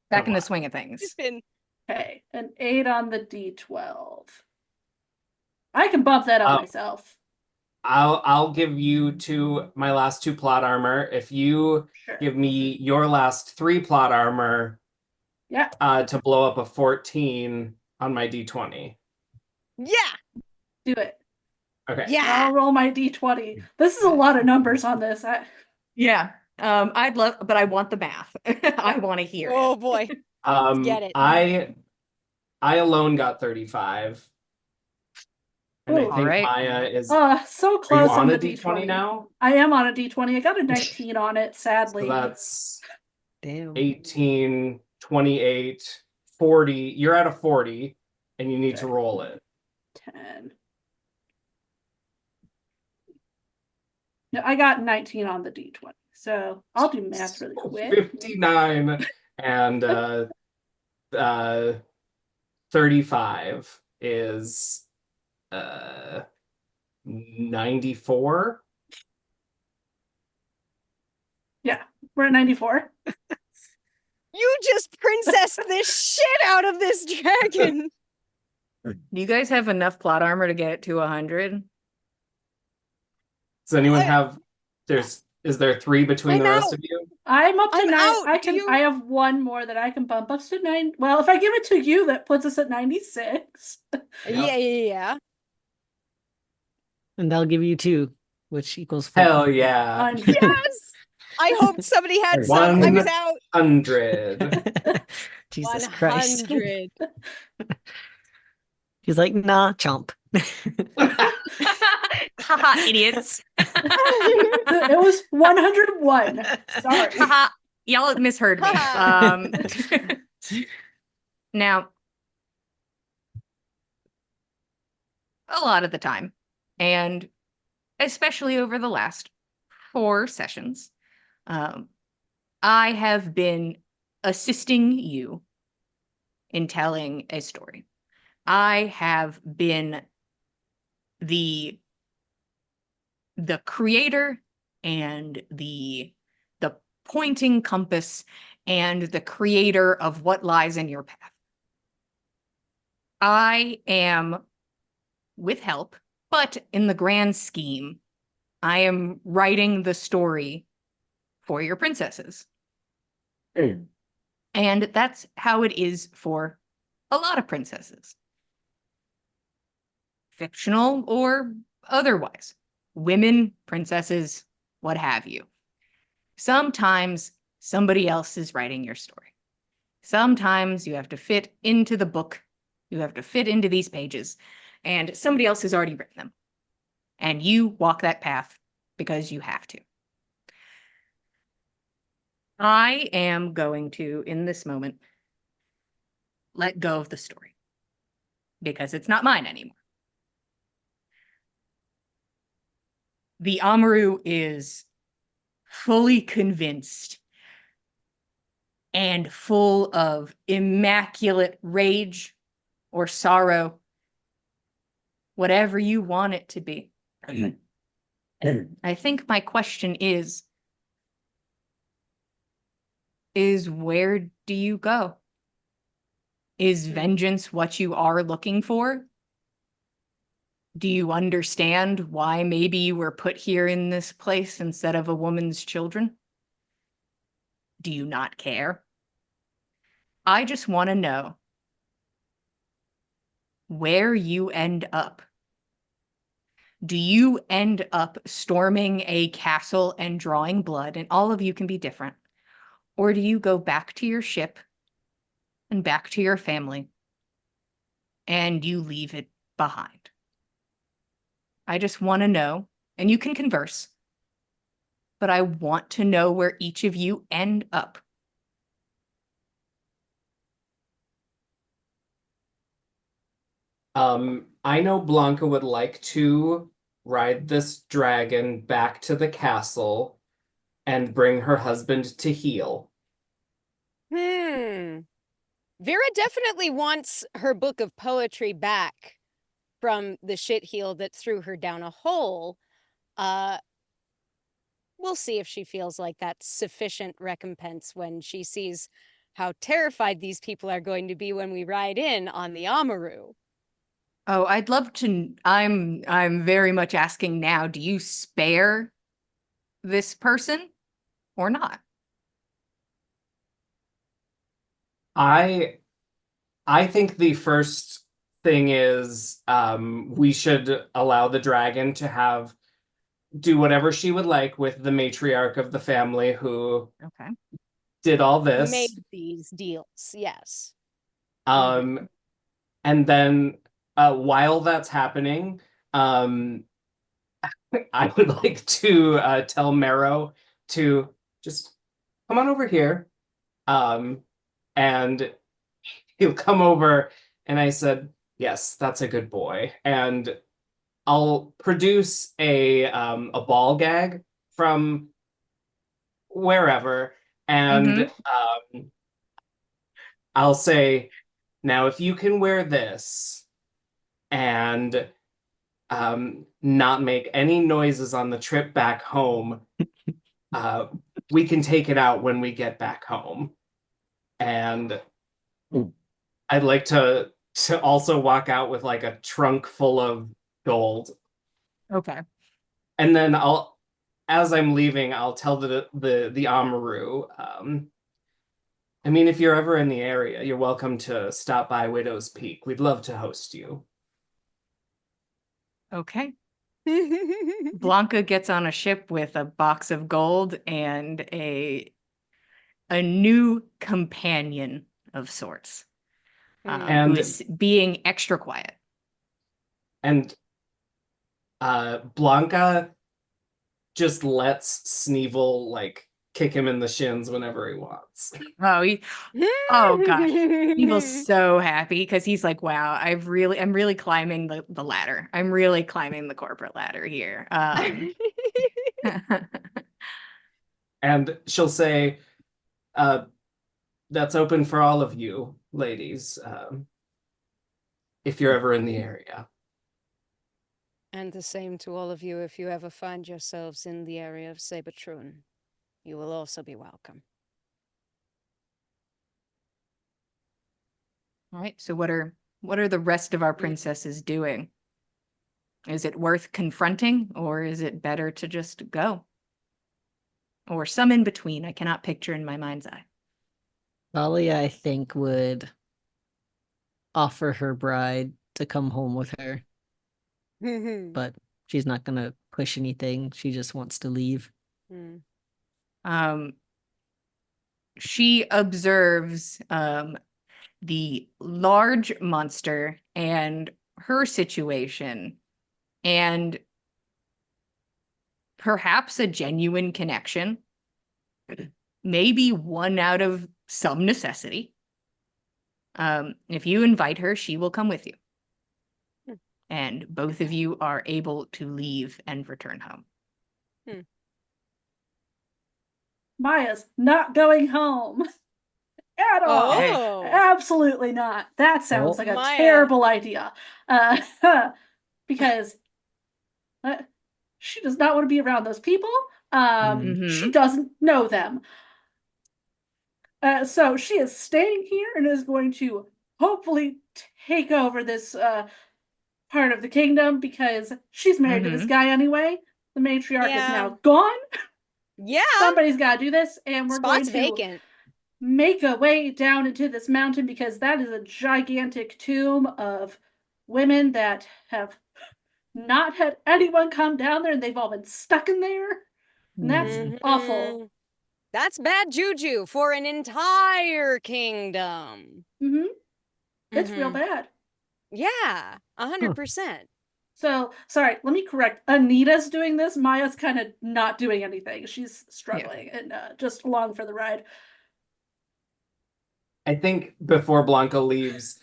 Back A in the lot. swing of things. It's been Okay, an 8 on the D12. I can bump that up myself. I'll give you my last 2 plot armor. If you Sure. give me your last 3 plot armor, Yeah. to blow up a 14 on my D20. yeah. Do it. Okay. Yeah. I'll roll my D20. This is a lot of numbers on this. Yeah. I'd love, but I want the math. I want to hear Oh it. boy. Get it. I alone got 35. And I Ooh. think Alright. Maya is. So Are you close on on a the D20 now? I am on a D20. I got a 19 on it, sadly. So that's Damn. 18, 28, 40. You're at a 40, and you need to Okay. roll it. 10. No, I got 19 on the D20. So I'll do math really quick. 59 and 35 is 94. Yeah, we're at 94. You just princessed this shit out of this dragon. Do you guys have enough plot armor to get it to 100? Does anyone I- have? Is there 3 between I'm the rest out. of you? I'm up to I'm 9. out. I Do can. you- I have one more that I can bump up to 9. Well, if I give it to you, that puts us at 96. Yeah. And they'll give you 2, which equals 4. Hell yeah! 100. Yes. I hoped somebody had some. I was out. 100. Jesus Christ. 100. He's like, nah, chomp. Haha, idiots. It was 101. Sorry. Haha, y'all misheard me. Now, a lot of the time, and especially over the last 4 sessions, I have been assisting you in telling a story. I have been the creator and the pointing compass and the creator of what lies in your path. I am with help, but in the grand scheme, I am writing the story for your princesses. And that's how it is for a lot of princesses. Fictional or otherwise. Women, princesses, what have you. Sometimes somebody else is writing your story. Sometimes you have to fit into the book. You have to fit into these pages. And somebody else has already written them. And you walk that path because you have to. I am going to, in this moment, let go of the story. Because it's not mine anymore. The Amaru is fully convinced and full of immaculate rage or sorrow, whatever you want it to be. I think my question is where do you go? Is vengeance what you are looking for? Do you understand why maybe you were put here in this place instead of a woman's children? Do you not care? I just want to know where you end up. Do you end up storming a castle and drawing blood, and all of you can be different? Or do you go back to your ship and back to your family and you leave it behind? I just want to know, and you can converse, but I want to know where each of you end up. I know Blanca would like to ride this dragon back to the castle and bring her husband to heal. Hmm. Vera definitely wants her book of poetry back from the shitheel that threw her down a hole. We'll see if she feels like that's sufficient recompense when she sees how terrified these people are going to be when we ride in on the Amaru. Oh, I'd love to. I'm very much asking now, do you spare this person or not? I think the first thing is we should allow the dragon to do whatever she would like with the matriarch of the family who Okay. did all this. Made these deals, yes. And then while that's happening, I would like to tell Marrow to just come on over here. And he'll come over, and I said, yes, that's a good boy. And I'll produce a ball gag from wherever, and I'll say, now if you can wear this and not make any noises on the trip back home, we can take it out when we get back home. And I'd like to also walk out with like a trunk full of gold. Okay. And then as I'm leaving, I'll tell the Amaru, I mean, if you're ever in the area, you're welcome to stop by Widow's Peak. We'd love to host you. Okay. Blanca gets on a ship with a box of gold and a new companion of sorts, who And- is being extra quiet. And Blanca just lets Sneevil like kick him in the shins whenever he wants. Oh gosh, he was so happy because he's like, wow, I'm really climbing the ladder. I'm really climbing the corporate ladder here. And she'll say, that's open for all of you, ladies, if you're ever in the area. And the same to all of you if you ever find yourselves in the area of Sabertrun. You will also be welcome. All right, so what are the rest of our princesses doing? Is it worth confronting, or is it better to just go? Or some in between? I cannot picture in my mind's eye. Talia, I think, would offer her bride to come home with her, but she's not gonna push anything. She just wants to leave. She observes the large monster and her situation, and perhaps a genuine connection, maybe one out of some necessity. If you invite her, she will come with you. And both of you are able to leave and return home. Maya's not going home at all. Oh. Absolutely not. That sounds like a Maya. terrible idea. Because she does not want to be around those people. She doesn't know them. So she is staying here and is going to hopefully take over this part of the kingdom because she's married to this guy anyway. The matriarch is now gone. Yeah. Somebody's got to do this, and we're Spot's going to vacant. make a way down into this mountain because that is a gigantic tomb of women that have not had anyone come down there, and they've all been stuck in there. And that's awful. That's bad juju for an entire kingdom. It's real bad. Yeah, 100%. So, sorry, let me correct. Anita's doing this. Maya's kind of not doing anything. She's struggling and just along for the ride. I think before Blanca leaves,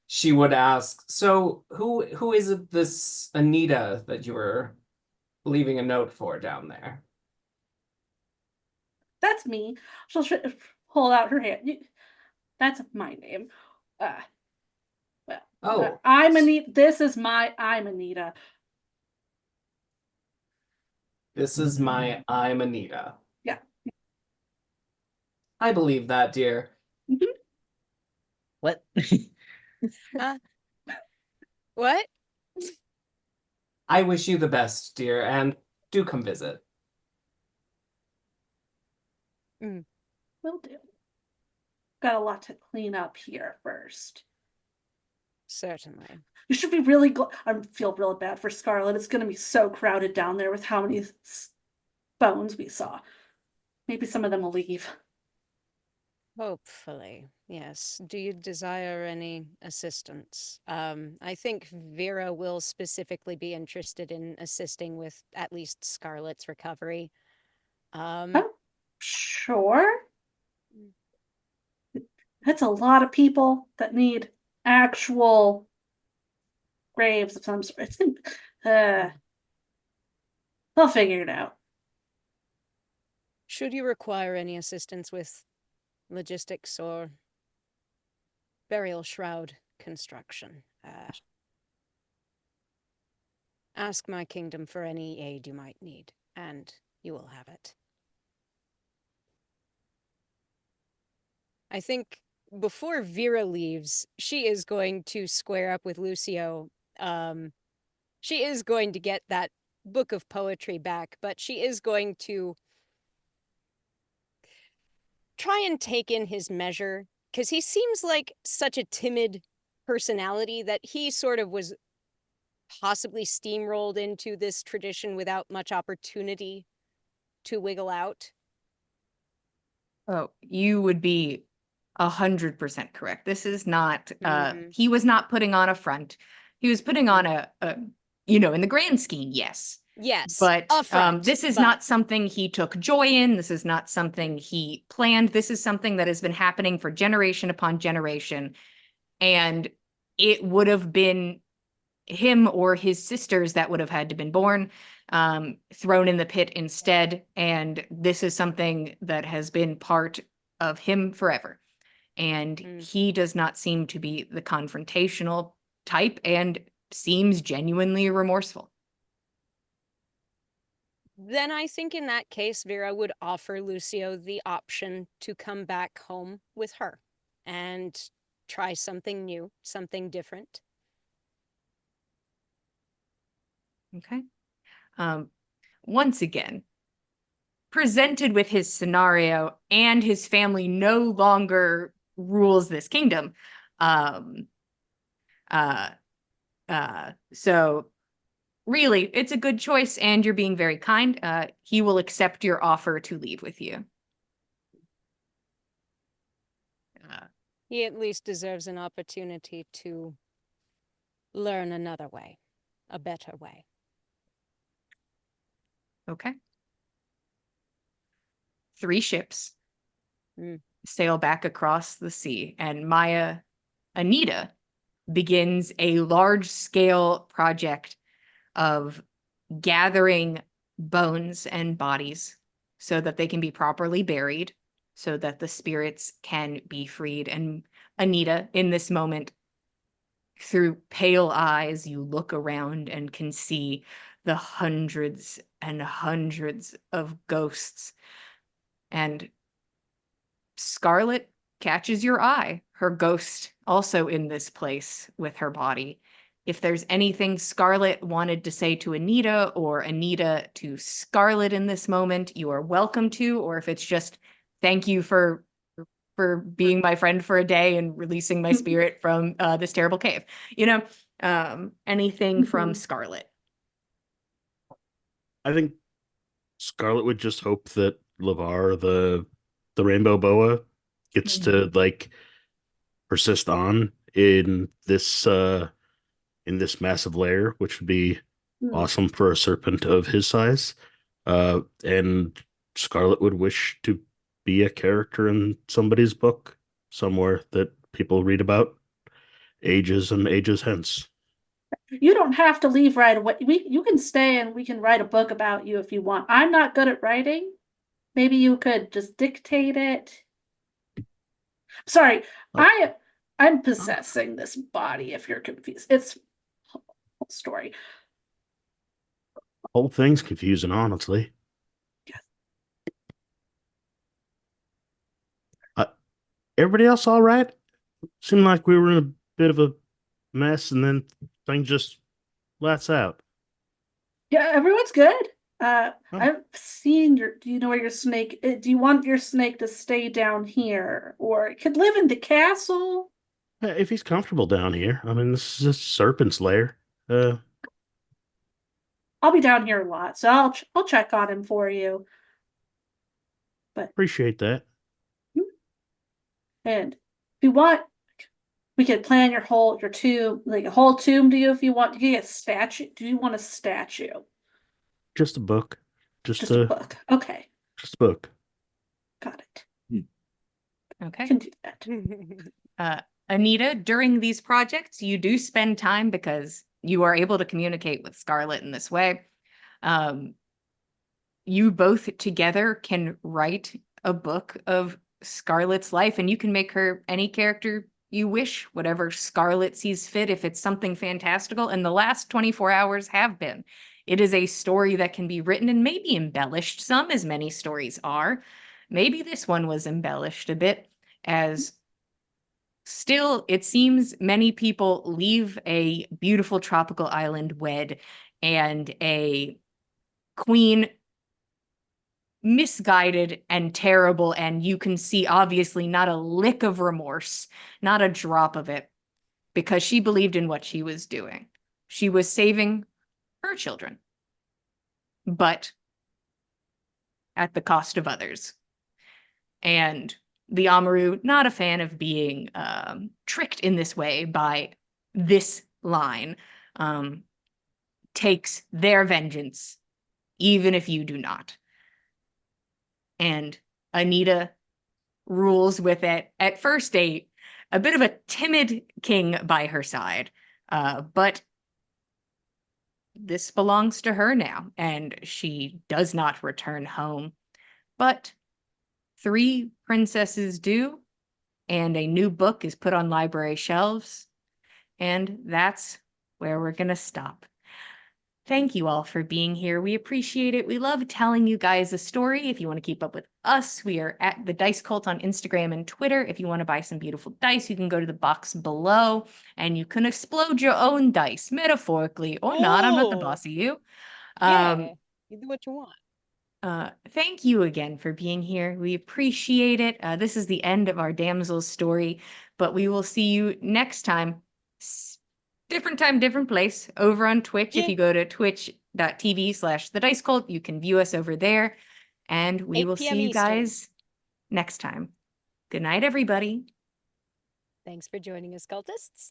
she would ask, so who is it, this Anita that you were leaving a note for down there? That's me. She'll hold out her hand. That's my name. Well, Oh. I'm Anita. I'm Anita. This is my I'm Anita. Yeah. I believe that, dear. Mhm. What? What? I wish you the best, dear, and do come visit. Will do. Got a lot to clean up here first. Certainly. You should be really I feel really bad for Scarlet. It's going to be so crowded down there with how many bones we saw. Maybe some of them will leave. Hopefully, yes. Do you desire any assistance? I think Vera will specifically be interested in assisting with at least Scarlet's recovery. Oh, sure. That's a lot of people that need actual graves of some sort. They'll figure it out. Should you require any assistance with logistics or burial shroud construction, ask my kingdom for any aid you might need, and you will have it. I think before Vera leaves, she is going to square up with Lucio. She is going to get that book of poetry back, but she is going to try and take in his measure, because he seems like such a timid personality that he sort of was possibly steamrolled into this tradition without much opportunity to wiggle out. Oh, you would be 100% correct. This is not, Mhm. he was not putting on a front. He was putting on a, in the grand scheme, yes. Yes, But a front, this is but not something he took joy in. This is not something he planned. This is something that has been happening for generation upon generation. And it would have been him or his sisters that would have had to been born, thrown in the pit instead. And this is something that has been part of him forever. And he does not seem to be the confrontational type and seems genuinely remorseful. then I think in that case, Vera would offer Lucio the option to come back home with her and try something new, something different. Okay. Once again, presented with his scenario and his family no longer rules this kingdom. So really, it's a good choice, and you're being very kind. He will accept your offer to leave with you. He at least deserves an opportunity to learn another way, a better way. Okay. 3 ships sail back across the sea, and Anita begins a large-scale project of gathering bones and bodies so that they can be properly buried, so that the spirits can be freed. And Anita, in this moment, through pale eyes, you look around and can see the hundreds and hundreds of ghosts. And Scarlet catches your eye, her ghost also in this place with her body. If there's anything Scarlet wanted to say to Anita or Anita to Scarlet in this moment, you are welcome to, or if it's just thank you for being my friend for a day and releasing my spirit from this terrible cave. Anything from Scarlet. I think Scarlet would just hope that LeVar, the rainbow boa, gets to like persist on in this massive lair, which would be awesome for a serpent of his size. And Scarlet would wish to be a character in somebody's book somewhere that people read about ages and ages hence. You don't have to leave right away. You can stay and we can write a book about you if you want. I'm not good at writing. Maybe you could just dictate it. Sorry, Oh. I'm possessing this body. If you're confused, it's a whole story. Whole thing's confusing, honestly. Uh, Everybody else all right? Seemed like we were in a bit of a mess, and then things just lets out. Yeah, everyone's good. Oh, I've seen your. Do you know where your snake? Do you want your snake to stay down here, or it could live in the castle? if he's comfortable down here, I mean, this is a serpent's lair. Uh, I'll be down here a lot, so I'll check on him for you. But appreciate that. and if you want, we could plan your tomb, like a whole tomb to you if you want. Do you get a statue? Do you want a statue? Just a book. Just a book. Okay, Just a book. got it. Okay. Can do that. Anita, during these projects, you do spend time because you are able to communicate with Scarlet in this way. You both together can write a book of Scarlet's life, and you can make her any character you wish, whatever Scarlet sees fit, if it's something fantastical. And the last 24 hours have been. It is a story that can be written and maybe embellished some, as many stories are. Maybe this one was embellished a bit, as still, it seems many people leave a beautiful tropical island wed and a queen misguided and terrible, and you can see obviously not a lick of remorse, not a drop of it, because she believed in what she was doing. She was saving her children, but at the cost of others. And the Amaru, not a fan of being tricked in this way by this line, takes their vengeance, even if you do not. And Anita rules with it. At first, a bit of a timid king by her side, but this belongs to her now, and she does not return home. But 3 princesses do, and a new book is put on library shelves, and that's where we're going to stop. Thank you all for being here. We appreciate it. We love telling you guys a story. If you want to keep up with us, we are at the Dice Cult on Instagram and Twitter. If you want to buy some beautiful dice, you can go to the box below and you can explode your own dice, metaphorically or not. I'm not the boss of you. Yeah, you do what you want. Thank you again for being here. We appreciate it. This is the end of our Damsels story, but we will see you next time. Different time, different place, over on Twitch. If Yeah. you go to twitch.tv/The Dice Cult, you can view us over there. And we 8 will p.m. see you Eastern. guys next time. Good night, everybody. Thanks for joining us, cultists.